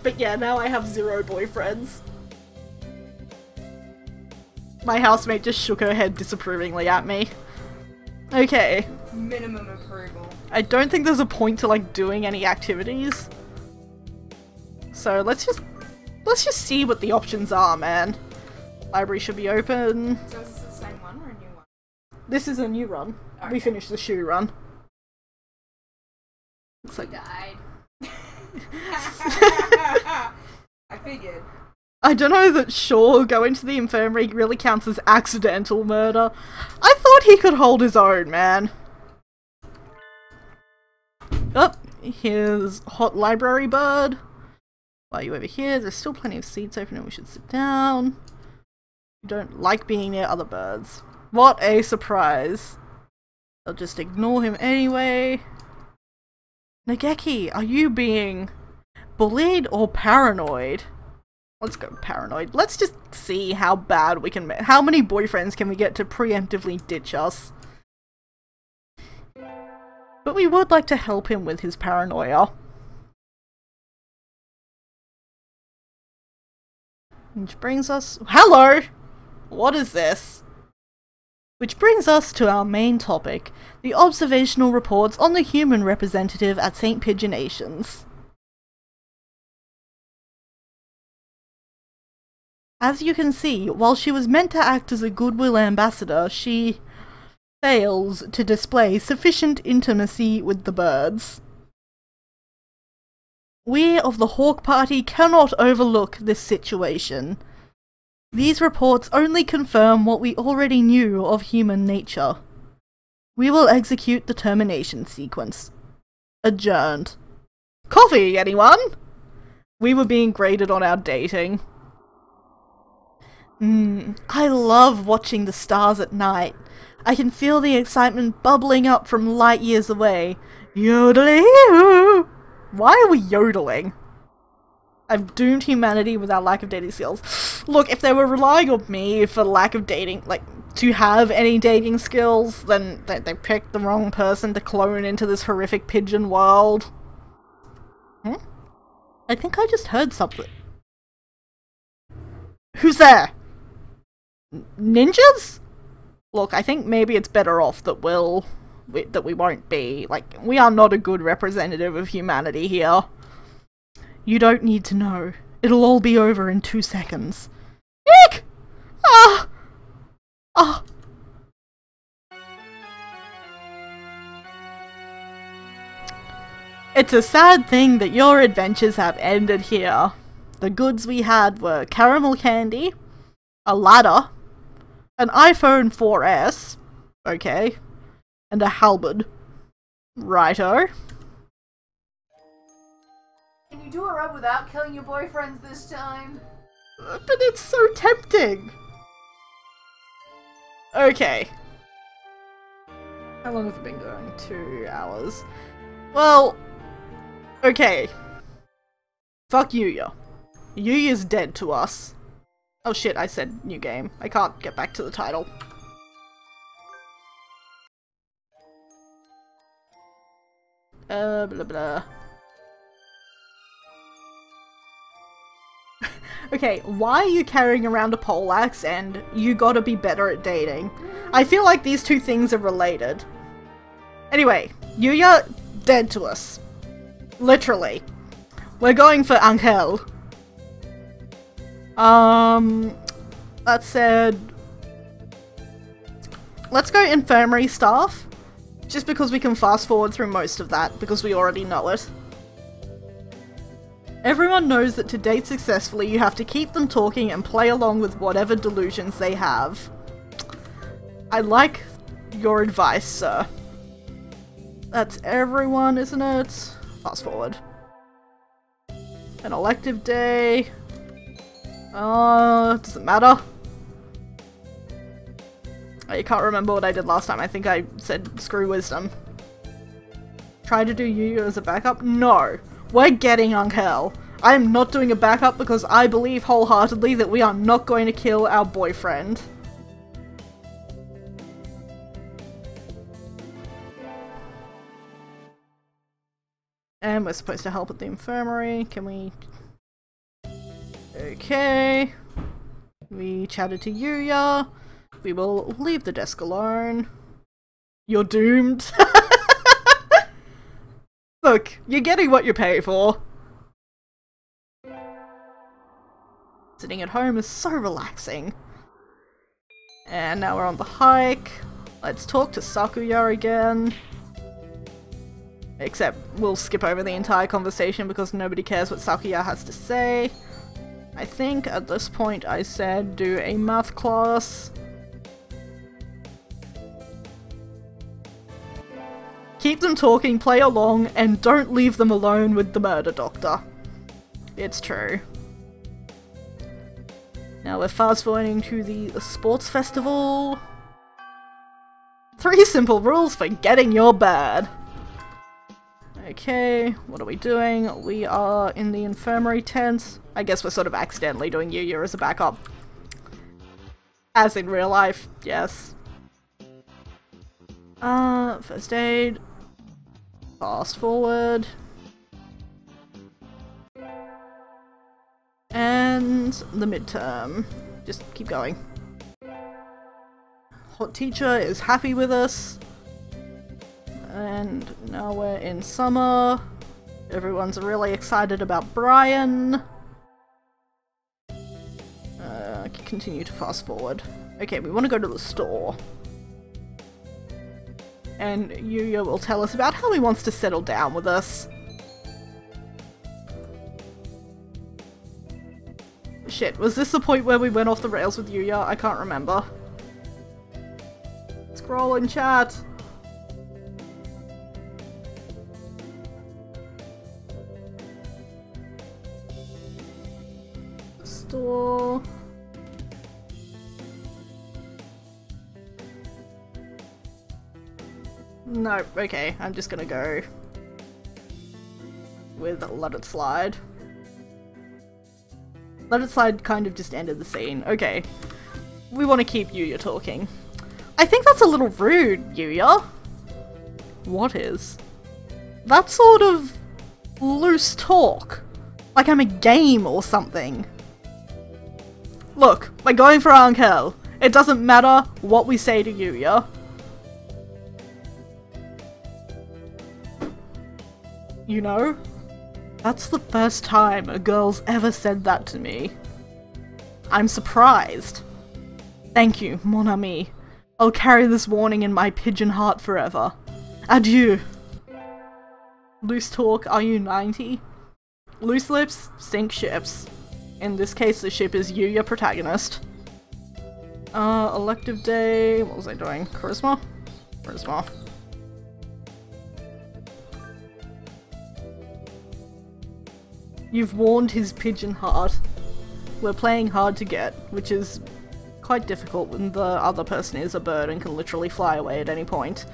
But yeah, now I have 0 boyfriends. My housemate just shook her head disapprovingly at me. Okay. Minimum approval. I don't think there's a point to, like, doing any activities. So let's just Let's just see what the options are, man. Library should be open. So is this the same one or a new one? This is a new run. Okay. We finished the Shuu run. Looks like Died. I figured. I don't know that Shaw going to the infirmary really counts as accidental murder. I thought he could hold his own, man. Oh, here's Hot Library Bird. Why are you over here? There's still plenty of seats open and we should sit down. You don't like being near other birds. What a surprise. I'll just ignore him anyway. Nageki, are you being bullied or paranoid? Let's go paranoid. Let's just see how bad we can make. How many boyfriends can we get to preemptively ditch us? But we would like to help him with his paranoia. Which brings us... Hello! What is this? Which brings us to our main topic, the observational reports on the human representative at St. Pigeonations. As you can see, while she was meant to act as a goodwill ambassador, she fails to display sufficient intimacy with the birds. We of the Hawk Party cannot overlook this situation. These reports only confirm what we already knew of human nature. We will execute the termination sequence. Adjourned. Coffee, anyone? We were being graded on our dating. I love watching the stars at night. I can feel the excitement bubbling up from light years away. Yodeling! Why are we yodeling? I've doomed humanity with our lack of dating skills. Look, if they were relying on me for lack of dating, like, to have any dating skills, then they picked the wrong person to clone into this horrific pigeon world. I think I just heard something. Who's there? Ninjas? Look, I think maybe it's better off that we won't be. Like, we are not a good representative of humanity here. You don't need to know. It'll all be over in 2 seconds. Nick! Ah! Ah! It's a sad thing that your adventures have ended here. The goods we had were caramel candy, a ladder, an iPhone 4S, okay, and a halberd. Righto. Can you do a rub without killing your boyfriends this time? But it's so tempting! Okay. How long have we been going? 2 hours. Well, okay. Fuck Yuuya. Yuuya's dead to us. Oh shit, I said new game. I can't get back to the title. Blah blah. Okay, why are you carrying around a poleaxe and you gotta be better at dating? I feel like these two things are related. Anyway, Yuuya dead to us. Literally. We're going for Anghel. That said, let's go infirmary staff, just because we can fast forward through most of that, because we already know it. Everyone knows that to date successfully you have to keep them talking and play along with whatever delusions they have. I like your advice, sir. That's everyone, isn't it? Fast forward. An elective day. Doesn't matter. I can't remember what I did last time. I think I said screw wisdom. Try to do Yuuya as a backup? No. We're getting Anghel. I am not doing a backup because I believe wholeheartedly that we are not going to kill our boyfriend. And we're supposed to help at the infirmary. Can we... Okay. We chatted to Yuuya. We will leave the desk alone. You're doomed. Look, you're getting what you pay for. Sitting at home is so relaxing. And now we're on the hike. Let's talk to Sakuya again. Except we'll skip over the entire conversation because nobody cares what Sakuya has to say. I think at this point I said do a math class. Keep them talking, play along, and don't leave them alone with the murder doctor. It's true. Now we're fast forwarding to the sports festival. 3 simple rules for getting your bird. Okay, what are we doing? We are in the infirmary tent. I guess we're sort of accidentally doing Yuuya as a backup. As in real life, yes. First aid. Fast forward. And the midterm. Just keep going. Hot teacher is happy with us. And now we're in summer. Everyone's really excited about Brian. Continue to fast forward. Okay, we want to go to the store. And Yuuya will tell us about how he wants to settle down with us. Shit, was this the point where we went off the rails with Yuuya? I can't remember. Scroll in chat. Store. No, okay, I'm just gonna go with Let It Slide. Let It Slide kind of just ended the scene. Okay, we want to keep Yuuya talking. I think that's a little rude, Yuuya. What is? That sort of loose talk. Like I'm a game or something. Look, we're going for Anghel. It doesn't matter what we say to Yuuya. You know? That's the first time a girl's ever said that to me. I'm surprised. Thank you, mon ami. I'll carry this warning in my pigeon heart forever. Adieu. Loose talk, are you 90? Loose lips, sink ships. In this case, the ship is Yuuya protagonist. Elective day, what was I doing? Charisma? Charisma. You've warned his pigeon heart. We're playing hard to get, which is quite difficult when the other person is a bird and can literally fly away at any point.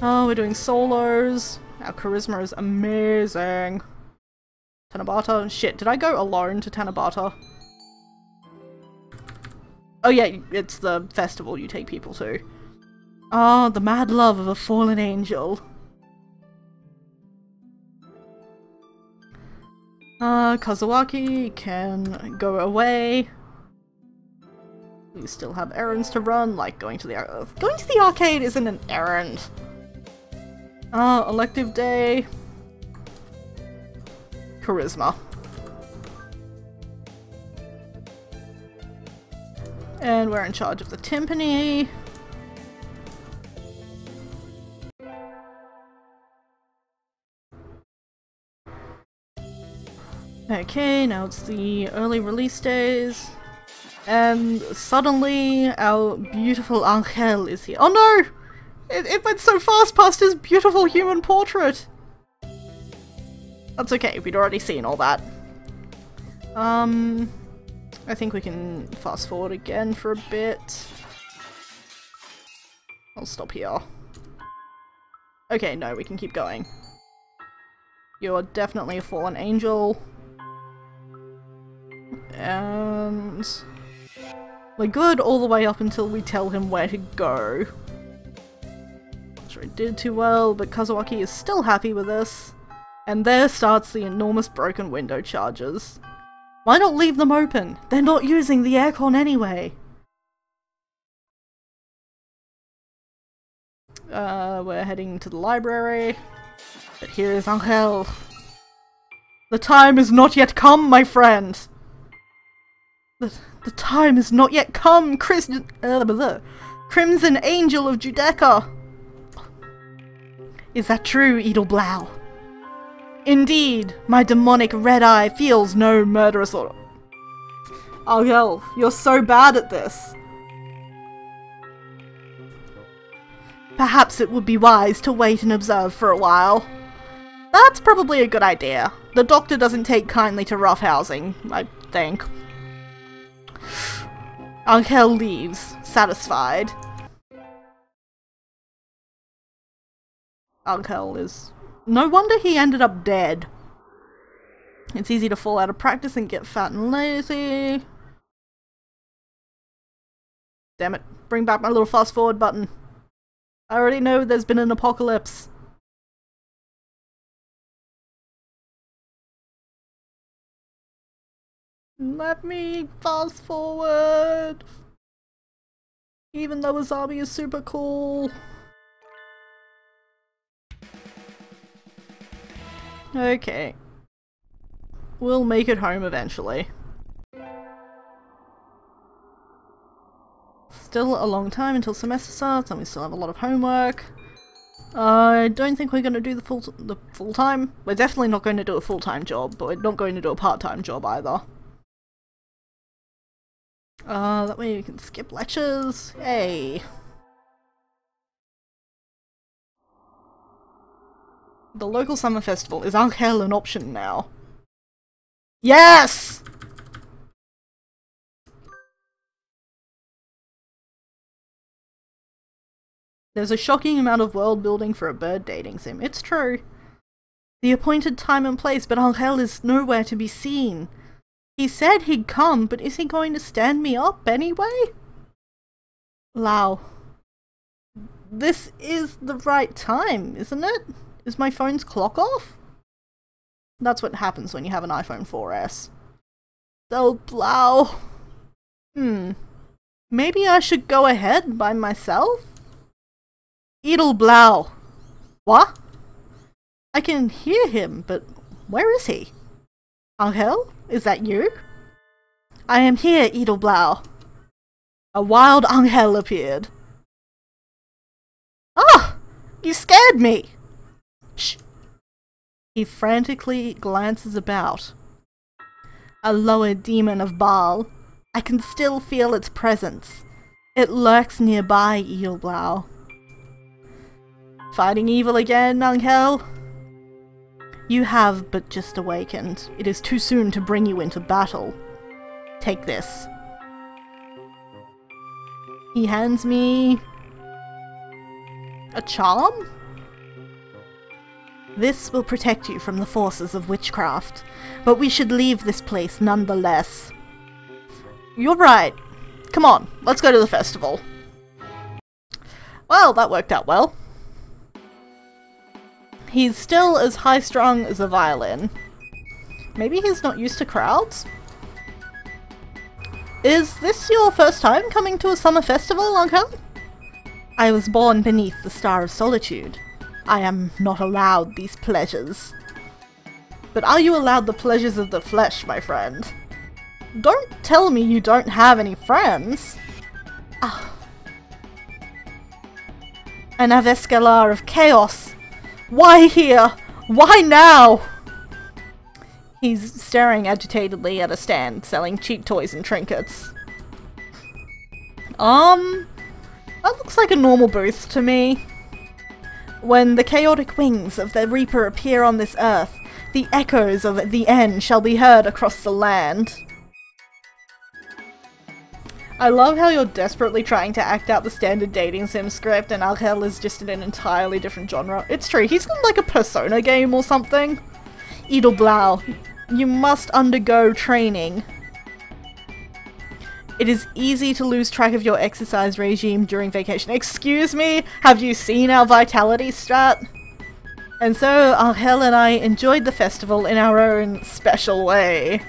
Oh, we're doing solos. Our charisma is amazing. Tanabata. Shit, did I go alone to Tanabata? Oh yeah, it's the festival you take people to. Ah, the mad love of a fallen angel. Kazuaki can go away. We still have errands to run, like going to the arcade isn't an errand. Elective day. Charisma. And we're in charge of the timpani. Okay, now it's the early release days. And suddenly our beautiful Anghel is here. Oh no! It went so fast past his beautiful human portrait! That's okay, we'd already seen all that. I think we can fast forward again for a bit. I'll stop here. Okay, no, we can keep going. You're definitely a fallen angel. And we're good all the way up until we tell him where to go. Not sure I did too well, but Kazuaki is still happy with us. And there starts the enormous broken window charges. Why not leave them open? They're not using the aircon anyway. We're heading to the library. But here is Anghel. The time is not yet come, my friend! The time has not yet come, Crimson Angel of Judecca! Is that true, Edelblau? Indeed, my demonic red eye feels no murderous order. Anghel, you're so bad at this. Perhaps it would be wise to wait and observe for a while. That's probably a good idea. The doctor doesn't take kindly to roughhousing, I think. Anghel leaves, satisfied. Anghel is... No wonder he ended up dead. It's easy to fall out of practice and get fat and lazy. Damn it. Bring back my little fast forward button. I already know there's been an apocalypse. Let me fast forward. Even though Wasabi is super cool. Okay. We'll make it home eventually. Still a long time until semester starts and we still have a lot of homework. I don't think we're going to do the full-time. We're definitely not going to do a full-time job, but we're not going to do a part-time job either. That way we can skip lectures. Hey. The local summer festival. Is Anghel an option now? Yes! There's a shocking amount of world building for a bird dating sim. It's true. The appointed time and place, but Anghel is nowhere to be seen. He said he'd come, but is he going to stand me up anyway? Lau. This is the right time, isn't it? Is my phone's clock off? That's what happens when you have an iPhone 4S. So, Lau. Maybe I should go ahead by myself? Edelblau. What? I can hear him, but where is he? Anghel? Is that you? I am here, Edelblau. A wild Anghel appeared. Ah! You scared me! Shh! He frantically glances about. A lower demon of Baal. I can still feel its presence. It lurks nearby, Edelblau. Fighting evil again, Anghel? You have but just awakened. It is too soon to bring you into battle. Take this. He hands me... a charm? This will protect you from the forces of witchcraft, but we should leave this place nonetheless. You're right. Come on, let's go to the festival. Well, that worked out well. He's still as high-strung as a violin. Maybe he's not used to crowds? Is this your first time coming to a summer festival, Anghel? I was born beneath the Star of Solitude. I am not allowed these pleasures. But are you allowed the pleasures of the flesh, my friend? Don't tell me you don't have any friends! Ah. An Avescalar of Chaos! Why here? Why now? He's staring agitatedly at a stand selling cheap toys and trinkets. That looks like a normal booth to me. When the chaotic wings of the Reaper appear on this earth, the echoes of the end shall be heard across the land. I love how you're desperately trying to act out the standard dating sim script and Anghel is just in an entirely different genre. It's true, he's in like a Persona game or something. Edelblau, you must undergo training. It is easy to lose track of your exercise regime during vacation. Excuse me? Have you seen our vitality stat? And so Anghel and I enjoyed the festival in our own special way.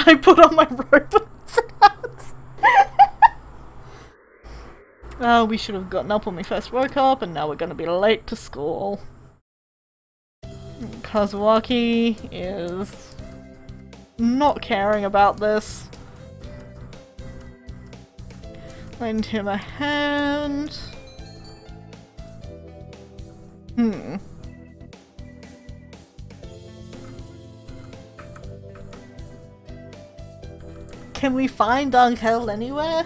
I put on my robots hats. Oh, we should have gotten up when we first woke up, and now we're going to be late to school. Kazuaki is not caring about this. Lend him a hand. Can we find Anghel anywhere?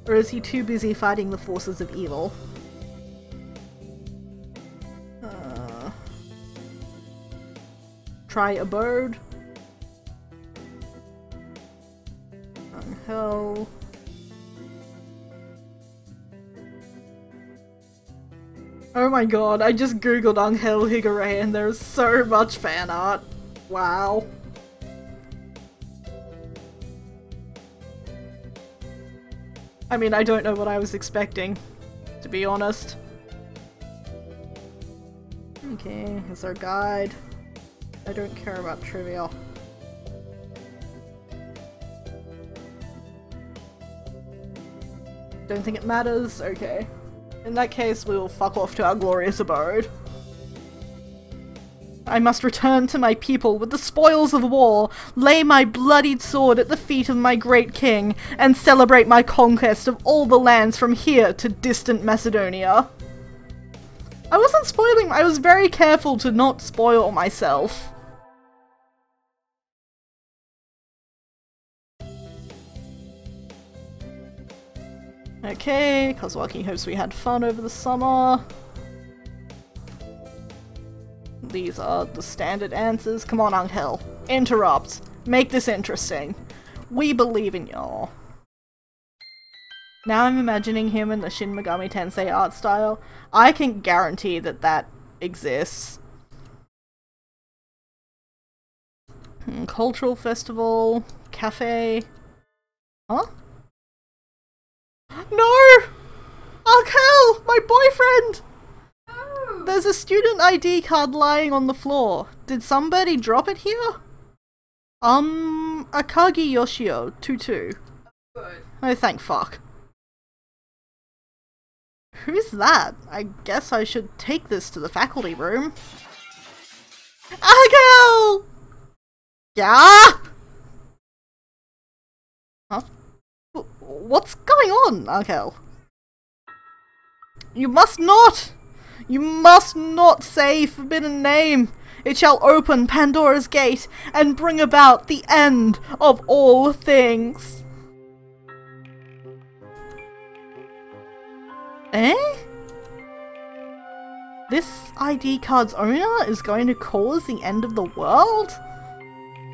Or is he too busy fighting the forces of evil? Try abode. Anghel. Oh my god, I just googled Anghel Higure and there's so much fan art. Wow. I mean, I don't know what I was expecting, to be honest. Okay, here's our guide. I don't care about trivia. Don't think it matters? Okay. In that case, we'll fuck off to our glorious abode. I must return to my people with the spoils of war, lay my bloodied sword at the feet of my great king, and celebrate my conquest of all the lands from here to distant Macedonia. I wasn't spoiling, I was very careful to not spoil myself. Okay, Kazuaki hopes we had fun over the summer. These are the standard answers. Come on, Anghel. Interrupt. Make this interesting. We believe in y'all. Now I'm imagining him in the Shin Megami Tensei art style. I can guarantee that that exists. Cultural festival. Cafe. Huh? No! Anghel! My boyfriend! There's a student ID card lying on the floor. Did somebody drop it here? Akagi Yoshio, 22. Good. Oh, thank fuck. Who's that? I guess I should take this to the faculty room. Anghel! Yeah? Huh? What's going on, Anghel? You must not! You must not say forbidden name! It shall open Pandora's gate and bring about the end of all things. Eh? This ID card's owner is going to cause the end of the world?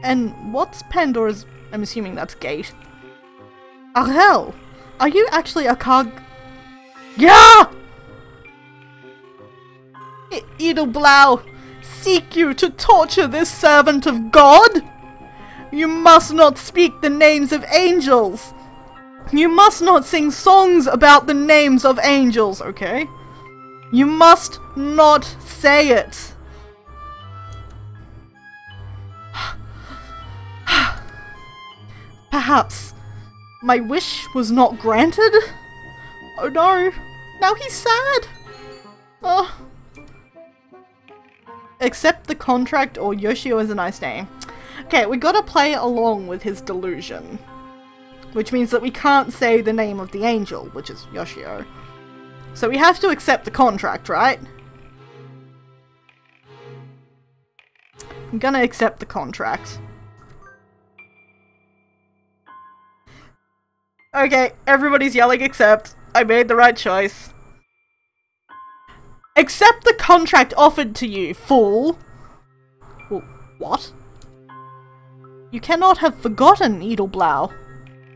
And what's Pandora's... I'm assuming that's gate. Anghel! Are you actually a Yeah! Edelblau, seek you to torture this servant of God? You must not speak the names of angels. You must not sing songs about the names of angels, okay? You must not say it. Perhaps my wish was not granted? Oh no, now he's sad. Oh. Accept the contract, or Yoshio is a nice name. Okay, we gotta play along with his delusion. Which means that we can't say the name of the angel, which is Yoshio. So we have to accept the contract, right? I'm gonna accept the contract. Okay, everybody's yelling accept. I made the right choice. Accept the contract offered to you, fool! What? You cannot have forgotten, Edelblau.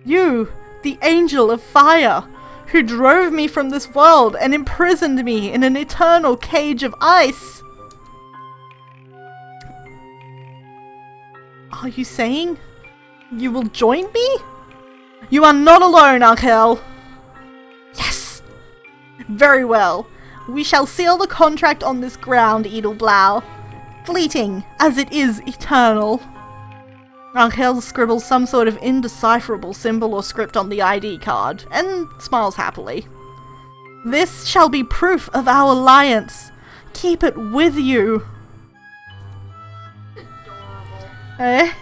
You, the angel of fire, who drove me from this world and imprisoned me in an eternal cage of ice. Are you saying you will join me? You are not alone, Anghel. Yes! Very well. We shall seal the contract on this ground, Edelblau. Fleeting, as it is eternal. Anghel scribbles some sort of indecipherable symbol or script on the ID card, and smiles happily. This shall be proof of our alliance. keep it with you. Adorable. Eh?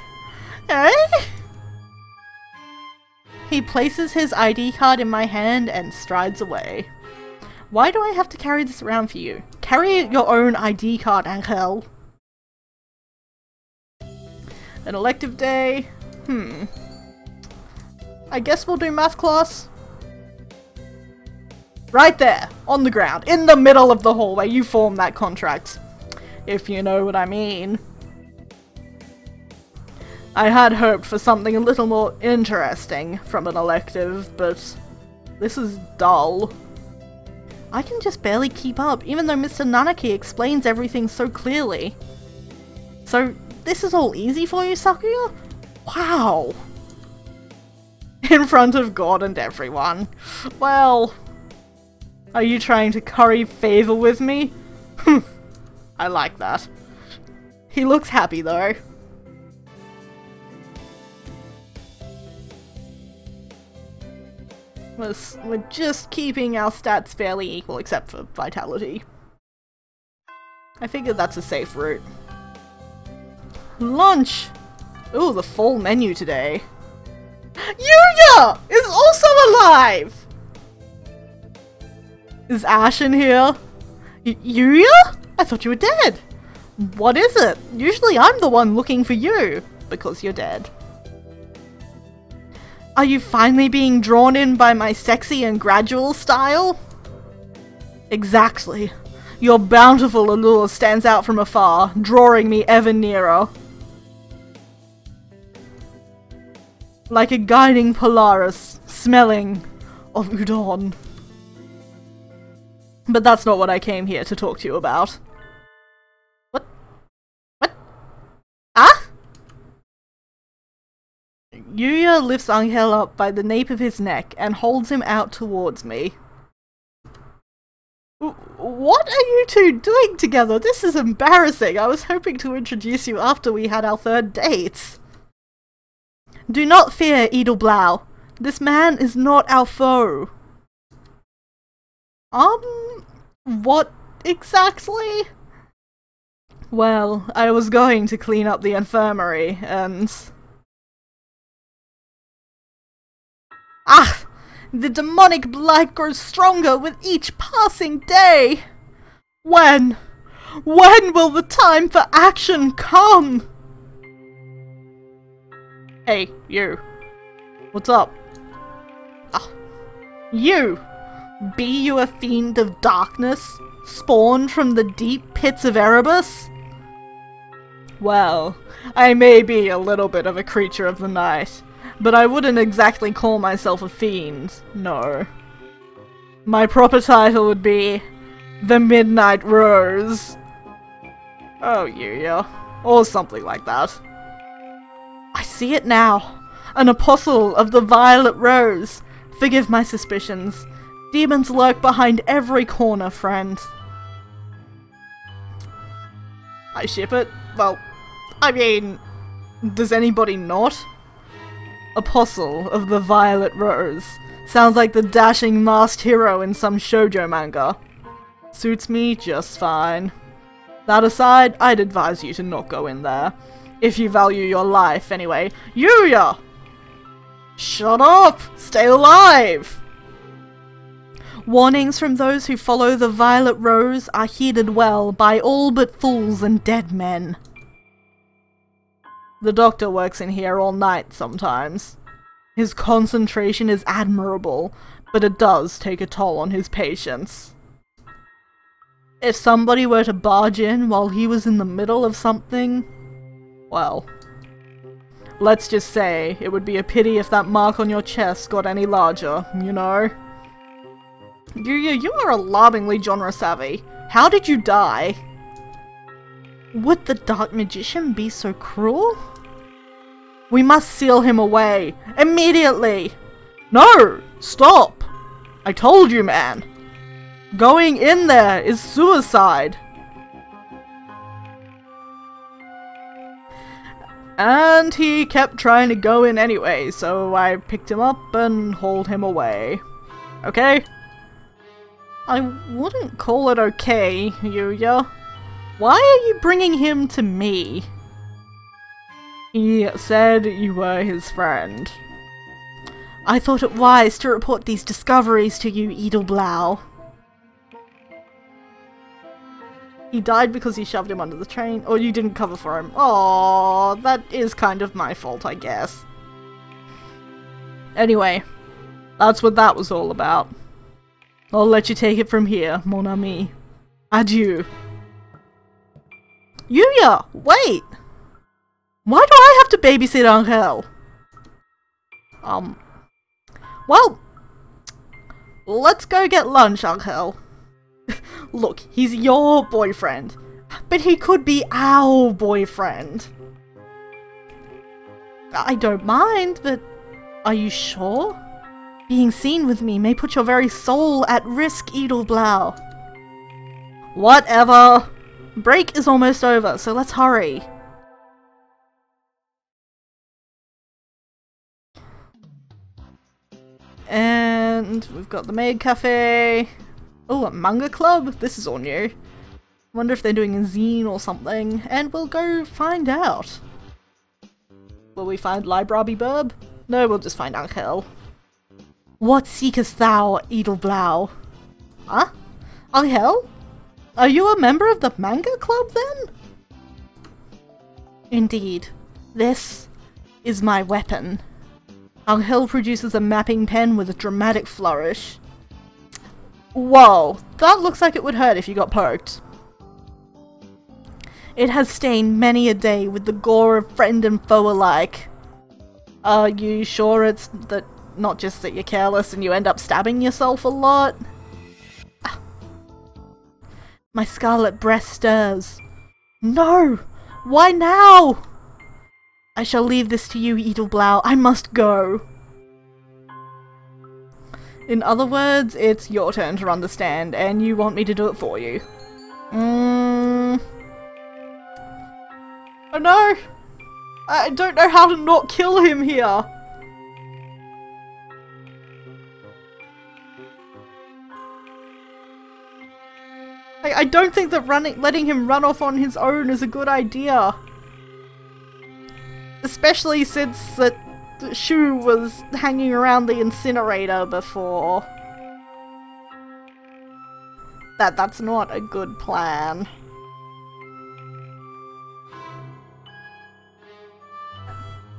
Eh? He places his ID card in my hand and strides away. Why do I have to carry this around for you? Carry your own ID card, Anghel. An elective day. I guess we'll do math class. Right there, on the ground, in the middle of the hallway, you form that contract. If you know what I mean. I had hoped for something a little more interesting from an elective, but this is dull. I can just barely keep up, even though Mr. Nanaki explains everything so clearly. So, this is all easy for you, Sakuya? Wow! In front of God and everyone. Well, are you trying to curry favor with me? I like that. He looks happy though. We're just keeping our stats fairly equal except for vitality. I figured that's a safe route. Lunch! Ooh, the full menu today. Yuuya is also alive! Is Ash in here? Yuuya? I thought you were dead. What is it? Usually I'm the one looking for you, because you're dead. Are you finally being drawn in by my sexy and gradual style? Exactly. Your bountiful allure stands out from afar, drawing me ever nearer. Like a guiding Polaris, smelling of udon. But that's not what I came here to talk to you about. What? What? Ah? Yuuya lifts Anghel up by the nape of his neck and holds him out towards me. What are you two doing together? This is embarrassing. I was hoping to introduce you after we had our third date. Do not fear, Edelblau. This man is not our foe. What exactly? Well, I was going to clean up the infirmary, and... Ah! The demonic blight grows stronger with each passing day! When? When will the time for action come? Hey, you. What's up? Ah. You! Be you a fiend of darkness, spawned from the deep pits of Erebus? Well, I may be a little bit of a creature of the night, but I wouldn't exactly call myself a fiend, no. My proper title would be the Midnight Rose. Oh, Yuuya. Or something like that. I see it now. An apostle of the Violet Rose. Forgive my suspicions. Demons lurk behind every corner, friend. I ship it. Well, I mean, does anybody not? Apostle of the Violet Rose. Sounds like the dashing masked hero in some shoujo manga. Suits me just fine. That aside, I'd advise you to not go in there. If you value your life, anyway. Yuuya! Shut up! Stay alive! Warnings from those who follow the Violet Rose are heeded well by all but fools and dead men. The doctor works in here all night sometimes. His concentration is admirable, but it does take a toll on his patients. If somebody were to barge in while he was in the middle of something, well, let's just say it would be a pity if that mark on your chest got any larger, you know? Yuuya, you are alarmingly genre savvy. How did you die? Would the Dark Magician be so cruel? We must seal him away. Immediately! No! Stop! I told you, man! Going in there is suicide! And he kept trying to go in anyway, so I picked him up and hauled him away. Okay? I wouldn't call it okay, Yuuya. Why are you bringing him to me? He said you were his friend. I thought it wise to report these discoveries to you, Edelblau. He died because you shoved him under the train, or you didn't cover for him. Oh, that is kind of my fault, I guess. Anyway, that's what that was all about. I'll let you take it from here, mon ami. Adieu. Yuuya, wait! Why do I have to babysit Anghel? Well, let's go get lunch, Anghel. Look, he's your boyfriend, but he could be our boyfriend. I don't mind, but are you sure? Being seen with me may put your very soul at risk, Edelblau. Whatever. Break is almost over, so let's hurry. And we've got the maid cafe. Oh, a manga club? This is all new. Wonder if they're doing a zine or something, and we'll go find out. Will we find Library Burb? No, we'll just find Anghel. What seekest thou, Edelblau? Huh? Anghel? Are you a member of the manga club then? Indeed. This is my weapon. Anghel produces a mapping pen with a dramatic flourish. Whoa, that looks like it would hurt if you got poked. It has stained many a day with the gore of friend and foe alike. Are you sure it's that not just that you're careless and you end up stabbing yourself a lot? My scarlet breast stirs. No! Why now? I shall leave this to you, Edelblau. I must go. In other words, it's your turn to run the stand, and you want me to do it for you. Oh no! I don't know how to not kill him here! I don't think that letting him run off on his own is a good idea. Especially since that Shuu was hanging around the incinerator before. That's not a good plan.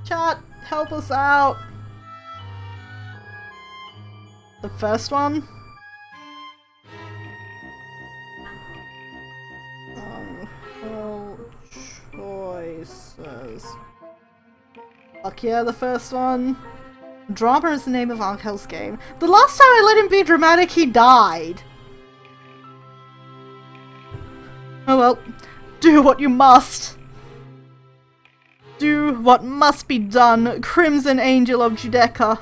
Chat, help us out. The first one? Choices. Fuck yeah, the first one. Drama is the name of Anghel's game. The last time I let him be dramatic, he died. Oh well. Do what you must. Do what must be done, Crimson Angel of Judecca.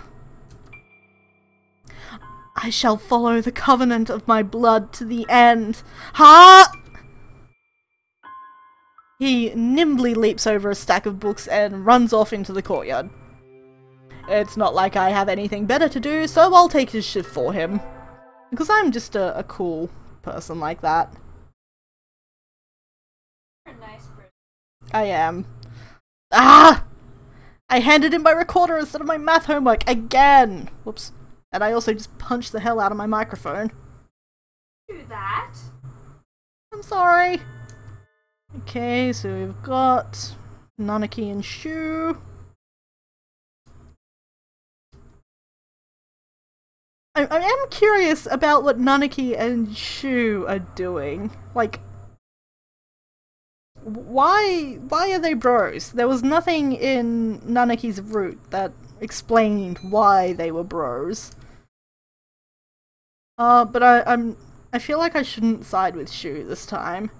I shall follow the covenant of my blood to the end. Ha! He nimbly leaps over a stack of books and runs off into the courtyard. It's not like I have anything better to do, so I'll take his shift for him. Because I'm just a cool person like that. You're a nice person. I am. Ah! I handed in my recorder instead of my math homework again! Whoops. And I also just punched the hell out of my microphone. Do that? I'm sorry. Okay, so we've got Nanaki and Shuu. I am curious about what Nanaki and Shuu are doing. Like, why are they bros? There was nothing in Nanaki's route that explained why they were bros. But I feel like I shouldn't side with Shuu this time.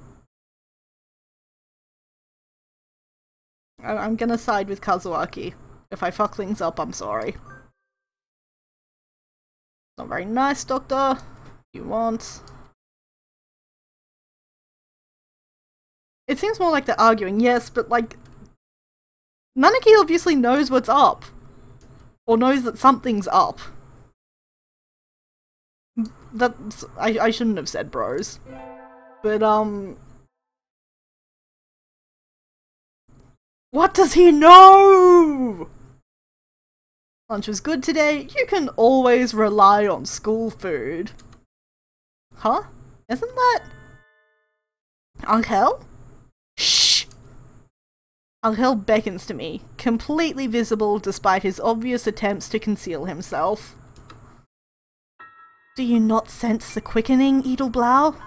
I'm gonna side with Kazuaki. If I fuck things up, I'm sorry. Not very nice, Doctor. You want... It seems more like they're arguing, yes, but like... Nanaki obviously knows what's up. Or knows that something's up. That's I shouldn't have said bros. But what does he know? Lunch was good today. You can always rely on school food. Huh? Isn't that Anghel? Shh! Anghel beckons to me, completely visible despite his obvious attempts to conceal himself. Do you not sense the quickening, Edelblau?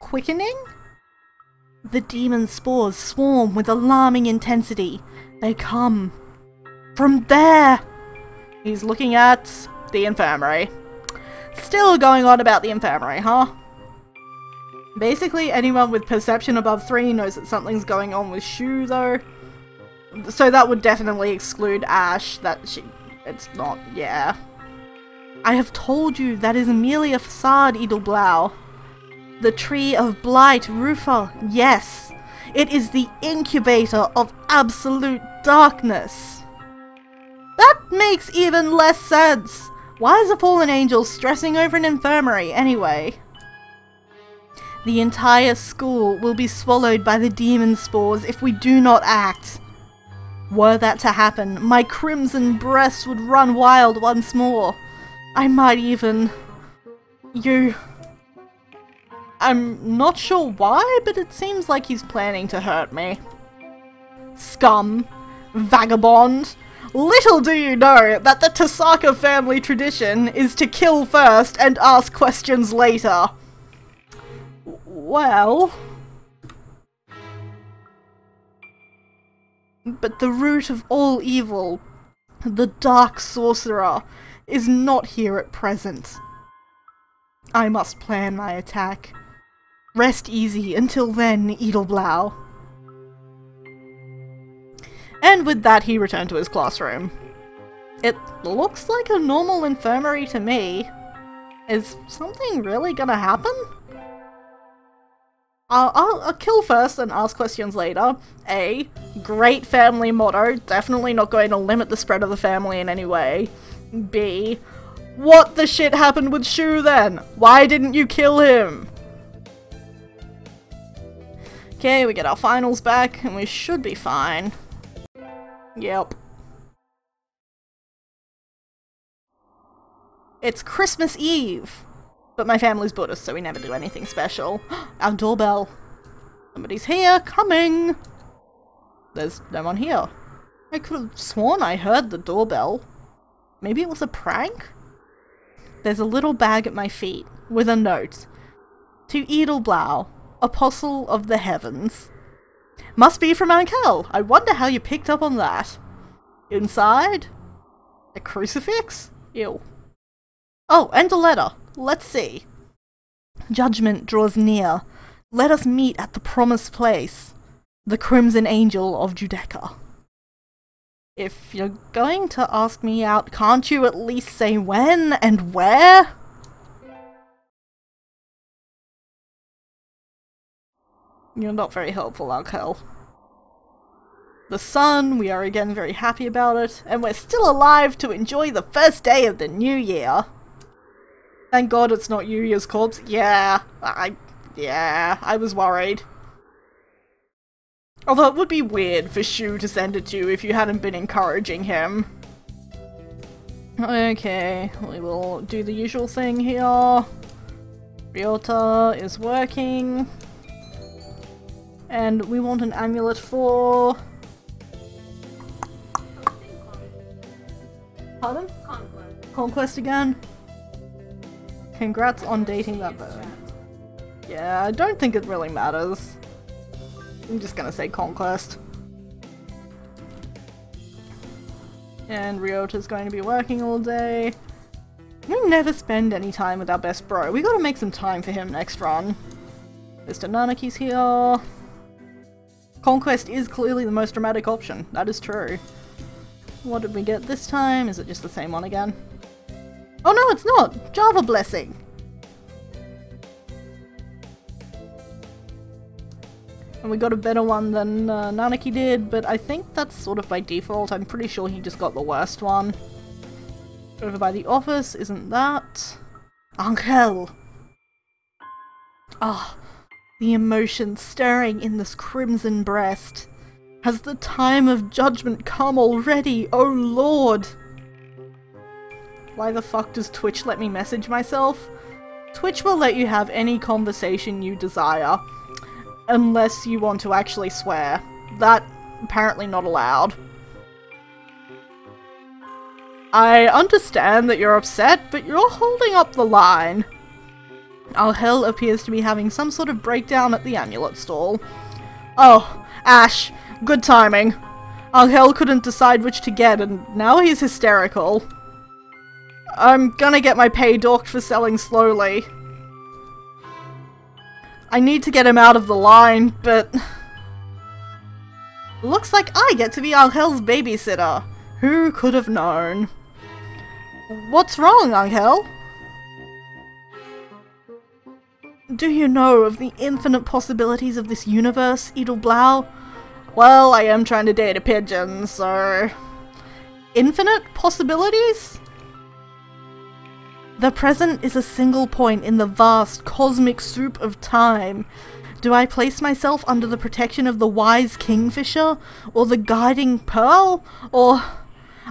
Quickening? The demon spores swarm with alarming intensity. They come from there! He's looking at the infirmary. Still going on about the infirmary, huh? Basically, anyone with perception above 3 knows that something's going on with Shuu, though. So that would definitely exclude Ash, it's not, yeah. I have told you that is merely a facade, Edelblau. The Tree of Blight, Rufa, yes. It is the incubator of absolute darkness. That makes even less sense. Why is a fallen angel stressing over an infirmary, anyway? The entire school will be swallowed by the demon spores if we do not act. Were that to happen, my crimson breast would run wild once more. I might even... I'm not sure why, but it seems like he's planning to hurt me. Scum. Vagabond. Little do you know that the Tasaka family tradition is to kill first and ask questions later. Well... But the root of all evil, the Dark Sorcerer, is not here at present. I must plan my attack. Rest easy until then, Edelblau. And with that he returned to his classroom. It looks like a normal infirmary to me. Is something really gonna happen? I'll kill first and ask questions later. A. Great family motto. Definitely not going to limit the spread of the family in any way. B. What the shit happened with Shuu then? Why didn't you kill him? Okay, we get our finals back and we should be fine. Yep. It's Christmas Eve! But my family's Buddhist, so we never do anything special. Our doorbell. Somebody's here, coming! There's no one here. I could have sworn I heard the doorbell. Maybe it was a prank? There's a little bag at my feet, with a note. To Edelblau, Apostle of the Heavens. Must be from Anghel. I wonder how you picked up on that. Inside? A crucifix? Ew. Oh, and a letter. Let's see. Judgment draws near. Let us meet at the promised place. The Crimson Angel of Judeca. If you're going to ask me out, can't you at least say when and where? You're not very helpful, Anghel. The sun, we are again very happy about it, and we're still alive to enjoy the first day of the new year. Thank God it's not Yuuya's corpse. Yeah, I was worried. Although it would be weird for Shuu to send it to you if you hadn't been encouraging him. Okay, we will do the usual thing here. Ryota is working. And we want an amulet for... Pardon? Conquest. Conquest again? Congrats on dating that bird. Yeah, I don't think it really matters. I'm just gonna say Conquest. And Ryota's going to be working all day. We never spend any time with our best bro. We gotta make some time for him next run. Mr. Nanaki's here. Conquest is clearly the most dramatic option. That is true. What did we get this time? Is it just the same one again? Oh no, it's not! Java Blessing! And we got a better one than Nanaki did, but I think that's sort of by default. I'm pretty sure he just got the worst one. Over by the office, isn't that? Anghel! Ah, the emotion stirring in this crimson breast. Has the time of judgment come already, oh lord? Why the fuck does Twitch let me message myself? Twitch will let you have any conversation you desire, unless you want to actually swear. That, apparently not allowed. I understand that you're upset, but you're holding up the line. Anghel appears to be having some sort of breakdown at the amulet stall. Oh, Ash, good timing. Anghel couldn't decide which to get and now he's hysterical. I'm gonna get my pay docked for selling slowly. I need to get him out of the line, but... Looks like I get to be Angel's babysitter. Who could have known? What's wrong, Anghel? Do you know of the infinite possibilities of this universe, Edelblau? Well, I am trying to date a pigeon, so... Infinite possibilities? The present is a single point in the vast cosmic soup of time. Do I place myself under the protection of the wise kingfisher, or the guiding pearl, or...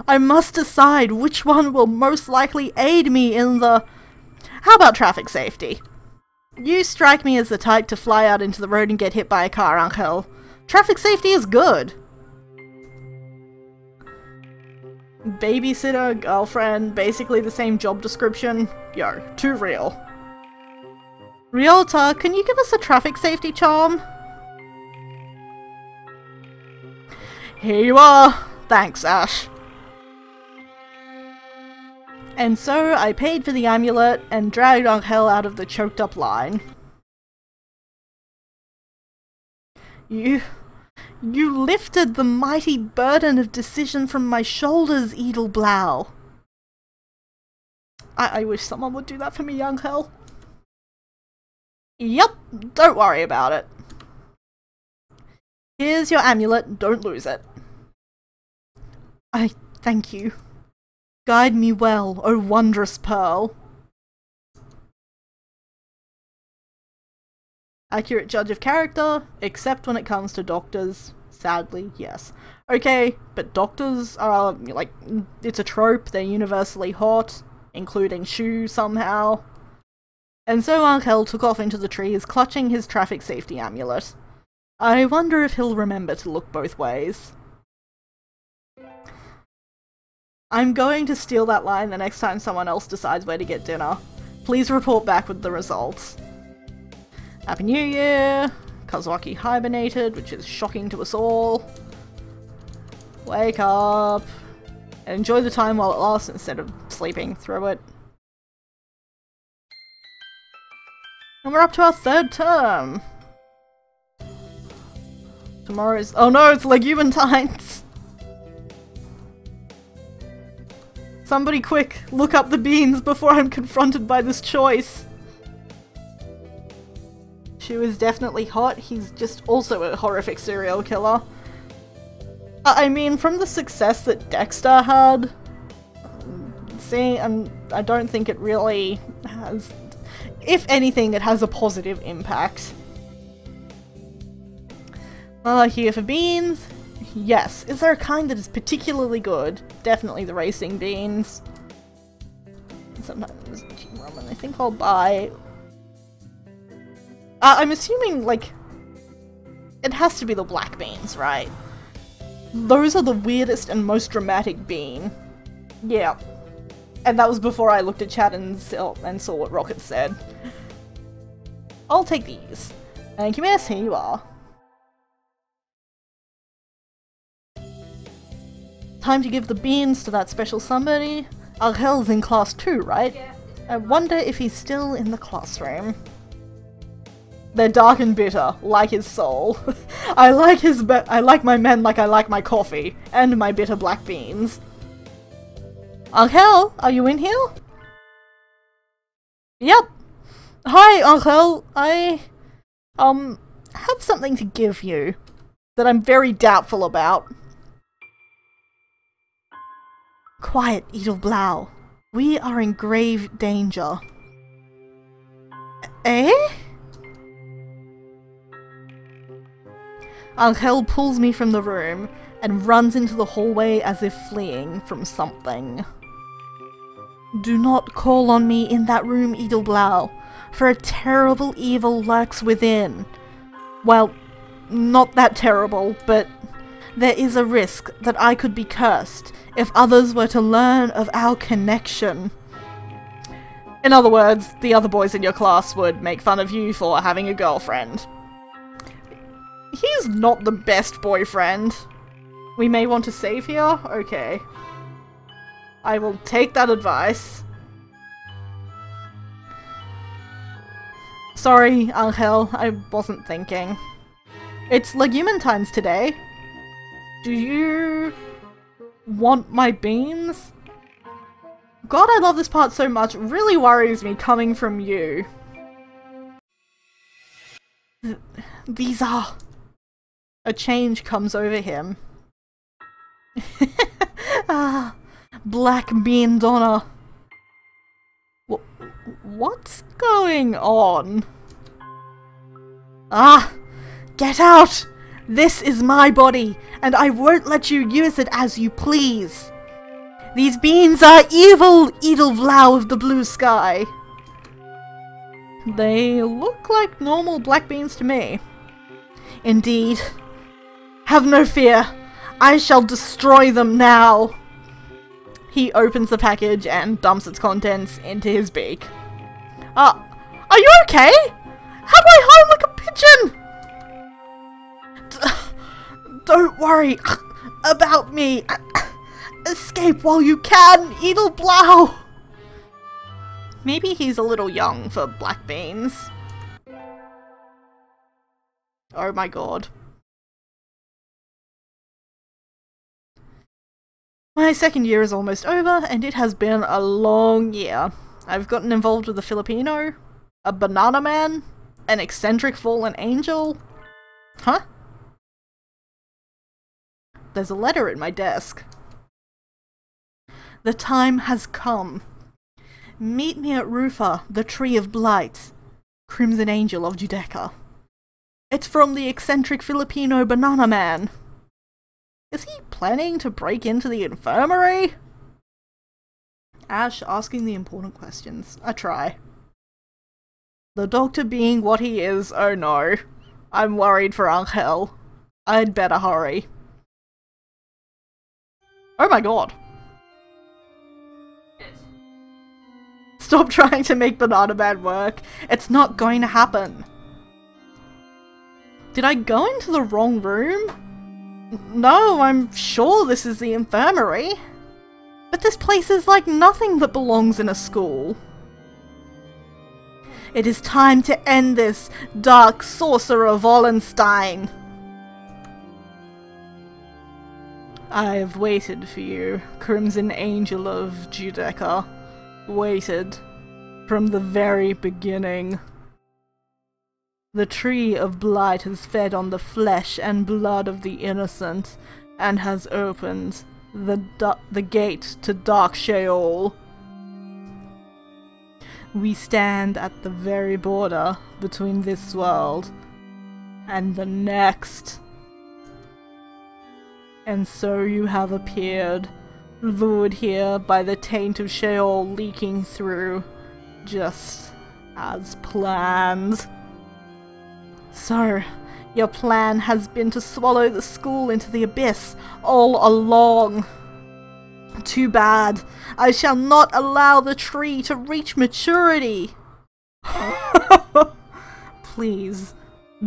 I must decide which one will most likely aid me in the... How about traffic safety? You strike me as the type to fly out into the road and get hit by a car, Anghel. Traffic safety is good. Babysitter, girlfriend, basically the same job description. Yo, too real. Ryota, can you give us a traffic safety charm? Here you are. Thanks, Ash. And so I paid for the amulet and dragged Anghel out of the choked up line. You lifted the mighty burden of decision from my shoulders, Edelblau. I wish someone would do that for me, Anghel. Yep, don't worry about it. Here's your amulet, don't lose it. I thank you. Guide me well, O wondrous pearl. Accurate judge of character, except when it comes to doctors. Sadly, yes. Okay, but doctors are, like, it's a trope, they're universally hot, including Shuu somehow. And so Anghel took off into the trees, clutching his traffic safety amulet. I wonder if he'll remember to look both ways. I'm going to steal that line the next time someone else decides where to get dinner. Please report back with the results. Happy New Year! Kazaki hibernated, which is shocking to us all. Wake up! And enjoy the time while it lasts instead of sleeping through it. And we're up to our third term! Tomorrow's- oh no, it's Legumentine's! Somebody quick, look up the beans before I'm confronted by this choice! Shuu is definitely hot, he's just also a horrific serial killer. I mean, from the success that Dexter had, see, and I don't think it really has... If anything, it has a positive impact. Here for beans? Yes. Is there a kind that is particularly good? Definitely the racing beans. Sometimes ramen. I think I'll buy... I'm assuming, like... It has to be the black beans, right? Those are the weirdest and most dramatic bean. Yeah. And that was before I looked at chat and saw what Rocket said. I'll take these. Thank you, miss. Here you are. Time to give the beans to that special somebody. Anghel's in class 2, right? Yeah. I wonder if he's still in the classroom. They're dark and bitter, like his soul. I like my men like I like my coffee, and my bitter black beans. Anghel, are you in here? Yep. Hi, Anghel. I, have something to give you that I'm very doubtful about. Quiet, Edelblau. We are in grave danger. Eh? Anghel pulls me from the room and runs into the hallway as if fleeing from something. Do not call on me in that room, Edelblau, for a terrible evil lurks within. Well, not that terrible, but there is a risk that I could be cursed if others were to learn of our connection. In other words, the other boys in your class would make fun of you for having a girlfriend. He's not the best boyfriend. We may want to save here? Okay. I will take that advice. Sorry, Anghel, I wasn't thinking. It's Legumentine's today. Do you want my beans? God, I love this part so much. It really worries me coming from you. These are... A change comes over him. Ah, Black Bean Donna. What's going on? Ah! Get out! This is my body, and I won't let you use it as you please. These beans are evil, Edelblau of the blue sky. They look like normal black beans to me. Indeed. Have no fear. I shall destroy them now. He opens the package and dumps its contents into his beak. Are you okay? How do I hide like a pigeon? Don't worry about me. Escape while you can, Edelblau. Maybe he's a little young for black beans. Oh my god. My second year is almost over, and it has been a long year. I've gotten involved with a Filipino, a banana man, an eccentric fallen angel. Huh? There's a letter at my desk. The time has come. Meet me at Rufa, the Tree of Blight, Crimson Angel of Judecca. It's from the eccentric Filipino banana man. Is he planning to break into the infirmary? Ash asking the important questions. I try. The doctor being what he is, oh no. I'm worried for Anghel. I'd better hurry. Oh my god. Stop trying to make Banana Man work. It's not going to happen. Did I go into the wrong room? No, I'm sure this is the infirmary. But this place is like nothing that belongs in a school. It is time to end this, dark sorcerer Wallenstein. I have waited for you, Crimson Angel of Judecca. Waited. From the very beginning. The Tree of Blight has fed on the flesh and blood of the innocent, and has opened the gate to Dark Sheol. We stand at the very border between this world and the next. And so you have appeared, lured here by the taint of Sheol leaking through, just as planned. So, your plan has been to swallow the school into the abyss all along. Too bad. I shall not allow the tree to reach maturity. Please,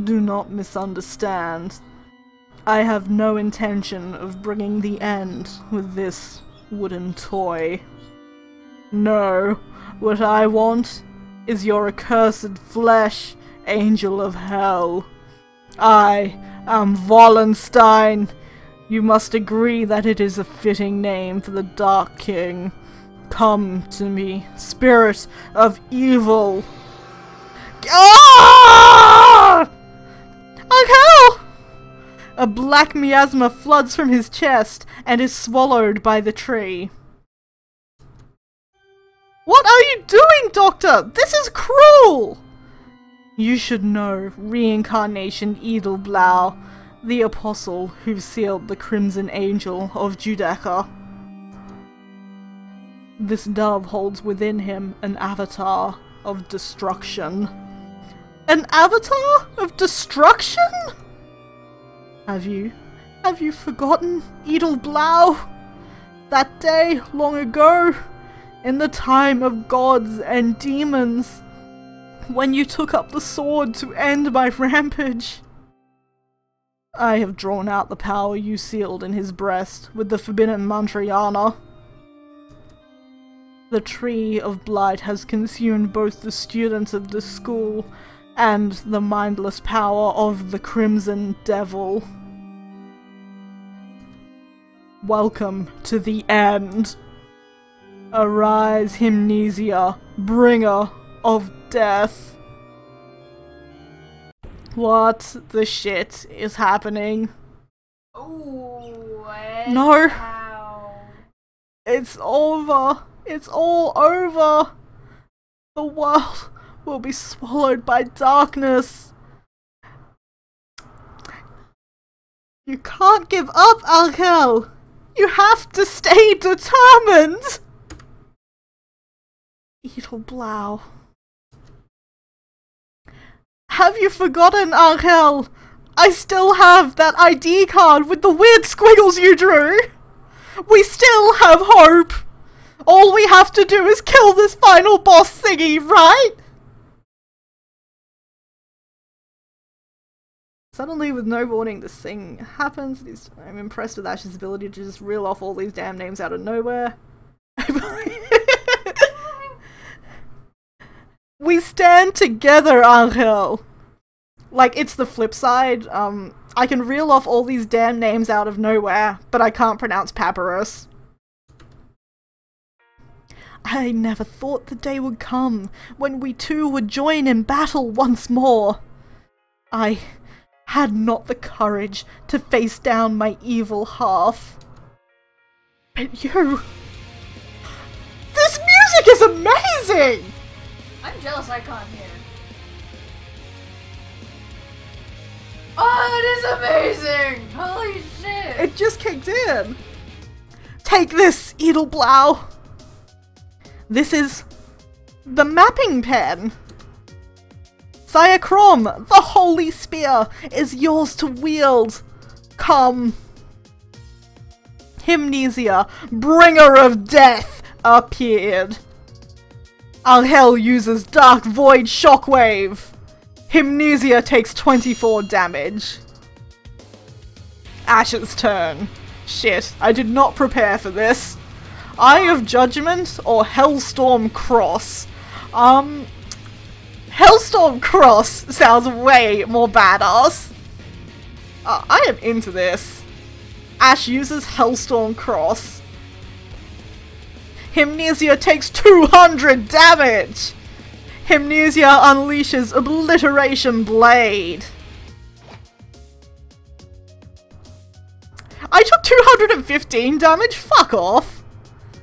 do not misunderstand. I have no intention of bringing the end with this wooden toy. No, what I want is your accursed flesh, Angel of Hell. I am Wallenstein. You must agree that it is a fitting name for the Dark King. Come to me, spirit of evil. Ah! Anghel! A black miasma floods from his chest and is swallowed by the tree. What are you doing, Doctor? This is cruel! You should know, reincarnation Edelblau, the apostle who sealed the Crimson Angel of Judaica. This dove holds within him an avatar of destruction. An avatar of destruction? Have you forgotten, Edelblau? That day, long ago, in the time of gods and demons, when you took up the sword to end my rampage. I have drawn out the power you sealed in his breast with the forbidden Mantrayana. The tree of blight has consumed both the students of the school and the mindless power of the Crimson Devil. Welcome to the end. Arise, Hymnesia, bringer of death. What the shit is happening? Ooh, no. How? It's over. It's all over. The world will be swallowed by darkness. You can't give up, Anghel. You have to stay determined. Edelblau. Have you forgotten, Anghel? I still have that ID card with the weird squiggles you drew. We still have hope. All we have to do is kill this final boss thingy, right? Suddenly, with no warning, this thing happens. I'm impressed with Ash's ability to just reel off all these damn names out of nowhere. We stand together, Anghel! Like, it's the flip side. I can reel off all these damn names out of nowhere, but I can't pronounce papyrus. I never thought the day would come when we two would join in battle once more. I had not the courage to face down my evil half. But you... This music is amazing! I'm jealous I can't hear. Oh, it is amazing! Holy shit! It just kicked in. Take this, Edelblau. This is the mapping pen. Siacrom, the holy spear, is yours to wield. Come. Hymnesia, bringer of death, appeared. Anghel uses Dark Void Shockwave. Hymnesia takes 24 damage. Ash's turn. Shit, I did not prepare for this. Eye of Judgment or Hellstorm Cross? Hellstorm Cross sounds way more badass. I am into this. Ash uses Hellstorm Cross. Hymnesia takes 200 damage! Hymnesia unleashes Obliteration Blade. I took 215 damage? Fuck off!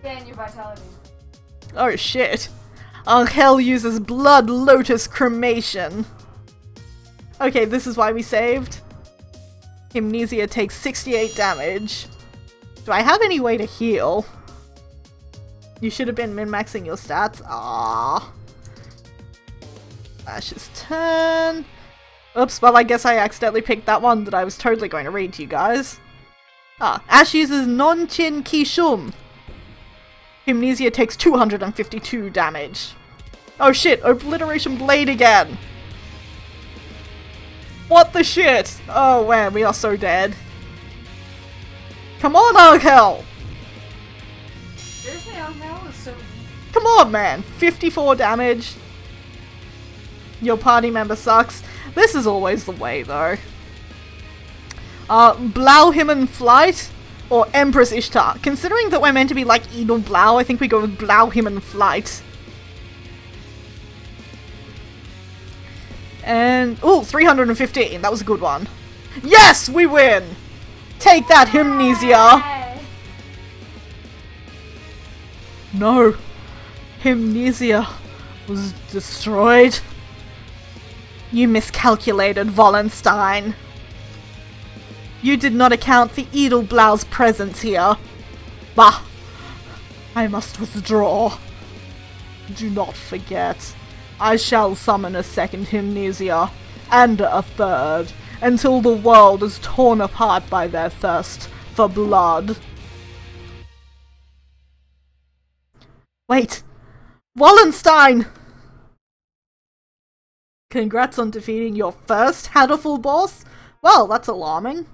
Gain your vitality. Oh shit. Anghel uses Blood Lotus Cremation. Okay, this is why we saved. Hymnesia takes 68 damage. Do I have any way to heal? You should have been min-maxing your stats. Ah. Ash's turn. Oops, well I guess I accidentally picked that one that I was totally going to read to you guys. Ash uses Non-Chin Kishum. Hymnesia takes 252 damage. Oh shit, Obliteration Blade again! What the shit? Oh man, we are so dead. Come on, Anghel! Seriously, Anghel is so weak. Come on, man! 54 damage. Your party member sucks. This is always the way, though. Blauhimmel Flight or Empress Ishtar. Considering that we're meant to be like Edelblau, I think we go with Blauhimmel Flight. And, ooh, 315. That was a good one. Yes, we win! Take that, Hymnesia! Yay! No. Hyamnesia was destroyed. You miscalculated, Wallenstein. You did not account for Edelblau's presence here. Bah! I must withdraw. Do not forget, I shall summon a second Hyamnesia, and a third, until the world is torn apart by their thirst for blood. Wait! Wallenstein! Congrats on defeating your first Hatoful boss? Well, that's alarming.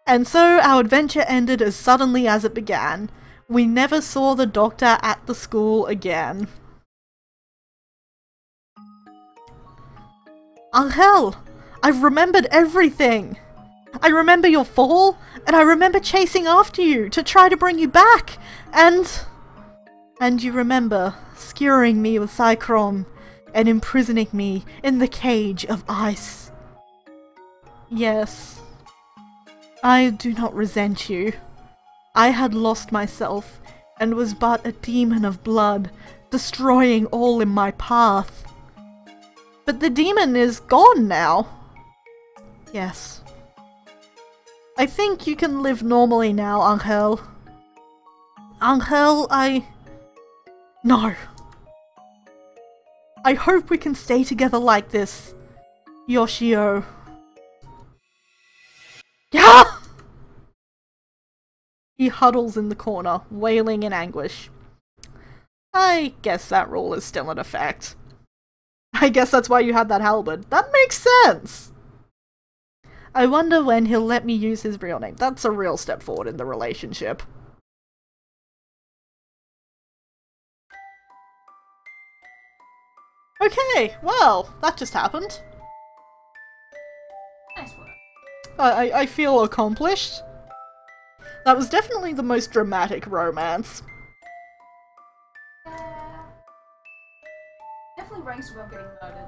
And so our adventure ended as suddenly as it began. We never saw the doctor at the school again. Anghel! I've remembered everything! I remember your fall, and I remember chasing after you to try to bring you back, and you remember skewering me with Cycrom and imprisoning me in the cage of ice. Yes, I do not resent you. I had lost myself and was but a demon of blood, destroying all in my path. But the demon is gone now. Yes. I think you can live normally now, Anghel. Anghel, No. I hope we can stay together like this, Yoshio. Yeah! He huddles in the corner, wailing in anguish. I guess that rule is still in effect. I guess that's why you had that halberd. That makes sense! I wonder when he'll let me use his real name. That's a real step forward in the relationship. Okay, well, that just happened. Nice work. I feel accomplished. That was definitely the most dramatic romance. Definitely ranks above getting murdered.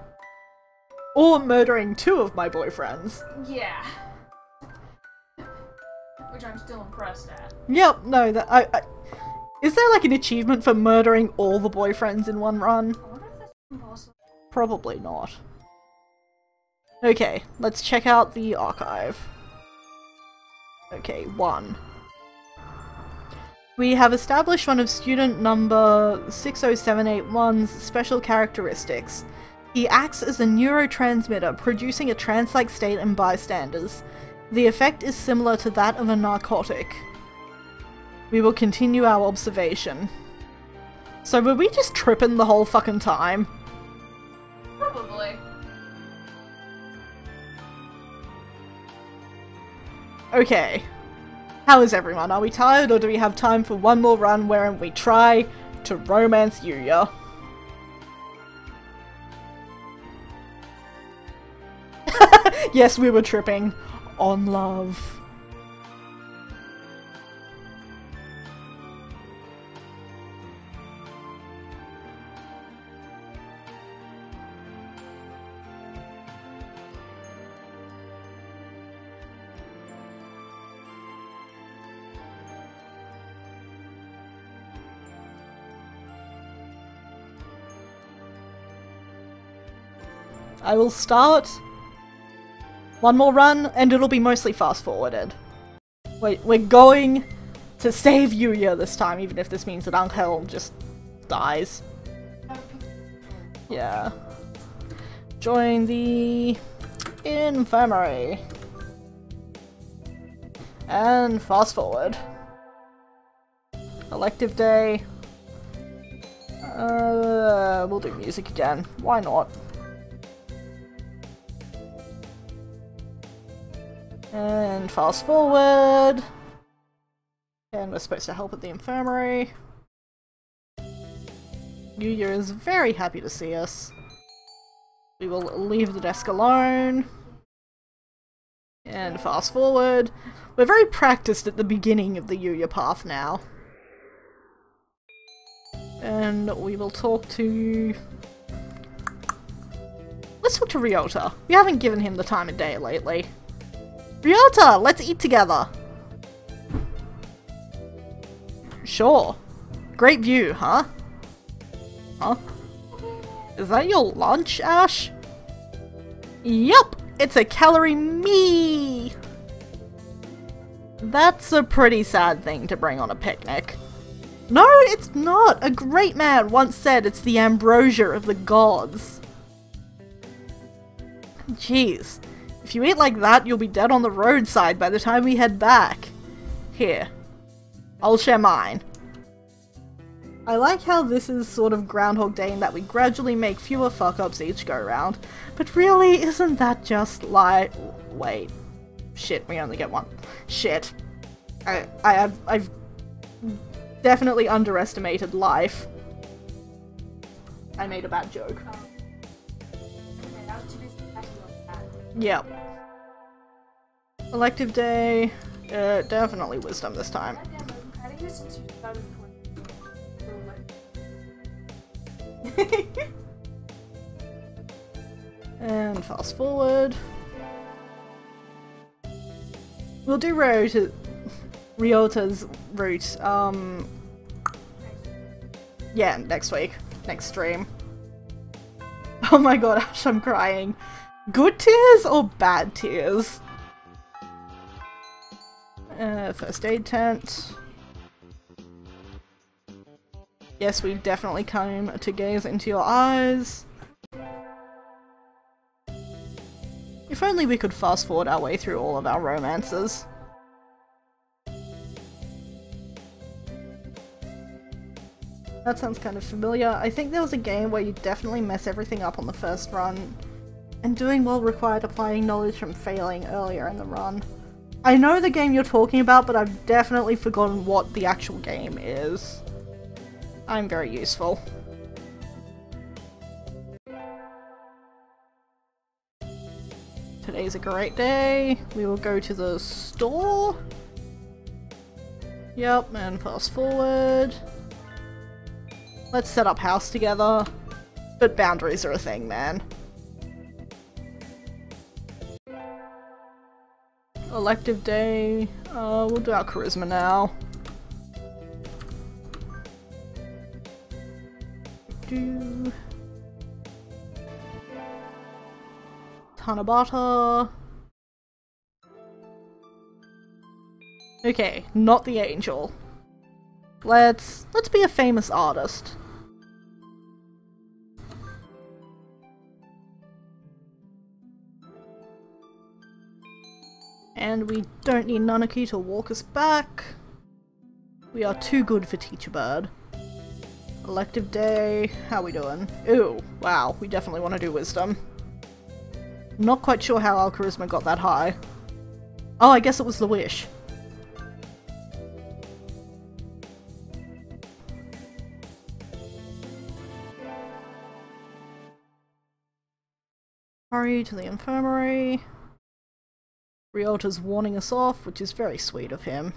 Or murdering 2 of my boyfriends. Yeah. Which I'm still impressed at. Yep, no, that is there like an achievement for murdering all the boyfriends in one run? I wonder if that's impossible. Probably not. Okay, let's check out the archive. Okay, 1. We have established one of student number 60781's special characteristics. He acts as a neurotransmitter, producing a trance-like state in bystanders. The effect is similar to that of a narcotic. We will continue our observation. So were we just tripping the whole fucking time? Probably. Okay. How is everyone? Are we tired, or do we have time for one more run wherein we try to romance Yuuya? Yes, we were tripping on love. I will start one more run, and it'll be mostly fast-forwarded. We're going to save Yuuya this time, even if this means that Anghel just dies. Yeah. Join the infirmary. And fast-forward. Elective day. We'll do music again. Why not? And fast forward. And we're supposed to help at the infirmary. Yuuya is very happy to see us. We will leave the desk alone. And fast forward. We're very practiced at the beginning of the Yuuya path now. And we will talk to... Let's talk to Ryota. We haven't given him the time of day lately. Ryota, let's eat together! Sure. Great view, huh? Huh? Is that your lunch, Ash? Yup! It's a calorie me! That's a pretty sad thing to bring on a picnic. No, it's not! A great man once said it's the ambrosia of the gods. Jeez. If you eat like that, you'll be dead on the roadside by the time we head back. Here. I'll share mine. I like how this is sort of Groundhog Day in that we gradually make fewer fuck-ups each go-round. But really, isn't that just like... Wait. Shit, we only get one. Shit. I've definitely underestimated life. I made a bad joke. Yep. Elective day. Definitely wisdom this time. And fast forward. We'll do Ryota's route, yeah, next week. Next stream. Oh my god, Ash, I'm crying. Good tears or bad tears? First aid tent. Yes, we definitely came to gaze into your eyes. If only we could fast forward our way through all of our romances. That sounds kind of familiar. I think there was a game where you definitely mess everything up on the first run, and doing well required applying knowledge from failing earlier in the run. I know the game you're talking about, but I've definitely forgotten what the actual game is. I'm very useful. Today's a great day. We will go to the store. Yep, and fast forward. Let's set up house together. But boundaries are a thing, man. Elective day. We'll do our charisma now. Tanabata. Okay, not the angel. Let's be a famous artist. And we don't need Nanaki to walk us back. We are too good for Teacher Bird. Elective day. How we doing? Ooh, wow, we definitely want to do wisdom. Not quite sure how our charisma got that high. Oh, I guess it was the wish. Hurry to the infirmary. Ryota's warning us off, which is very sweet of him.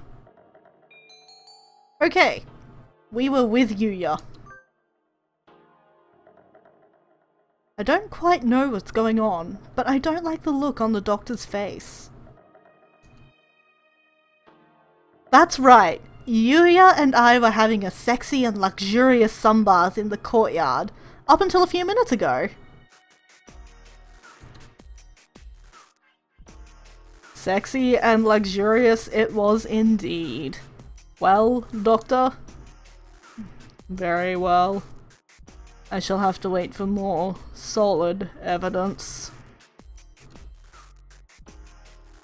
Okay, we were with Yuuya. I don't quite know what's going on, but I don't like the look on the doctor's face. That's right, Yuuya and I were having a sexy and luxurious sunbath in the courtyard, up until a few minutes ago. Sexy and luxurious it was indeed. Well, Doctor? Very well. I shall have to wait for more solid evidence.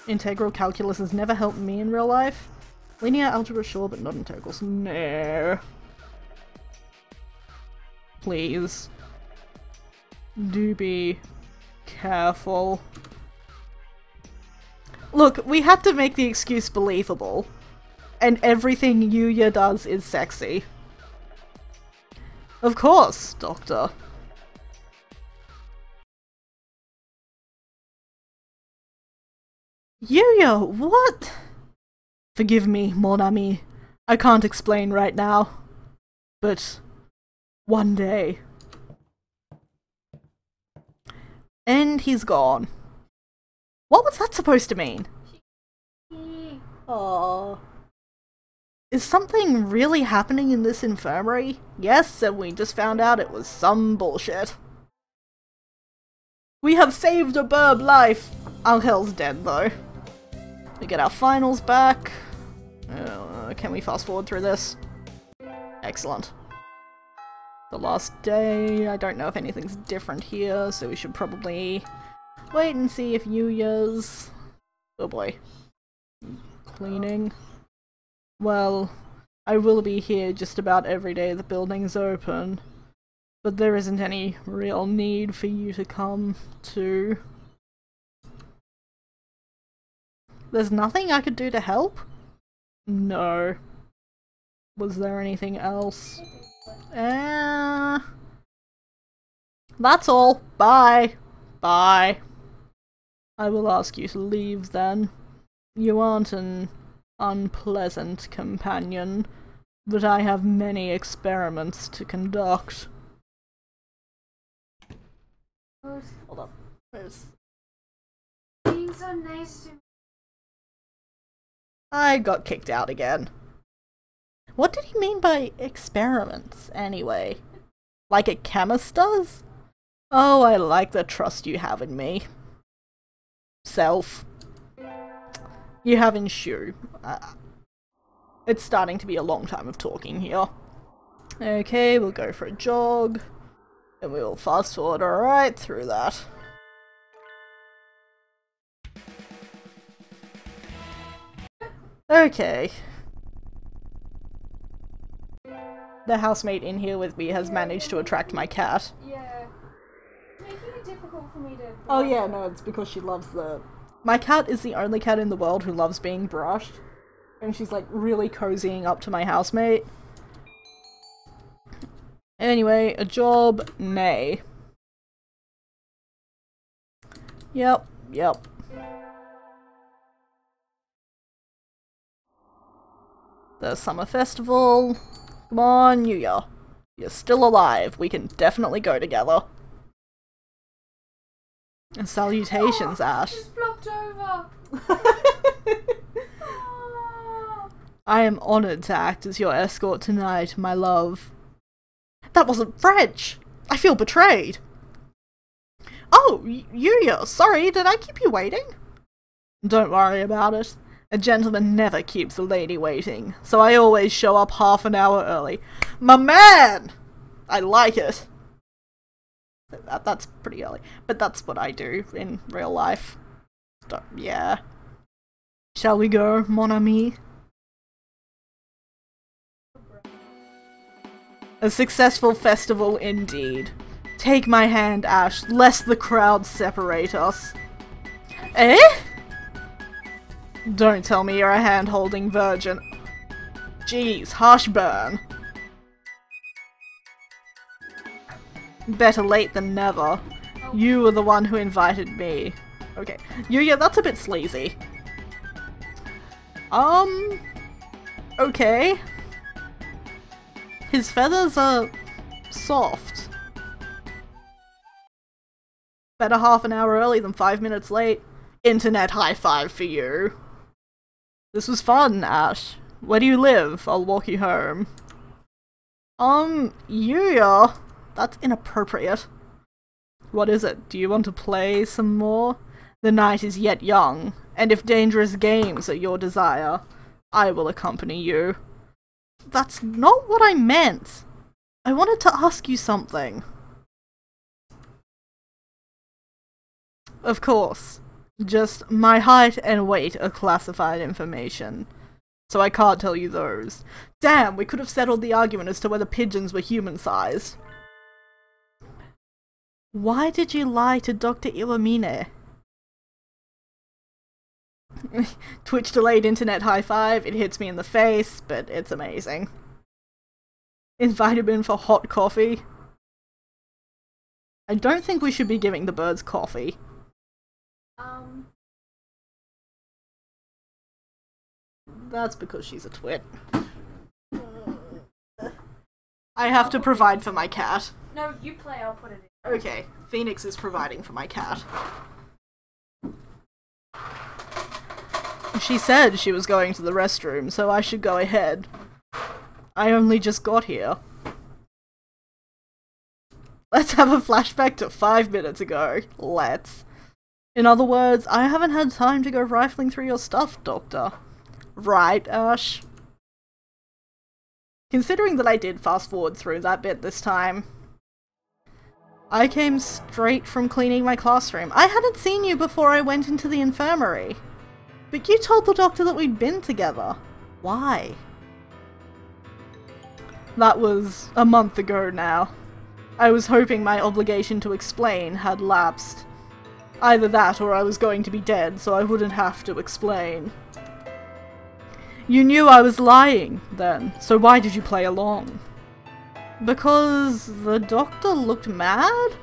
Integral calculus has never helped me in real life. Linear algebra sure, but not integrals. No. Please. Do be careful. Look, we had to make the excuse believable. And everything Yuuya does is sexy. Of course, Doctor. Yuuya, what? Forgive me, mon ami. I can't explain right now. But one day. And he's gone. What was that supposed to mean? Aww. Is something really happening in this infirmary? Yes, and we just found out it was some bullshit. We have saved a burb life! Anghel's dead though. We get our finals back. Can we fast forward through this? Excellent. The last day, I don't know if anything's different here, so we should probably wait and see if Yuuya's... Oh boy. Cleaning. Well, I will be here just about every day the building's open, but there isn't any real need for you to come to. There's nothing I could do to help? No. Was there anything else? That's all. Bye. Bye. I will ask you to leave then. You aren't an unpleasant companion, but I have many experiments to conduct. Hold up. Where's... Being so nice to me. I got kicked out again. What did he mean by experiments, anyway? Like a chemist does? Oh, I like the trust you have in me. Self. You have in Shuu. It's starting to be a long time of talking here. Okay, we'll go for a jog. And we'll fast forward right through that. Okay. The housemate in here with me has managed to attract my cat. Yeah. Making it difficult for me to... Oh yeah, no, it's because she loves the... My cat is the only cat in the world who loves being brushed. And she's like really cozying up to my housemate. Anyway, a job? Nay. Yep. The summer festival. Come on, Yuuya. You're still alive. We can definitely go together. Salutations, Ash. Just flopped over. I am honoured to act as your escort tonight, my love. That wasn't French! I feel betrayed! Oh, Yuuya, sorry, did I keep you waiting? Don't worry about it. A gentleman never keeps a lady waiting, so I always show up half an hour early. My man! I like it. That's pretty early, but that's what I do in real life. Yeah. Shall we go, mon ami? A successful festival indeed. Take my hand, Ash, lest the crowd separate us. Eh? Don't tell me you're a hand-holding virgin. Jeez, harsh burn. Better late than never. You were the one who invited me. Okay. Yuuya, that's a bit sleazy. Okay. His feathers are soft. Better half an hour early than 5 minutes late. Internet high five for you. This was fun, Ash. Where do you live? I'll walk you home. Yuuya. That's inappropriate. What is it? Do you want to play some more? The night is yet young, and if dangerous games are your desire, I will accompany you. That's not what I meant. I wanted to ask you something. Of course. Just my height and weight are classified information, so I can't tell you those. Damn, we could have settled the argument as to whether pigeons were human-sized. Why did you lie to Dr. Iwamine? Twitch delayed internet high five, it hits me in the face, but it's amazing. Invite him in for hot coffee. I don't think we should be giving the birds coffee. That's because she's a twit. I have to provide for my cat. No, you play, I'll put it in. Okay, Phoenix is providing for my cat. She said she was going to the restroom, so I should go ahead. I only just got here. Let's have a flashback to 5 minutes ago. Let's. In other words, I haven't had time to go rifling through your stuff, Doctor. Right, Ash? Considering that I did fast forward through that bit this time. I came straight from cleaning my classroom. I hadn't seen you before I went into the infirmary. But you told the doctor that we'd been together. Why? That was a month ago now. I was hoping my obligation to explain had lapsed. Either that or I was going to be dead, so I wouldn't have to explain. You knew I was lying, then, so why did you play along? Because the doctor looked mad?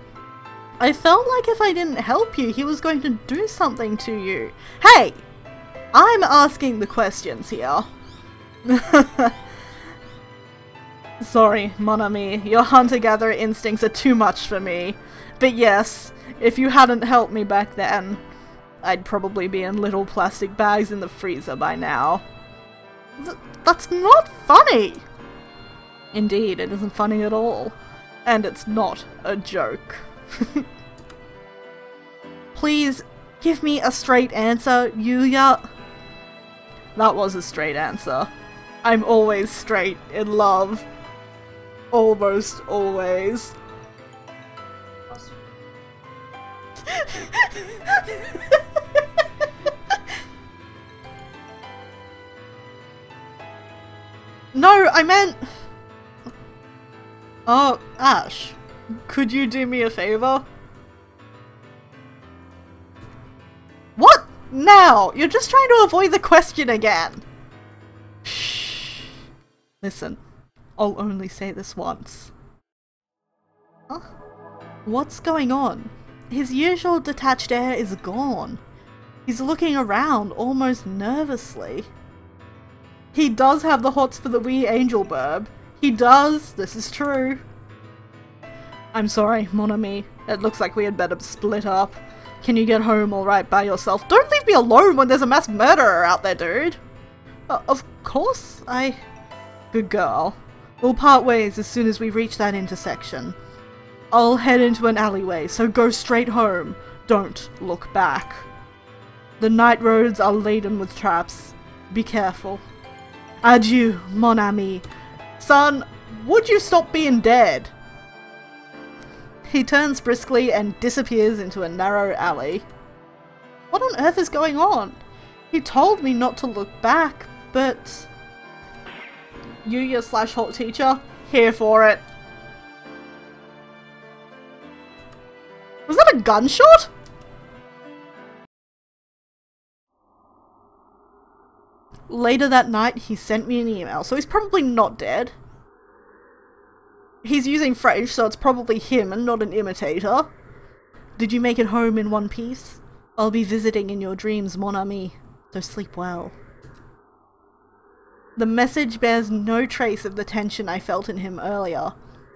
I felt like if I didn't help you, he was going to do something to you. Hey! I'm asking the questions here. Sorry, mon ami, your hunter-gatherer instincts are too much for me. But yes, if you hadn't helped me back then, I'd probably be in little plastic bags in the freezer by now. That's not funny! Indeed, it isn't funny at all. And it's not a joke. Please, give me a straight answer, Yuuya. That was a straight answer. I'm always straight in love. Almost always. No, I meant... Oh, Ash, could you do me a favor? What? Now? You're just trying to avoid the question again. Shh. Listen, I'll only say this once. Huh? What's going on? His usual detached air is gone. He's looking around almost nervously. He does have the hots for the wee angel burb. He does, this is true. I'm sorry, mon ami. It looks like we had better split up. Can you get home alright by yourself? Don't leave me alone when there's a mass murderer out there, dude! Of course, Good girl. We'll part ways as soon as we reach that intersection. I'll head into an alleyway, so go straight home. Don't look back. The night roads are laden with traps. Be careful. Adieu, mon ami. Son, would you stop being dead? He turns briskly and disappears into a narrow alley. What on earth is going on? He told me not to look back, but... Yuuya / hot teacher, here for it. Was that a gunshot? Later that night, he sent me an email, so he's probably not dead. He's using French, so it's probably him and not an imitator. Did you make it home in one piece? I'll be visiting in your dreams, mon ami, so sleep well. The message bears no trace of the tension I felt in him earlier.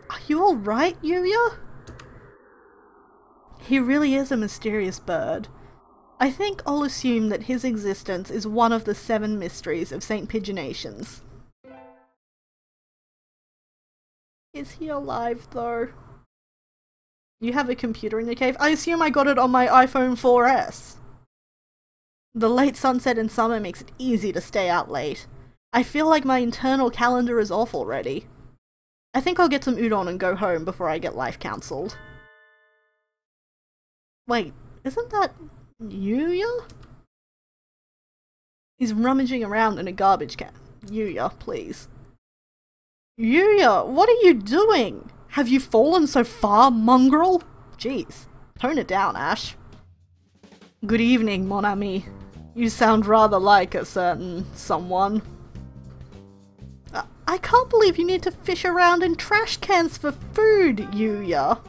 Are you alright, Yuuya? He really is a mysterious bird. I think I'll assume that his existence is one of the 7 mysteries of St. Pigeonations. Is he alive, though? You have a computer in your cave? I assume I got it on my iPhone 4S. The late sunset in summer makes it easy to stay out late. I feel like my internal calendar is off already. I think I'll get some udon and go home before I get life cancelled. Wait, isn't that Yuuya? He's rummaging around in a garbage can. Yuuya, please. Yuuya, what are you doing? Have you fallen so far, mongrel? Jeez, tone it down, Ash. Good evening, mon ami. You sound rather like a certain someone. I can't believe you need to fish around in trash cans for food, Yuuya.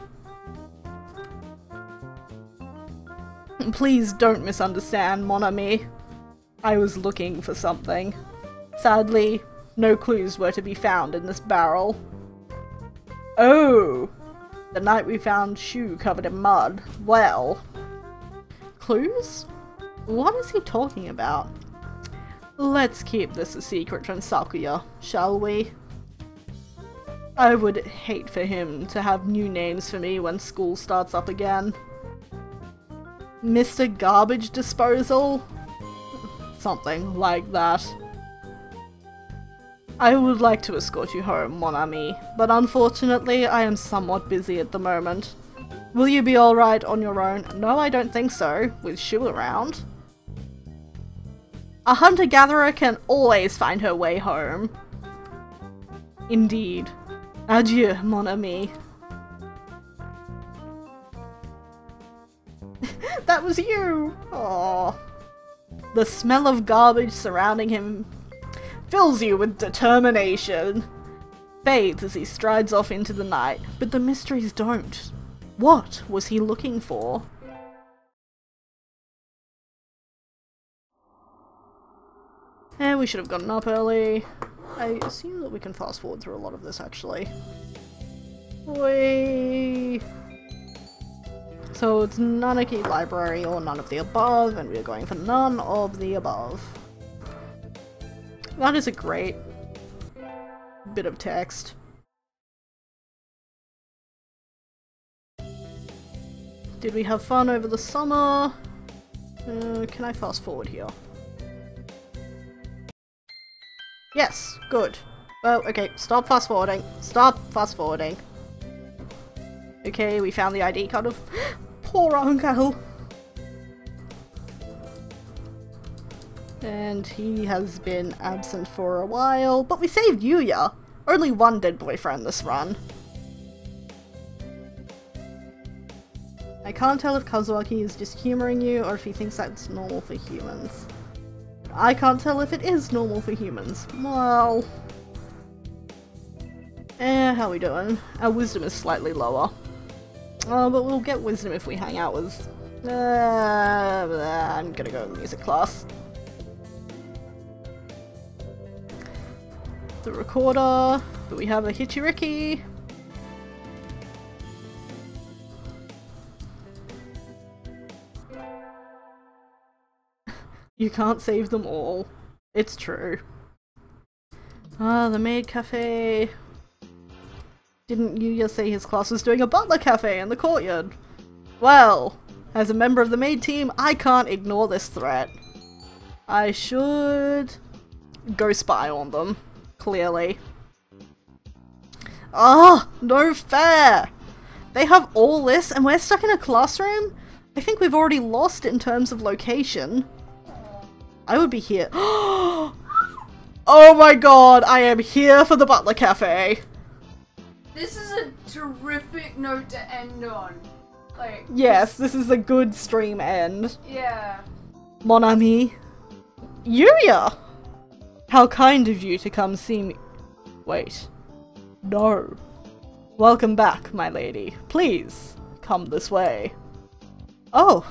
Please don't misunderstand, mon ami. I was looking for something. Sadly, no clues were to be found in this barrel. Oh! The night we found Shuu covered in mud. Well... Clues? What is he talking about? Let's keep this a secret from Sakuya, shall we? I would hate for him to have new names for me when school starts up again. Mr. Garbage Disposal? Something like that. I would like to escort you home, mon ami, but unfortunately I am somewhat busy at the moment. Will you be alright on your own? No, I don't think so, with Shuu around. A hunter-gatherer can always find her way home. Indeed. Adieu, mon ami. That was you! Aww. The smell of garbage surrounding him fills you with determination. Fades as he strides off into the night, but the mysteries don't. What was he looking for? And we should have gotten up early. I assume that we can fast forward through a lot of this actually. Whee! So it's Nanaki Library or none of the above, and we're going for none of the above. That is a great bit of text. Did we have fun over the summer? Can I fast forward here? Yes, good. Well, okay, stop fast forwarding. Stop fast forwarding. Okay, we found the ID card of poor Anghel. And he has been absent for a while, but we saved Yuuya! Only one dead boyfriend this run. I can't tell if Kazuaki is just humoring you or if he thinks that's normal for humans. I can't tell if it is normal for humans. Well... how we doing? Our wisdom is slightly lower. But we'll get wisdom if we hang out with... I'm gonna go to music class. The recorder, but we have a Hichiriki. You can't save them all. It's true. Ah, the maid cafe. Didn't Yuuya say his class was doing a butler cafe in the courtyard? Well, as a member of the maid team, I can't ignore this threat. I should go spy on them, clearly. Ah, no fair! They have all this and we're stuck in a classroom? I think we've already lost in terms of location. I would be here. Oh my god, I am here for the butler cafe. This is a terrific note to end on. Like, yes, this is a good stream end. Yeah. Mon ami. Yuuya! How kind of you to come see me. Wait. No. Welcome back, my lady. Please, come this way. Oh,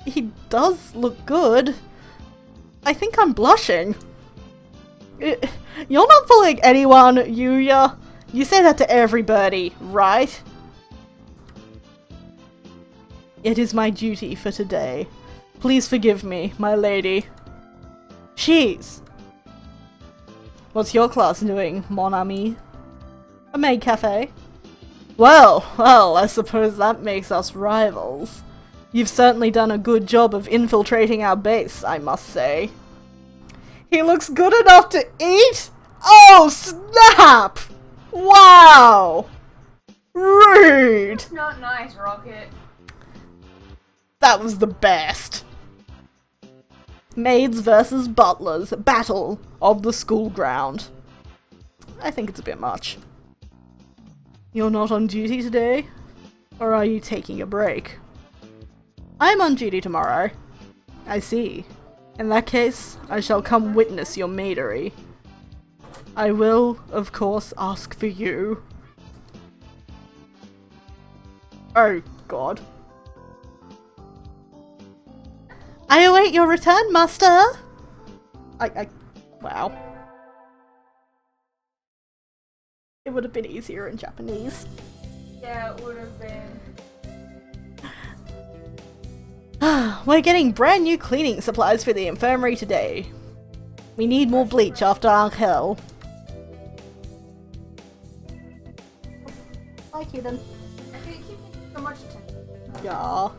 he does look good. I think I'm blushing. You're not fooling anyone, Yuuya. You say that to everybody, right? It is my duty for today. Please forgive me, my lady. Cheese! What's your class doing, mon ami? A maid cafe? Well, I suppose that makes us rivals. You've certainly done a good job of infiltrating our base, I must say. He looks good enough to eat? Oh, snap! Wow! Rude! Not nice, Rocket. That was the best. Maids versus butlers. Battle of the school ground. I think it's a bit much. You're not on duty today? Or are you taking a break? I'm on duty tomorrow. I see. In that case, I shall come witness your maidery. I will, of course, ask for you. Oh, God. I await your return, master! Wow. It would have been easier in Japanese. Yeah, it would have been. We're getting brand new cleaning supplies for the infirmary today. We need more bleach after Anghel. Hi, Kitten. Okay, keep so much attention. Yeah.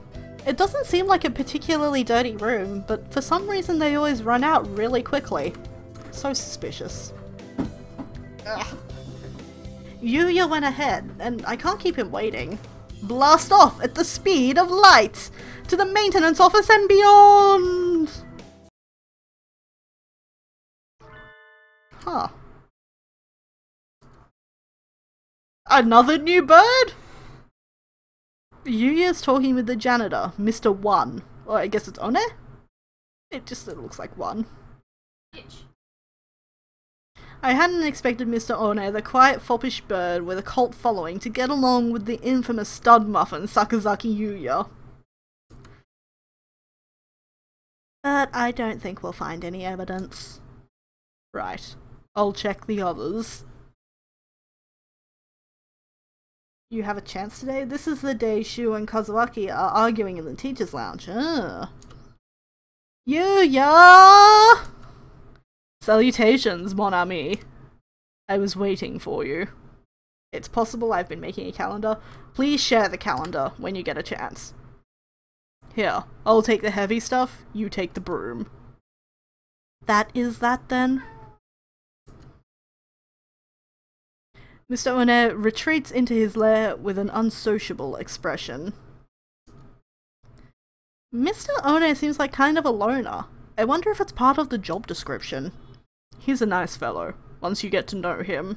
It doesn't seem like a particularly dirty room, but for some reason they always run out really quickly. So suspicious. Ugh. Yuuya went ahead, and I can't keep him waiting. Blast off at the speed of light! To the maintenance office and beyond! Huh. Another new bird? Yuya's talking with the janitor, Mr. One. Or I guess it's One? It just looks like one. Bitch. I hadn't expected Mr. One, the quiet foppish bird with a cult following, to get along with the infamous stud muffin Sakazaki Yuuya. But I don't think we'll find any evidence. Right. I'll check the others. You have a chance today? This is the day Shuu and Kazawaki are arguing in the teacher's lounge. Yuuya! Salutations, mon ami. I was waiting for you. It's possible I've been making a calendar. Please share the calendar when you get a chance. Here, I'll take the heavy stuff, you take the broom. That is that then? Mr. One retreats into his lair with an unsociable expression. Mr. One seems like kind of a loner. I wonder if it's part of the job description. He's a nice fellow, once you get to know him.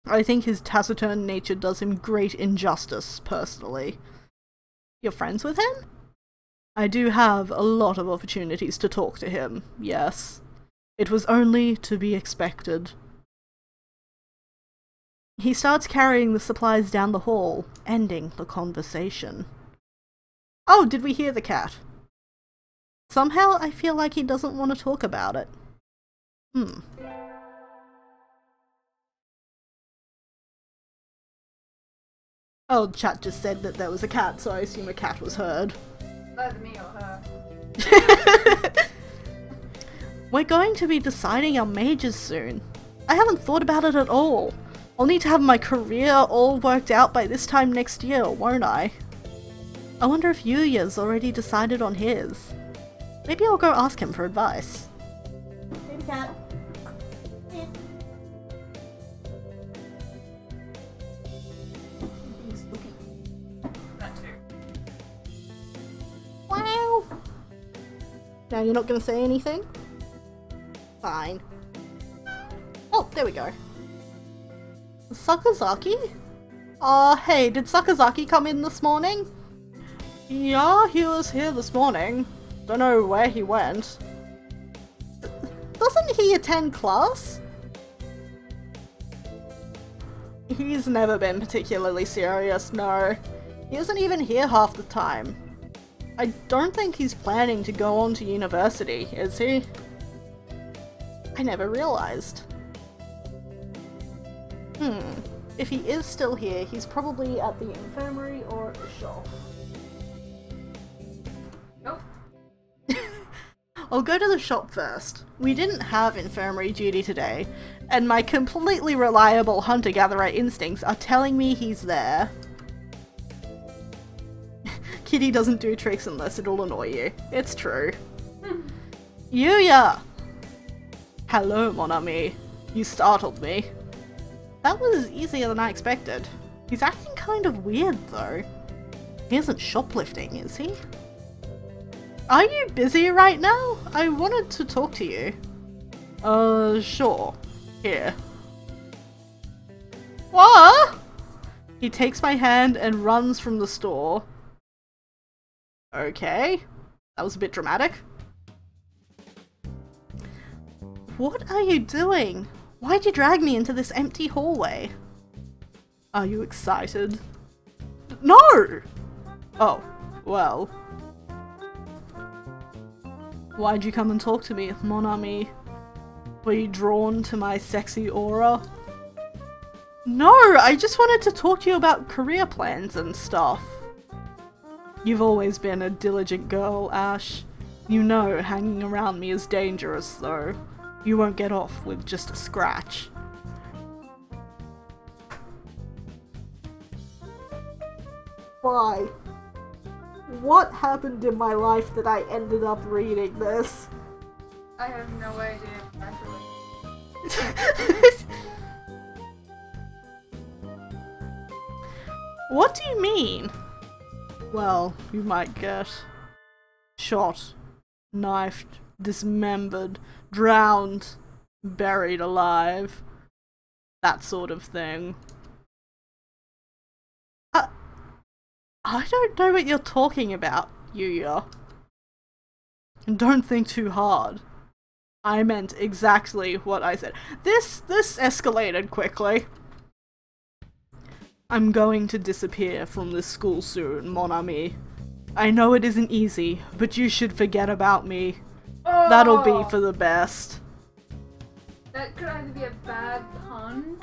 I think his taciturn nature does him great injustice, personally. You're friends with him? I do have a lot of opportunities to talk to him, yes. It was only to be expected. He starts carrying the supplies down the hall, ending the conversation. Oh, did we hear the cat? Somehow I feel like he doesn't want to talk about it. Oh, chat just said that there was a cat, so I assume a cat was heard. Either me or her. We're going to be deciding our majors soon. I haven't thought about it at all. I'll need to have my career all worked out by this time next year, won't I? I wonder if Yuuya's already decided on his. Maybe I'll go ask him for advice. Baby cat. Yeah. That too. Wow! Now you're not gonna say anything? Fine. Oh, there we go. Sakazaki? Hey, did Sakazaki come in this morning? Yeah, he was here this morning. Don't know where he went. Doesn't he attend class? He's never been particularly serious, no. He isn't even here half the time. I don't think he's planning to go on to university, is he? I never realized. If he is still here, he's probably at the infirmary or at the shop. Nope. I'll go to the shop first. We didn't have infirmary duty today, and my completely reliable hunter-gatherer instincts are telling me he's there. Kitty doesn't do tricks unless it'll annoy you. It's true. Yuuya! Hello, mon ami. You startled me. That was easier than I expected. He's acting kind of weird, though. He isn't shoplifting, is he? Are you busy right now? I wanted to talk to you. Sure. Here. What? He takes my hand and runs from the store. Okay. That was a bit dramatic. What are you doing? Why'd you drag me into this empty hallway? Are you excited? No! Oh, well. Why'd you come and talk to me, mon ami? Were you drawn to my sexy aura? No, I just wanted to talk to you about career plans and stuff. You've always been a diligent girl, Ash. You know hanging around me is dangerous, though. You won't get off with just a scratch. Why? What happened in my life that I ended up reading this? I have no idea. What do you mean? Well, you might get shot, knifed, dismembered, drowned, buried alive, that sort of thing. I don't know what you're talking about, Yuuya. Don't think too hard. I meant exactly what I said. This escalated quickly. I'm going to disappear from this school soon, mon ami. I know it isn't easy, but you should forget about me. Oh, That'll be for the best. that could either be a bad pun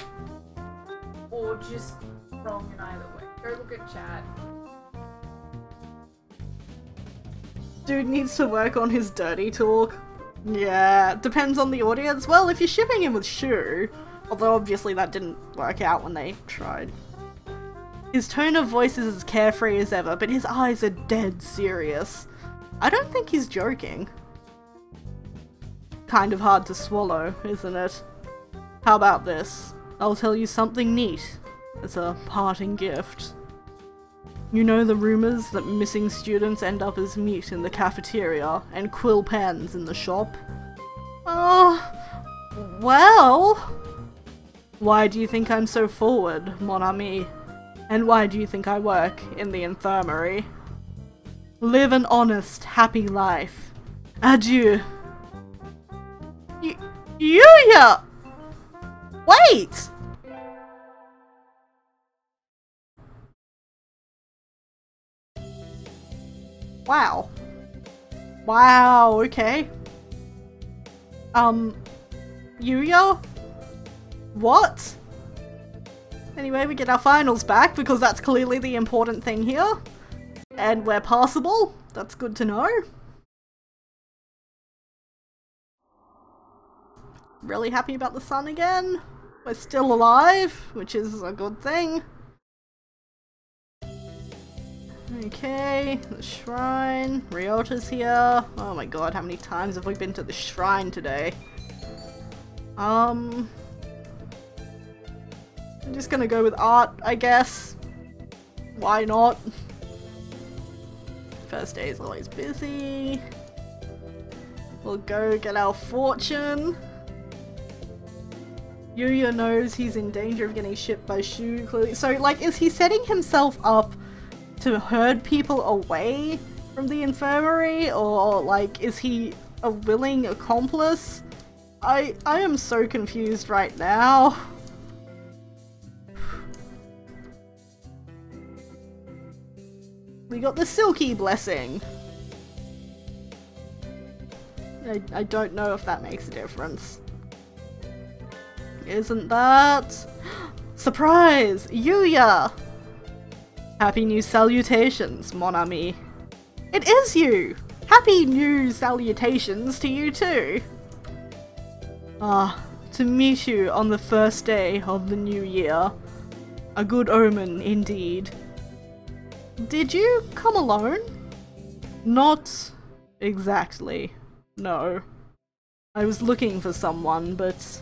or just wrong in either way. Go look at chat. Dude needs to work on his dirty talk. Yeah, depends on the audience. Well, if you're shipping him with Shuu, although obviously that didn't work out when they tried. His tone of voice is as carefree as ever, but his eyes are dead serious. I don't think he's joking. Kind of hard to swallow, isn't it? How about this? I'll tell you something neat as a parting gift. You know the rumors that missing students end up as meat in the cafeteria and quill pens in the shop? Well... Why do you think I'm so forward, mon ami? And why do you think I work in the infirmary? Live an honest, happy life. Adieu. Yuuya! Wait! Wow. Wow, okay. Yuuya? What? Anyway, we get our finals back because that's clearly the important thing here. And we're passable. That's good to know. Really happy about the sun again. We're still alive, which is a good thing. Okay, the shrine. Ryota's here. Oh my god, how many times have we been to the shrine today? I'm just gonna go with art, I guess. Why not? First day is always busy. We'll go get our fortune. Yuuya knows he's in danger of getting shipped by Shuu, clearly. So, like, is he setting himself up to herd people away from the infirmary? Or, like, is he a willing accomplice? I am so confused right now. We got the Silky Blessing. I don't know if that makes a difference. Isn't that... Surprise! Yuuya! Happy new salutations, mon ami. It is you! Happy new salutations to you too! Ah, to meet you on the first day of the new year. A good omen indeed. Did you come alone? Not exactly, no. I was looking for someone, but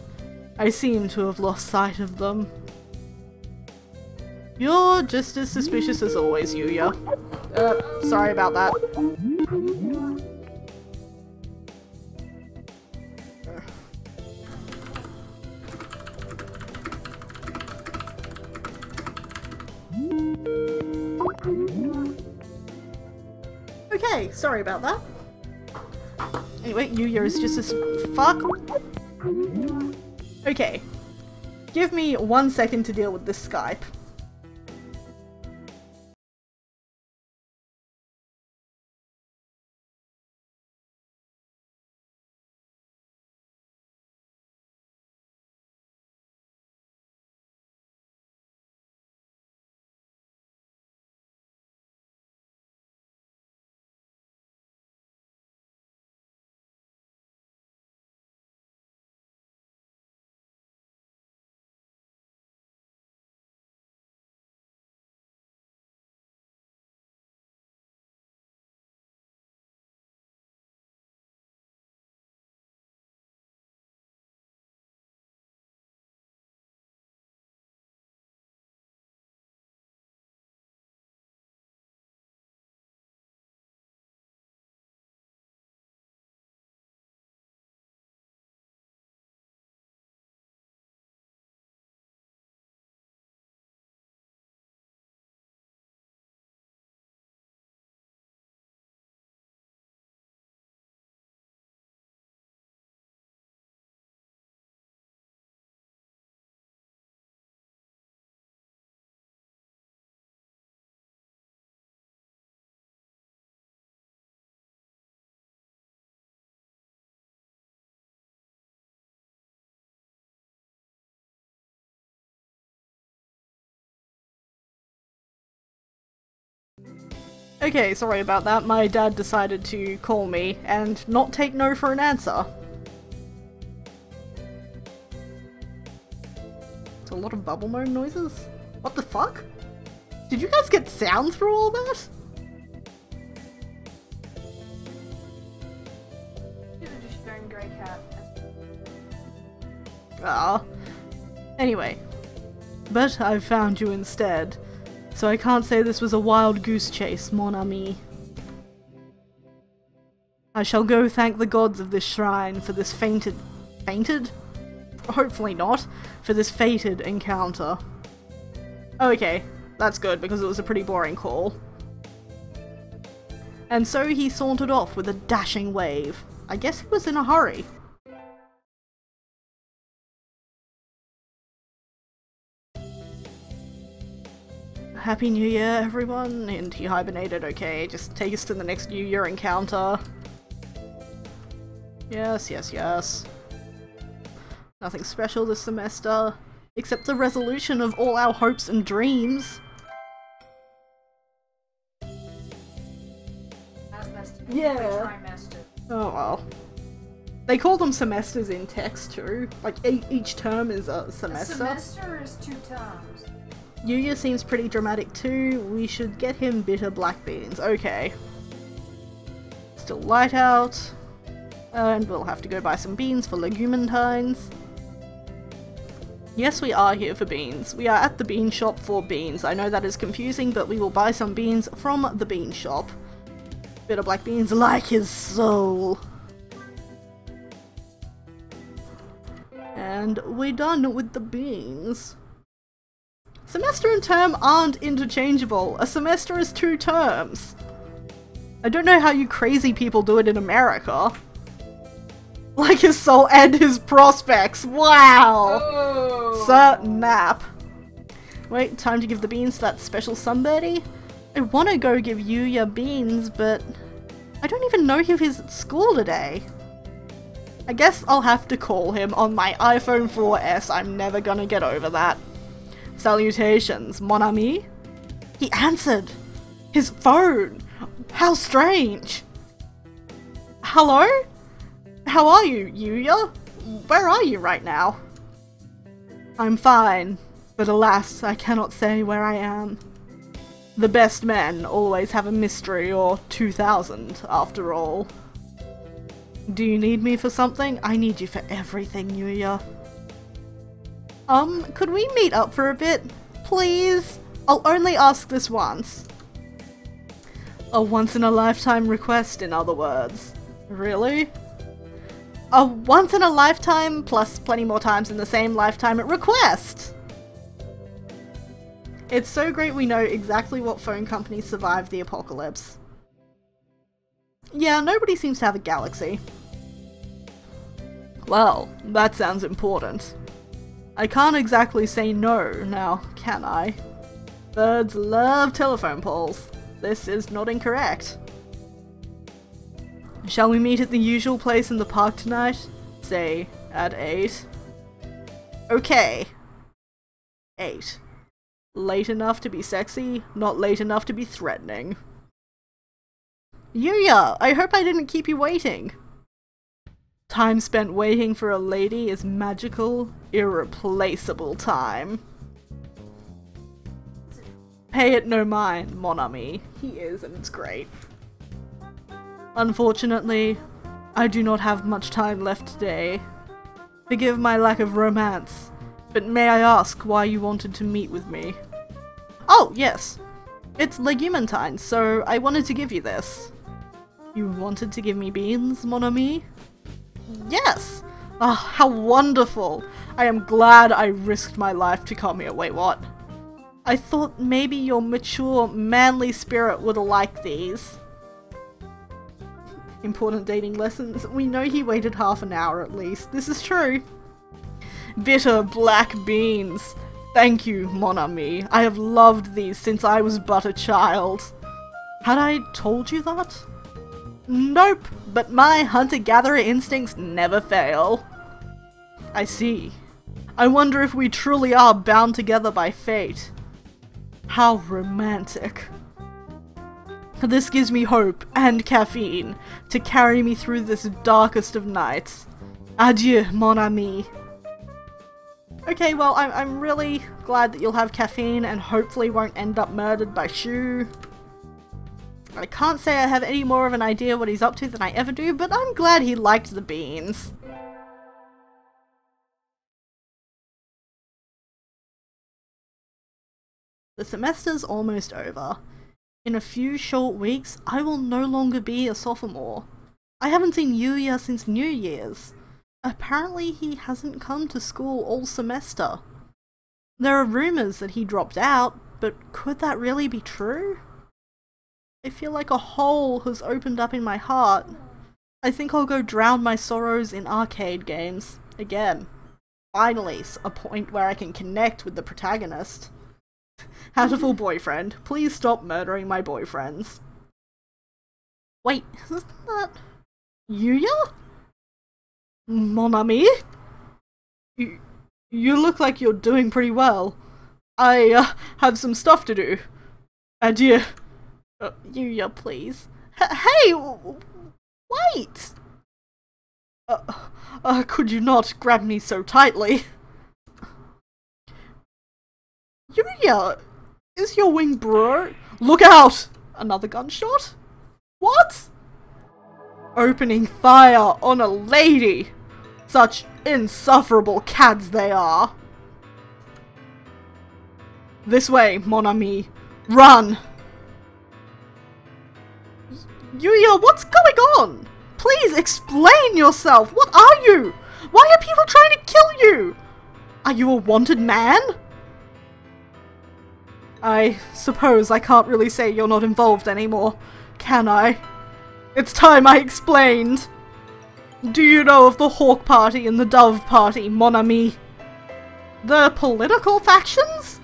I seem to have lost sight of them. You're just as suspicious as always, Yuuya. Sorry about that. Okay, sorry about that. Anyway, Yuuya is just as fuck. Okay. Give me 1 second to deal with this Skype. Okay, sorry about that. My dad decided to call me and not take no for an answer. It's a lot of bubble moan noises. What the fuck? Did you guys get sound through all that? Just going grey cat. Ah. Anyway. But I've found you instead. So I can't say this was a wild goose chase, mon ami. I shall go thank the gods of this shrine for this fainted... Hopefully not. For this fated encounter. Okay, that's good because it was a pretty boring call. And so he sauntered off with a dashing wave. I guess he was in a hurry. Happy New Year, everyone, and he hibernated, okay, just take us to the next New Year encounter. Yes, yes, yes. Nothing special this semester, except the resolution of all our hopes and dreams. Yeah. Trimester. Oh well. They call them semesters in text too, like each term is a semester. A semester is 2 terms. Yuuya seems pretty dramatic too. We should get him bitter black beans. Okay. Still light out. And we'll have to go buy some beans for legumantines. Yes, we are here for beans. We are at the bean shop for beans. I know that is confusing, but we will buy some beans from the bean shop. Bitter black beans like his soul. And we're done with the beans. Semester and term aren't interchangeable. A semester is 2 terms. I don't know how you crazy people do it in America. Like his soul and his prospects. Wow! Oh. Snap. Wait, time to give the beans to that special somebody? I want to go give Yuuya beans, but I don't even know if he's at school today. I guess I'll have to call him on my iPhone 4S. I'm never gonna get over that. Salutations, mon ami? He answered! His phone! How strange! Hello? How are you, Yuuya? Where are you right now? I'm fine, but alas, I cannot say where I am. The best men always have a mystery or 2000, after all. Do you need me for something? I need you for everything, Yuuya. Could we meet up for a bit? Please? I'll only ask this once. A once-in-a-lifetime request, in other words. Really? A once-in-a-lifetime plus plenty more times in the same lifetime request! It's so great we know exactly what phone companies survived the apocalypse. Yeah, nobody seems to have a galaxy. Well, that sounds important. I can't exactly say no now, can I? Birds love telephone poles. This is not incorrect. Shall we meet at the usual place in the park tonight? Say, at 8. Okay. 8. Late enough to be sexy, not late enough to be threatening. Yuuya, I hope I didn't keep you waiting. Time spent waiting for a lady is magical, irreplaceable time. Pay it no mind, mon ami. He is, and it's great. Unfortunately, I do not have much time left today. Forgive my lack of romance, but may I ask why you wanted to meet with me? Oh, yes. It's legumantine, so I wanted to give you this. You wanted to give me beans, mon ami? Yes! Ah, oh, how wonderful! I am glad I risked my life to come here. Wait, what? I thought maybe your mature, manly spirit would like these. Important dating lessons. We know he waited half an hour at least. This is true. Bitter black beans. Thank you, mon ami. I have loved these since I was but a child. Had I told you that? Nope, but my hunter-gatherer instincts never fail. I see. I wonder if we truly are bound together by fate. How romantic. This gives me hope and caffeine to carry me through this darkest of nights. Adieu, mon ami. Okay, well, I'm really glad that you'll have caffeine and hopefully won't end up murdered by Shuu. I can't say I have any more of an idea what he's up to than I ever do, but I'm glad he liked the beans. The semester's almost over. In a few short weeks, I will no longer be a sophomore. I haven't seen Yuuya since New Year's. Apparently he hasn't come to school all semester. There are rumors that he dropped out, but could that really be true? I feel like a hole has opened up in my heart. I think I'll go drown my sorrows in arcade games. Again. Finally, a point where I can connect with the protagonist. Hatoful Boyfriend, please stop murdering my boyfriends. Wait, isn't that Yuuya? Mon ami? You look like you're doing pretty well. I have some stuff to do. Adieu. Yuuya, please. Hey! Wait! Could you not grab me so tightly? Yuuya! Is your wing bro? Look out! Another gunshot? What? Opening fire on a lady! Such insufferable cads they are! This way, mon ami. Run! Yuuya, what's going on? Please explain yourself! What are you? Why are people trying to kill you? Are you a wanted man? I suppose I can't really say you're not involved anymore, can I? It's time I explained! Do you know of the Hawk Party and the Dove Party, mon ami? The political factions?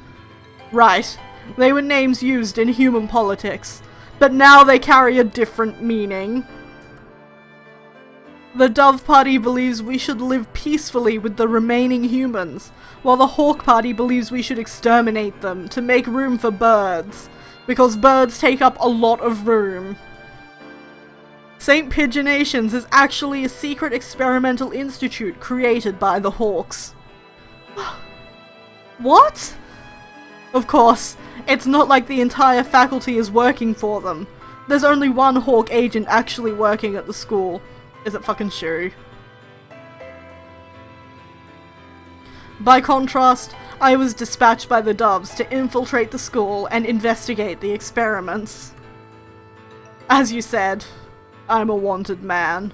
Right. They were names used in human politics, but now they carry a different meaning. The Dove Party believes we should live peacefully with the remaining humans, while the Hawk Party believes we should exterminate them to make room for birds, because birds take up a lot of room. St. Pigeonations is actually a secret experimental institute created by the Hawks. What? Of course, it's not like the entire faculty is working for them. There's only one Hawk agent actually working at the school. Is it fucking Shuu? By contrast, I was dispatched by the Doves to infiltrate the school and investigate the experiments. As you said, I'm a wanted man.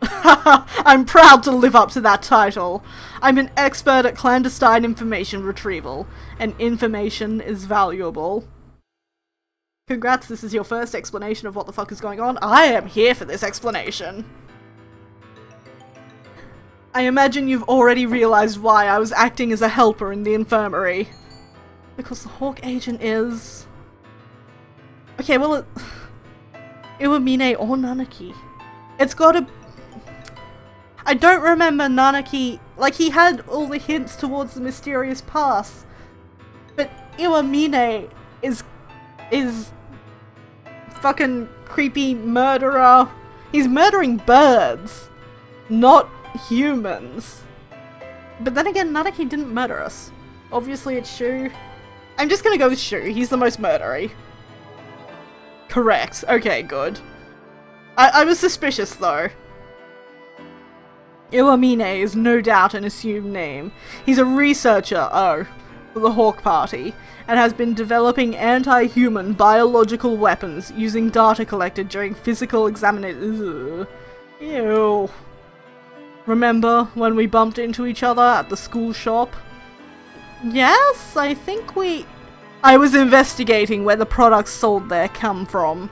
I'm proud to live up to that title. I'm an expert at clandestine information retrieval, and information is valuable. Congrats, this is your first explanation of what the fuck is going on. I am here for this explanation. I imagine you've already realized why I was acting as a helper in the infirmary. Because the Hawk agent is... Okay, well, Iwamine or Nanaki. It's gotta... I don't remember Nanaki... Like, he had all the hints towards the mysterious past. But Iwamine is fucking creepy murderer. He's murdering birds, not humans. But then again, Nanaki didn't murder us. Obviously it's Shuu. I'm just gonna go with Shuu. He's the most murdery. Correct. Okay, good. I was suspicious though. Iwamine is no doubt an assumed name. He's a researcher, for the Hawk Party, and has been developing anti-human biological weapons using data collected during physical examinations. Ew. Remember when we bumped into each other at the school shop? Yes, I think I was investigating where the products sold there come from.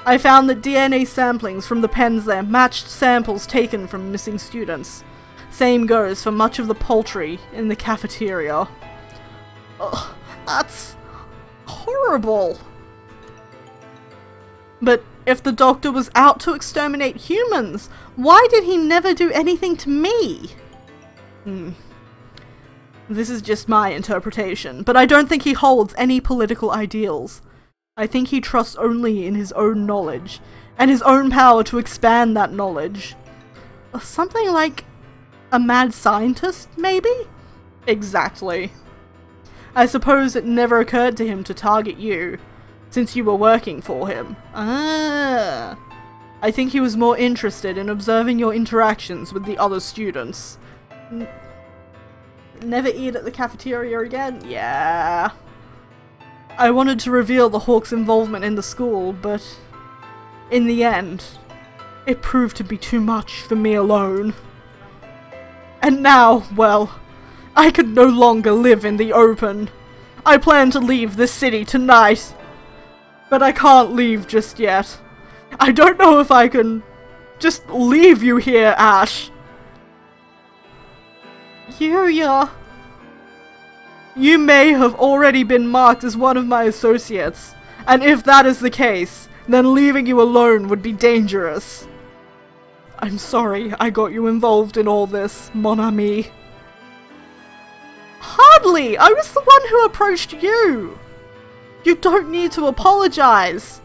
I found that DNA samplings from the pens there matched samples taken from missing students. Same goes for much of the poultry in the cafeteria. Ugh, that's horrible. But if the doctor was out to exterminate humans, why did he never do anything to me? This is just my interpretation, but I don't think he holds any political ideals. I think he trusts only in his own knowledge, and his own power to expand that knowledge. Something like a mad scientist, maybe? Exactly. I suppose it never occurred to him to target you, since you were working for him. Ah. I think he was more interested in observing your interactions with the other students. Never eat at the cafeteria again? Yeah. I wanted to reveal the Hawk's involvement in the school, but in the end, it proved to be too much for me alone. And now, well, I could no longer live in the open. I plan to leave this city tonight, but I can't leave just yet. I don't know if I can just leave you here, Ash. Yuuya. You may have already been marked as one of my associates, and if that is the case, then leaving you alone would be dangerous. I'm sorry I got you involved in all this, mon ami. Hardly! I was the one who approached you! You don't need to apologize!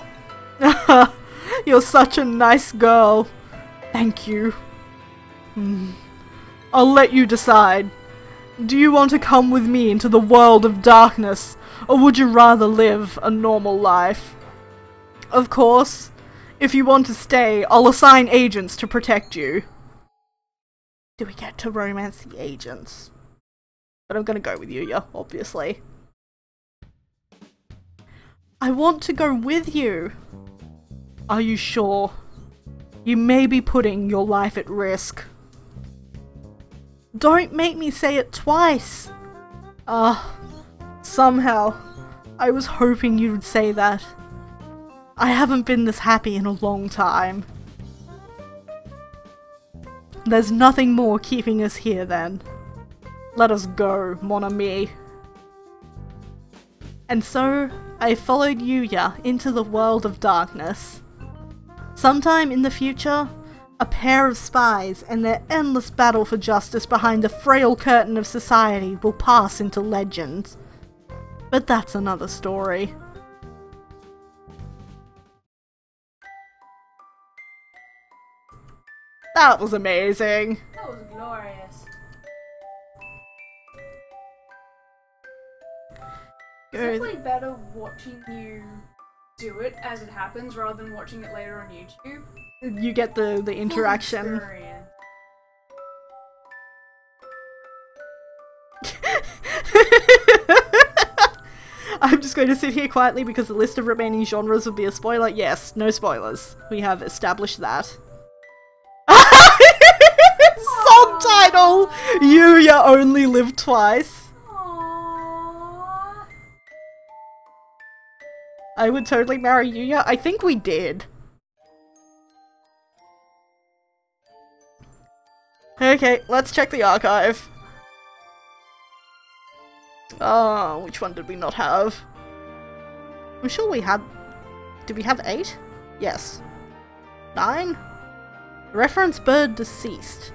You're such a nice girl. Thank you. I'll let you decide. Do you want to come with me into the world of darkness, or would you rather live a normal life? Of course, if you want to stay, I'll assign agents to protect you. Do we get to romance the agents? But I'm gonna go with Yuuya, obviously. I want to go with you. Are you sure? You may be putting your life at risk. Don't make me say it twice! Somehow, I was hoping you would say that. I haven't been this happy in a long time. There's nothing more keeping us here then. Let us go, mon ami. And so, I followed Yuuya into the world of darkness. Sometime in the future, a pair of spies and their endless battle for justice behind the frail curtain of society will pass into legend. But that's another story. That was amazing. That was glorious. It's definitely better watching you do it as it happens rather than watching it later on YouTube. You get the interaction. I'm just going to sit here quietly because the list of remaining genres would be a spoiler. Yes, no spoilers. We have established that. Subtitle! Yuuya only lived twice. Aww. I would totally marry Yuuya. I think we did. Okay, let's check the archive. Oh, which one did we not have? I'm sure we had... Did we have 8? Yes. 9? Reference bird deceased.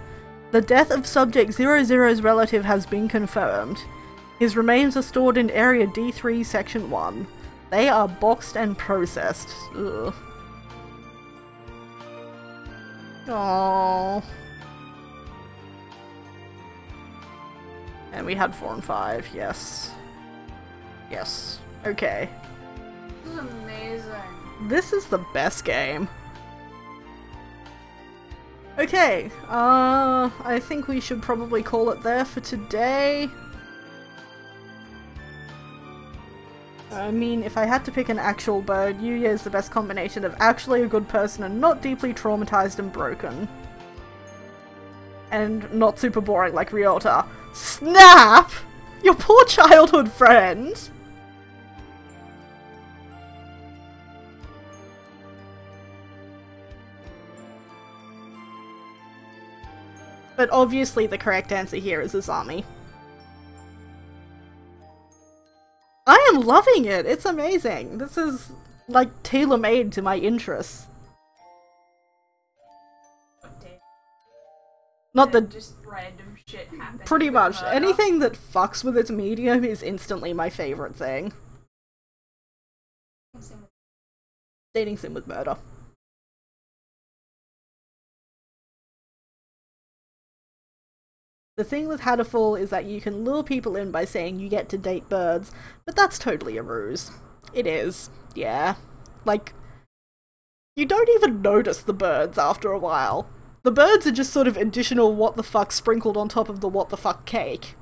The death of Subject 00's relative has been confirmed. His remains are stored in Area D3, Section 1. They are boxed and processed. Ugh. Aww. And we had 4 and 5, yes. Yes. Okay. This is amazing. This is the best game. Okay, I think we should probably call it there for today. I mean, if I had to pick an actual bird, Yuuya is the best combination of actually a good person and not deeply traumatized and broken. And not super boring like Ryota. Snap! Your poor childhood friend! But obviously the correct answer here is Izami. I am loving it! It's amazing! This is, like, tailor-made to my interests. Not that just random shit happening. pretty much. Anything that fucks with its medium is instantly my favorite thing. Dating sim with murder. The thing with Hatoful is that you can lure people in by saying you get to date birds, but that's totally a ruse. It is, yeah. Like, you don't even notice the birds after a while. The birds are just sort of additional what the fuck sprinkled on top of the what the fuck cake.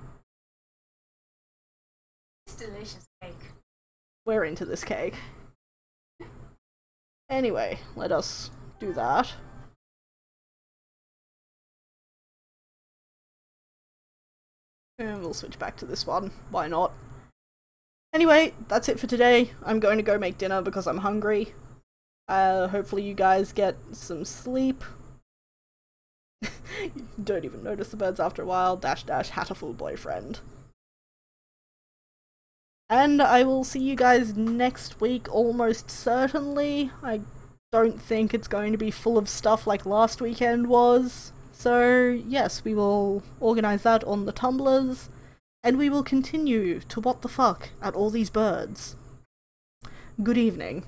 It's delicious cake. We're into this cake. Anyway, let us do that. And we'll switch back to this one. Why not? Anyway, that's it for today. I'm going to go make dinner because I'm hungry. Hopefully you guys get some sleep. You don't even notice the birds after a while. .. Hatoful Boyfriend. And I will see you guys next week, almost certainly. I don't think it's going to be full of stuff like last weekend was. So yes, we will organise that on the Tumblrs, and we will continue to what the fuck at all these birds. Good evening.